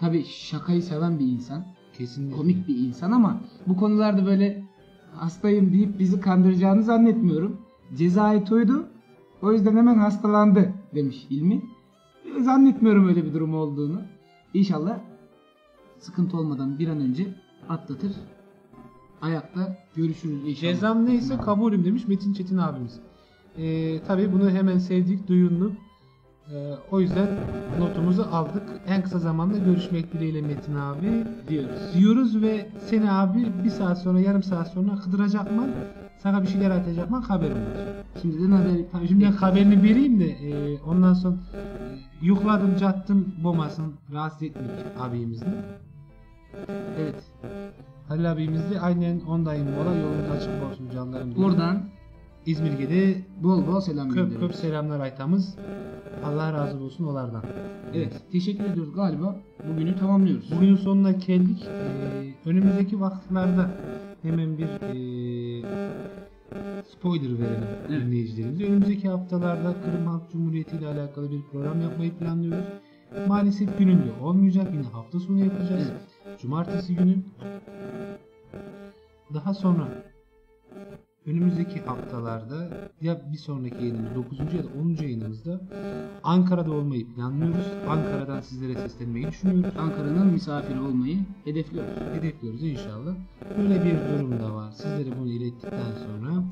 tabii şakayı seven bir insan. Kesinlikle. Komik bir insan ama bu konularda böyle hastayım deyip bizi kandıracağını zannetmiyorum. Cezayı toydu. O yüzden hemen hastalandı demiş Hilmi. Zannetmiyorum öyle bir durum olduğunu. İnşallah sıkıntı olmadan bir an önce atlatır. Ayakta görüşürüz inşallah. Cezam neyse kabulüm demiş Metin Çetin abimiz. Tabii bunu hemen sevdik, duyunduk. O yüzden notumuzu aldık. En kısa zamanda görüşmek dileğiyle Metin abi diyoruz ve seni abi bir saat sonra, yarım saat sonra kıdıracak mı? Sana bir şeyler atacak mı? Haberim var. Şimdiden haberi Tabii şimdiden haberini vereyim de ondan sonra yukladım, cattım, bomasın, rahatsız etmek abimizle. Evet. Halil abimiz de aynen 10 dayım mola yolunuz açık olsun canlarım diyor. Buradan İzmir'e bol bol selam köp gönderiyoruz. köp selamlar aytamız. Allah razı olsun onlardan. Evet, teşekkür ediyoruz galiba. Bugünü tamamlıyoruz. Bugünün sonuna geldik. Önümüzdeki vakitlerde hemen bir spoiler verelim dinleyicilerimize. Önümüzdeki haftalarda Kırım Halk Cumhuriyeti ile alakalı bir program yapmayı planlıyoruz. Maalesef gününde olmayacak. Yine hafta sonu yapacağız. Cumartesi günü. Daha sonra önümüzdeki haftalarda ya bir sonraki yayınımız 9. ya da 10. yayınımızda Ankara'da olmayı planlıyoruz. Ankara'dan sizlere seslenmeyi düşünüyoruz. Ankara'nın misafiri olmayı Hedefliyoruz inşallah. Böyle bir durum da var. Sizlere bunu ilettikten sonra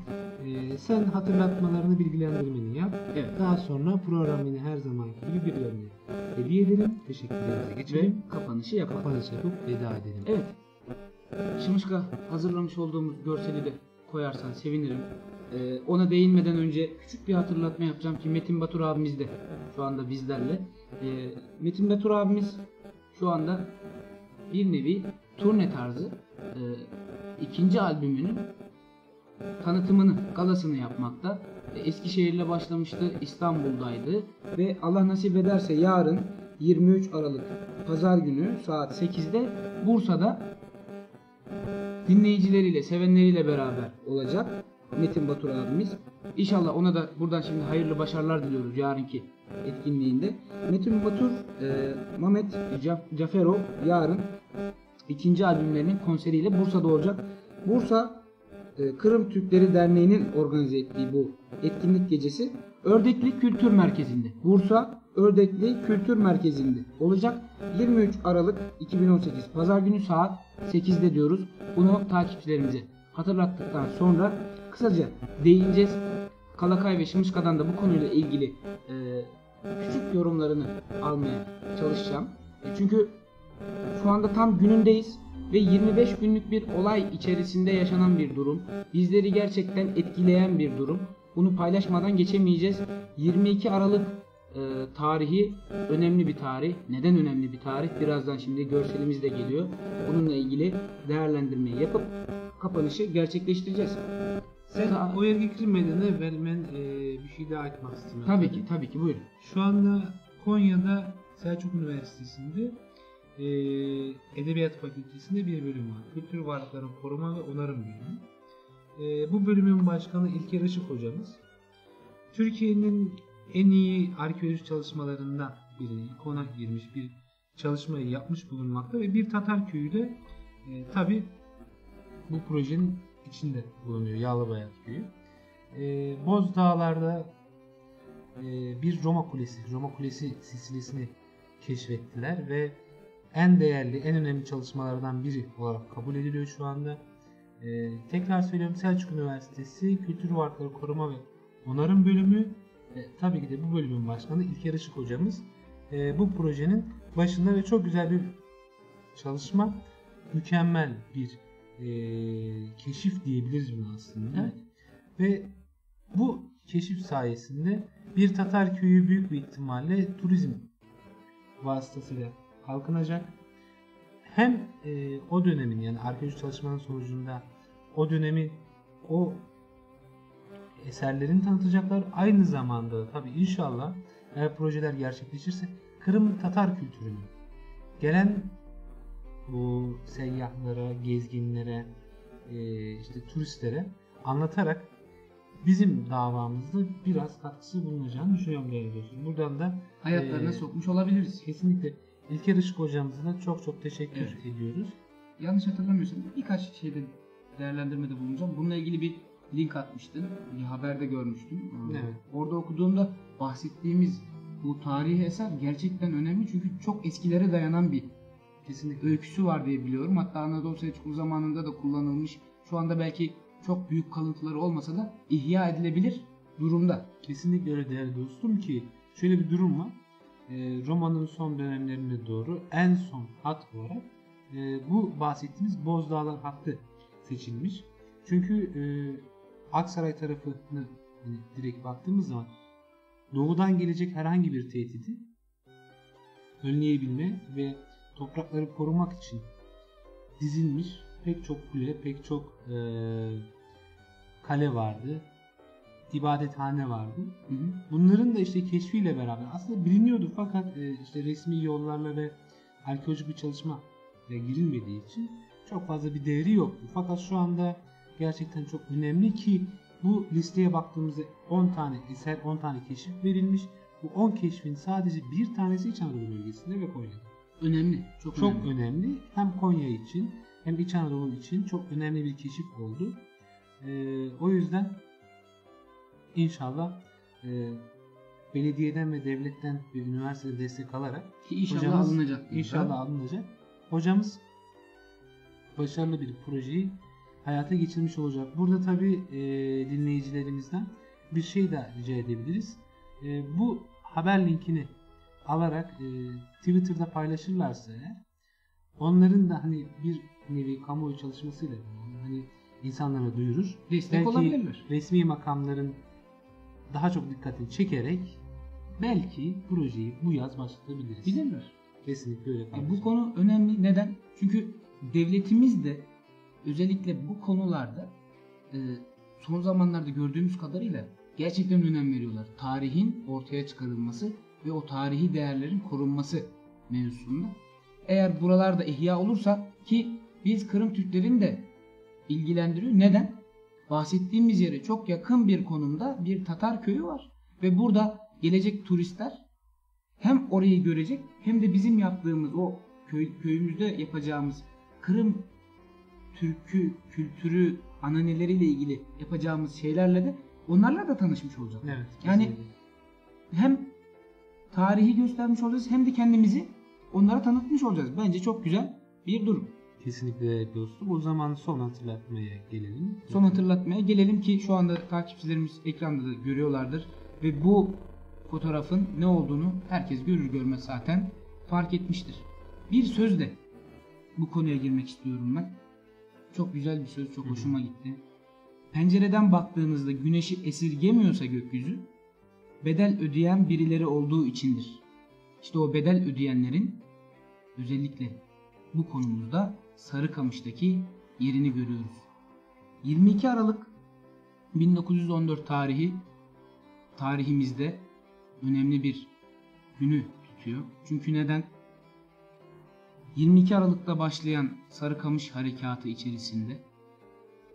sen hatırlatmalarını, bilgilendirmeni yap. Evet. Daha sonra programını her zamanki gibi birilerine hediye edelim. Teşekkürlerimize geçelim. ve kapanışı yapalım. Kapanış yapıp veda edelim. Evet. Şimşka hazırlamış olduğumuz görseli de koyarsan sevinirim. Ona değinmeden önce küçük bir hatırlatma yapacağım ki Metin Batur abimiz de şu anda bizlerle. Metin Batur abimiz şu anda bir nevi turne tarzı ikinci albümünün tanıtımını, galasını yapmakta. Eskişehir'le başlamıştı, İstanbul'daydı ve Allah nasip ederse yarın 23 Aralık Pazar günü saat 8'de Bursa'da dinleyicileriyle, sevenleriyle beraber olacak Metin Batur abimiz. İnşallah ona da buradan şimdi hayırlı başarılar diliyoruz yarınki etkinliğinde. Metin Batur, Mehmet Caferov yarın ikinci albümlerinin konseriyle Bursa'da olacak. Bursa Kırım Türkleri Derneği'nin organize ettiği bu etkinlik gecesi Ördekli Kültür Merkezi'nde. Bursa Ördekli Kültür Merkezi'nde olacak. 23 Aralık 2018 Pazar günü saat 8'de diyoruz. Bunu takipçilerimize hatırlattıktan sonra kısaca değineceğiz. Kalakay ve Şimşka'dan da bu konuyla ilgili küçük yorumlarını almaya çalışacağım. Çünkü şu anda tam günündeyiz ve 25 günlük bir olay içerisinde yaşanan bir durum. Bizleri gerçekten etkileyen bir durum. Bunu paylaşmadan geçemeyeceğiz. 22 Aralık tarihi önemli bir tarih. Neden önemli bir tarih? Birazdan şimdi görselimiz de geliyor. Bununla ilgili değerlendirmeyi yapıp kapanışı gerçekleştireceğiz. Sen o yerge girmeden evvel ben bir şey daha açmak istiyorum. Tabii ki buyurun. Şu anda Konya'da Selçuk Üniversitesi'nde Edebiyat Fakültesi'nde bir bölüm var. Kültür Varlıkları Koruma ve Onarım bölümü. Bu bölümün başkanı İlker Işık hocamız. Türkiye'nin en iyi arkeoloji çalışmalarından birini, kona girmiş bir çalışmayı yapmış bulunmakta ve bir Tatar köyü de tabi bu projenin içinde bulunuyor, Yağlıbayat köyü. Bozdağlar'da bir Roma Kulesi silsilesini keşfettiler ve en değerli, en önemli çalışmalardan biri olarak kabul ediliyor şu anda. Tekrar söylüyorum, Selçuk Üniversitesi Kültür Varlıkları Koruma ve Onarım bölümü tabii ki de bu bölümün başkanı İlker Işık hocamız bu projenin başında ve çok güzel bir çalışma, mükemmel bir keşif diyebiliriz buna aslında. Evet. Ve bu keşif sayesinde bir Tatar köyü büyük bir ihtimalle turizm vasıtasıyla kalkınacak. Hem o dönemin, yani arkeoloji çalışmanın sonucunda o dönemin o eserlerini tanıtacaklar. Aynı zamanda tabii inşallah eğer projeler gerçekleşirse Kırım Tatar kültürünü gelen bu seyyahlara, gezginlere işte turistlere anlatarak bizim davamızda biraz katkısı bulunacağını düşünüyorum değerli dostum. Buradan da Hayatlarına sokmuş olabiliriz. kesinlikle İlker Işık hocamıza da çok teşekkür ediyoruz. Yanlış hatırlamıyorsam birkaç şeyde değerlendirmede bulunacağım. Bununla ilgili bir link atmıştın. Bir haberde görmüştüm. Evet. Orada okuduğumda bahsettiğimiz bu tarihi eser gerçekten önemli çünkü çok eskilere dayanan bir Kesinlikle. öyküsü var diye biliyorum. Hatta Anadolu Selçuklu zamanında da kullanılmış. Şu anda belki çok büyük kalıntıları olmasa da ihya edilebilir durumda. Kesinlikle öyle değerli dostum ki şöyle bir durum var. Roma'nın son dönemlerine doğru en son hat olarak bu bahsettiğimiz Bozdağlar hattı seçilmiş. Çünkü Aksaray tarafını hani direkt baktığımız zaman doğudan gelecek herhangi bir tehdidi önleyebilme ve toprakları korumak için dizilmiş pek çok kule, pek çok kale vardı. İbadethane vardı. Bunların da işte keşfiyle beraber aslında biliniyordu fakat işte resmi yollarla ve arkeolojik bir çalışma girilmediği için çok fazla bir değeri yoktu. Fakat şu anda gerçekten çok önemli ki bu listeye baktığımızda 10 tane eser, 10 tane keşif verilmiş. Bu 10 keşfin sadece bir tanesi İç Anadolu bölgesinde ve Konya'da. Önemli. Çok önemli. Hem Konya için hem İç Anadolu için çok önemli bir keşif oldu. O yüzden İnşallah belediyeden ve devletten ve üniversiteden destek alarak İnşallah alınacak. İnşallah alınacak. Hocamız başarılı bir projeyi hayata geçirmiş olacak. Burada tabi dinleyicilerimizden bir şey de rica edebiliriz. Bu haber linkini alarak Twitter'da paylaşırlarsa eğer, onların da hani bir nevi kamuoyu çalışmasıyla hani insanlara duyurur. Destek olabilirler. Resmi makamların daha çok dikkatini çekerek belki projeyi bu yaz başlatabiliriz. Bilirler. Kesinlikle öyle. Bu konu önemli. Neden? Çünkü devletimiz de özellikle bu konularda son zamanlarda gördüğümüz kadarıyla gerçekten önem veriyorlar. Tarihin ortaya çıkarılması ve o tarihi değerlerin korunması mevzusunda. Eğer buralarda ihya olursa ki biz Kırım Türklerini de ilgilendiriyor. Neden? Bahsettiğimiz yere çok yakın bir konumda bir Tatar köyü var. Ve burada gelecek turistler hem orayı görecek hem de bizim yaptığımız o köyümüzde yapacağımız Kırım Türkü, kültürü, ananeleriyle ilgili yapacağımız şeylerle de onlarla da tanışmış olacak. Evet, yani hem tarihi göstermiş olacağız hem de kendimizi onlara tanıtmış olacağız. Bence çok güzel bir durum. Kesinlikle dostum. O zaman son hatırlatmaya gelelim. Son hatırlatmaya gelelim ki şu anda takipçilerimiz ekranda da görüyorlardır. Ve bu fotoğrafın ne olduğunu herkes görür görmez zaten fark etmiştir. Bir sözle bu konuya girmek istiyorum ben. Çok güzel bir söz, çok hoşuma gitti. Pencereden baktığınızda güneşi esirgemiyorsa gökyüzü, bedel ödeyen birileri olduğu içindir. İşte o bedel ödeyenlerin özellikle bu konumuzda Sarıkamış'taki yerini görüyoruz. 22 Aralık 1914 tarihimizde önemli bir günü tutuyor. Çünkü neden? 22 Aralık'ta başlayan Sarıkamış Harekatı içerisinde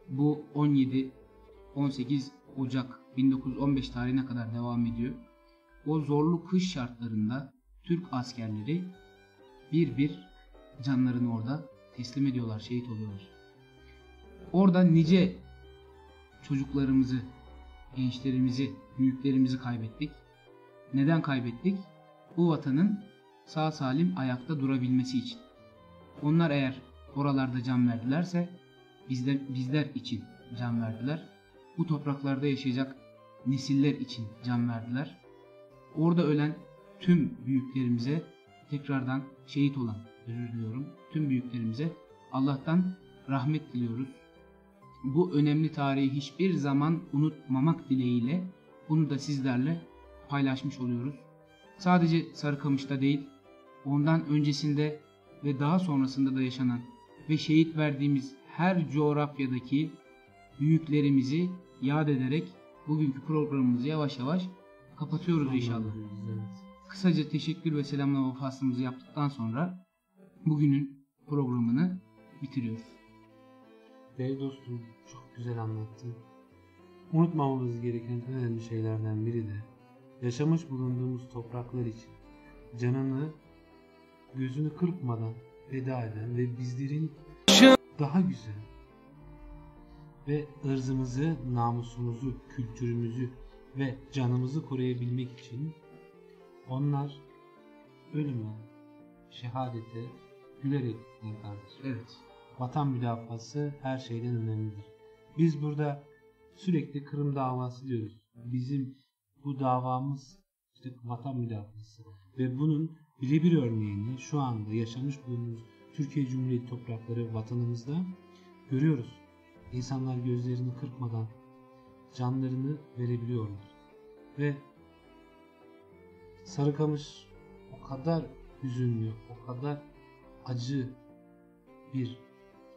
bu 17-18 Ocak 1915 tarihine kadar devam ediyor. O zorlu kış şartlarında Türk askerleri bir canlarını orada teslim ediyorlar, şehit oluyorlar. Orada nice çocuklarımızı, gençlerimizi, büyüklerimizi kaybettik. Neden kaybettik? Bu vatanın sağ salim ayakta durabilmesi için. Onlar eğer oralarda can verdilerse bizler için can verdiler. Bu topraklarda yaşayacak nesiller için can verdiler. Orada ölen tüm büyüklerimize tekrardan şehit olan, özür diliyorum, tüm büyüklerimize Allah'tan rahmet diliyoruz. Bu önemli tarihi hiçbir zaman unutmamak dileğiyle bunu da sizlerle paylaşmış oluyoruz. Sadece Sarıkamış'ta değil, ondan öncesinde ve daha sonrasında da yaşanan ve şehit verdiğimiz her coğrafyadaki büyüklerimizi yad ederek bugünkü programımızı yavaş yavaş kapatıyoruz inşallah. Kısaca teşekkür ve selamlama faslımızı yaptıktan sonra bugünün programını bitiriyoruz. Değerli dostum, çok güzel anlattın. Unutmamamız gereken en önemli şeylerden biri de yaşamış bulunduğumuz topraklar için canını, gözünü kırpmadan feda eden ve bizlerin daha güzel ve ırzımızı, namusumuzu, kültürümüzü ve canımızı koruyabilmek için onlar ölüme, şehadete gülerek gittiler kardeşim. Evet. Vatan müdafası her şeyden önemlidir. Biz burada sürekli Kırım davası diyoruz. Bizim bu davamız işte vatan müdafası. Ve bunun birebir örneğini şu anda yaşamış bulunduğumuz Türkiye Cumhuriyeti toprakları, vatanımızda görüyoruz. İnsanlar gözlerini kırpmadan canlarını verebiliyorlar. Ve Sarıkamış o kadar hüzünlü, o kadar acı bir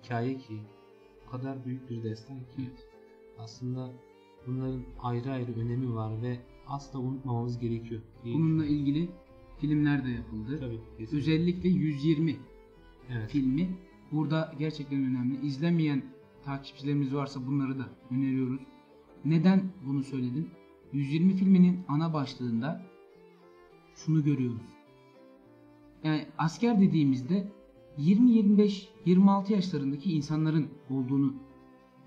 hikaye ki, o kadar büyük bir destan ki aslında bunların ayrı ayrı önemi var ve asla unutmamamız gerekiyor. Bununla ilgili filmler de yapıldı. Tabii, kesinlikle. Özellikle 120 Evet. filmi burada gerçekten önemli. İzlemeyen takipçilerimiz varsa bunları da öneriyoruz. Neden bunu söyledim? 120 filminin ana başlığında şunu görüyoruz. Yani asker dediğimizde 20, 25, 26 yaşlarındaki insanların olduğunu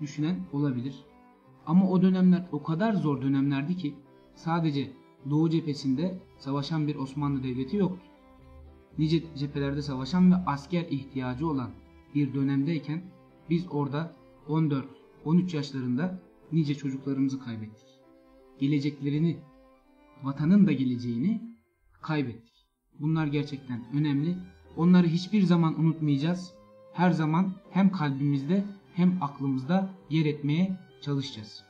düşünen olabilir. Ama o dönemler o kadar zor dönemlerdi ki sadece Doğu cephesinde savaşan bir Osmanlı Devleti yoktu. Nice cephelerde savaşan ve asker ihtiyacı olan bir dönemdeyken biz orada 14-13 yaşlarında nice çocuklarımızı kaybettik. Geleceklerini, vatanın da geleceğini kaybettik. Bunlar gerçekten önemli. Onları hiçbir zaman unutmayacağız. Her zaman hem kalbimizde hem aklımızda yer etmeye çalışacağız.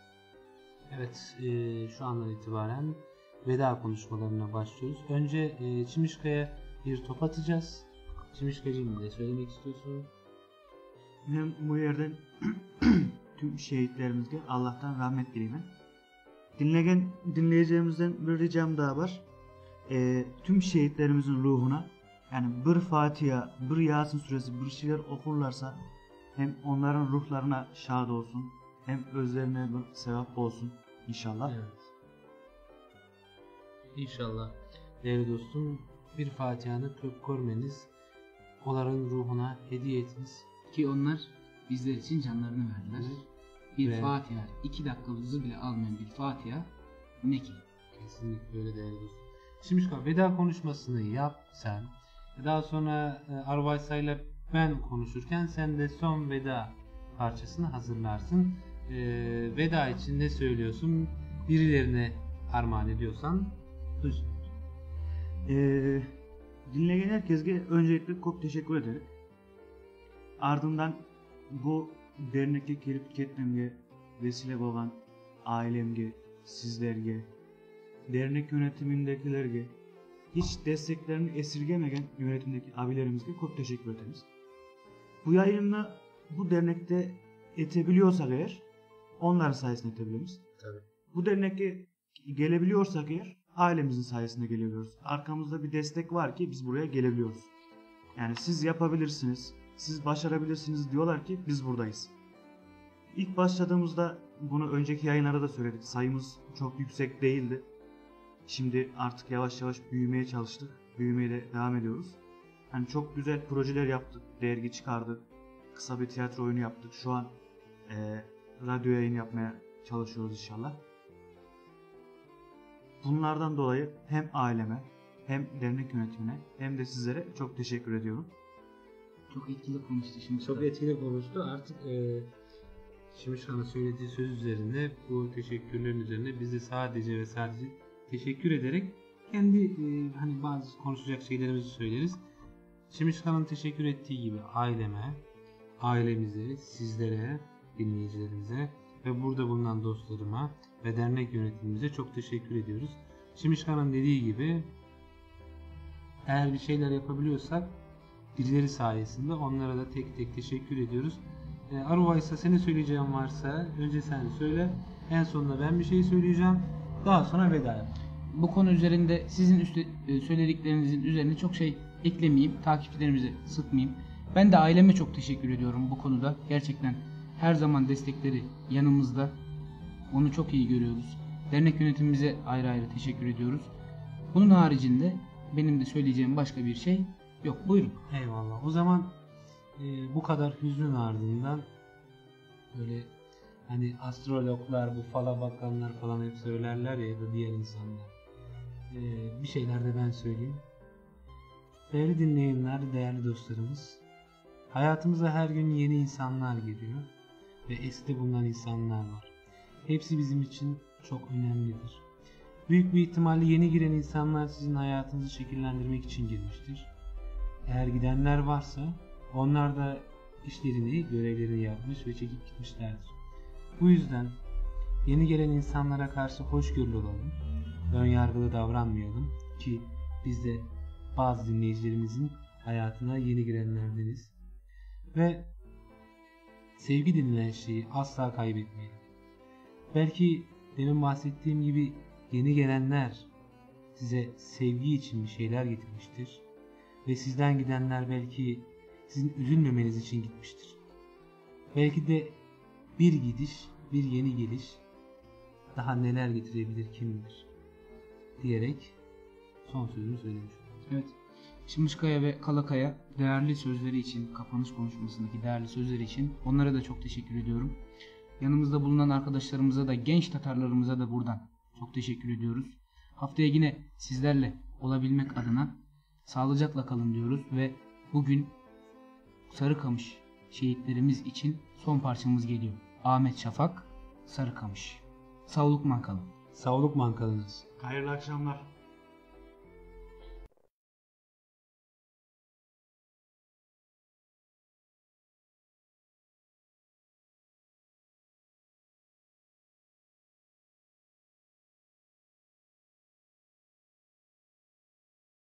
Evet, şu andan itibaren veda konuşmalarına başlıyoruz. Önce Çimişka'ya bir top atacağız. Çimişka'cığım, ne söylemek istiyorsun? Hem bu yerden tüm şehitlerimizge Allah'tan rahmet dileyim. Dinleyeceğimizden bir ricam daha var. Tüm şehitlerimizin ruhuna yani bir Fatiha, bir Yasin suresi, bir şeyler okurlarsa hem onların ruhlarına şad olsun hem özlerine bir sevap olsun inşallah. Evet. İnşallah değerli dostum, bir Fatiha'nı kök görmeniz, onların ruhuna hediye etiniz. Ki onlar bizler için canlarını verdiler. Evet. Bir Ve- Fatiha, 2 dakikamızı bile almayan bir Fatiha ne ki? Kesinlikle öyle değerli dostum. Şimişka, veda konuşmasını yap sen. Daha sonra Arvaysa'yla ben konuşurken sen de son veda parçasını hazırlarsın. Veda için ne söylüyorsun? Birilerine armağan ediyorsan duysun. Dinleyen herkese öncelikle çok teşekkür ederim. Ardından bu dernekle gelip gitmemge vesile olan ailemge, sizlerge, dernek yönetimindekilerge, hiç desteklerini esirgemegen yönetimdeki abilerimizge çok teşekkür ederiz. Bu yayını bu dernekte etebiliyorsak eğer, onlar sayesinde etebiliriz. Tabii. Bu derneke gelebiliyorsak eğer, ailemizin sayesinde gelebiliyoruz. Arkamızda bir destek var ki biz buraya gelebiliyoruz. Yani siz yapabilirsiniz, siz başarabilirsiniz diyorlar ki biz buradayız. İlk başladığımızda bunu önceki yayınlarda da söyledik. Sayımız çok yüksek değildi. Şimdi artık yavaş yavaş büyümeye çalıştık. Büyümeye de devam ediyoruz. Hani çok güzel projeler yaptık. Dergi çıkardık. Kısa bir tiyatro oyunu yaptık. Şu an radyo yayın yapmaya çalışıyoruz inşallah. Bunlardan dolayı hem aileme hem dernek yönetimine hem de sizlere çok teşekkür ediyorum. Çok etkili konuştu şimdi. Çok etkili konuştu. Artık Şimişkan'ın söylediği söz üzerine, bu teşekkürlerin üzerine biz de sadece ve sadece teşekkür ederek kendi hani bazı konuşacak şeylerimizi söyleriz. Şimişkan'ın teşekkür ettiği gibi aileme, ailemize, sizlere, dinleyicilerimize ve burada bulunan dostlarıma ve dernek yönetimimize çok teşekkür ediyoruz. Şimişkan'ın dediği gibi eğer bir şeyler yapabiliyorsak birileri sayesinde onlara da tek tek teşekkür ediyoruz. Aruvaysa, senin söyleyeceğin varsa önce sen söyle, en sonunda ben bir şey söyleyeceğim, daha sonra veda yap. Bu konu üzerinde sizin söylediklerinizin üzerine çok şey eklemeyeyim, takipçilerimizi sıkmayayım. Ben de aileme çok teşekkür ediyorum bu konuda. Gerçekten Her zaman destekleri yanımızda. Onu çok iyi görüyoruz. Dernek yönetimimize ayrı ayrı teşekkür ediyoruz. Bunun haricinde benim de söyleyeceğim başka bir şey yok. Buyurun. Eyvallah. O zaman bu kadar hüznün ardından böyle hani astrologlar, bu fala bakanlar falan hep söylerler ya da diğer insanlar. Bir şeyler de ben söyleyeyim. Değerli dinleyenler, değerli dostlarımız, hayatımıza her gün yeni insanlar geliyor ve eskide bulunan insanlar var. Hepsi bizim için çok önemlidir. Büyük bir ihtimalle yeni giren insanlar sizin hayatınızı şekillendirmek için girmiştir. Eğer gidenler varsa onlar da işlerini, görevlerini yapmış ve çekip gitmişlerdir. Bu yüzden yeni gelen insanlara karşı hoşgörülü olalım, önyargılı davranmayalım ki biz de bazı dinleyicilerimizin hayatına yeni girenlerdeniz. Ve sevgi denilen şeyi asla kaybetmeyelim. Belki demin bahsettiğim gibi yeni gelenler size sevgi için bir şeyler getirmiştir. Ve sizden gidenler belki sizin üzülmemeniz için gitmiştir. Belki de bir gidiş, bir yeni geliş daha neler getirebilir kim bilir diyerek son sözümü söylemiş oldum. Evet. Şimuşkaya ve Kalakaya değerli sözleri için, kapanış konuşmasındaki değerli sözleri için onlara da çok teşekkür ediyorum. Yanımızda bulunan arkadaşlarımıza da, genç Tatarlarımıza da buradan çok teşekkür ediyoruz. Haftaya yine sizlerle olabilmek adına sağlıcakla kalın diyoruz ve bugün Sarıkamış şehitlerimiz için son parçamız geliyor. Ahmet Şafak, Sarıkamış. Sağlıkla kalın. Sağlıkla kalınız. Hayırlı akşamlar.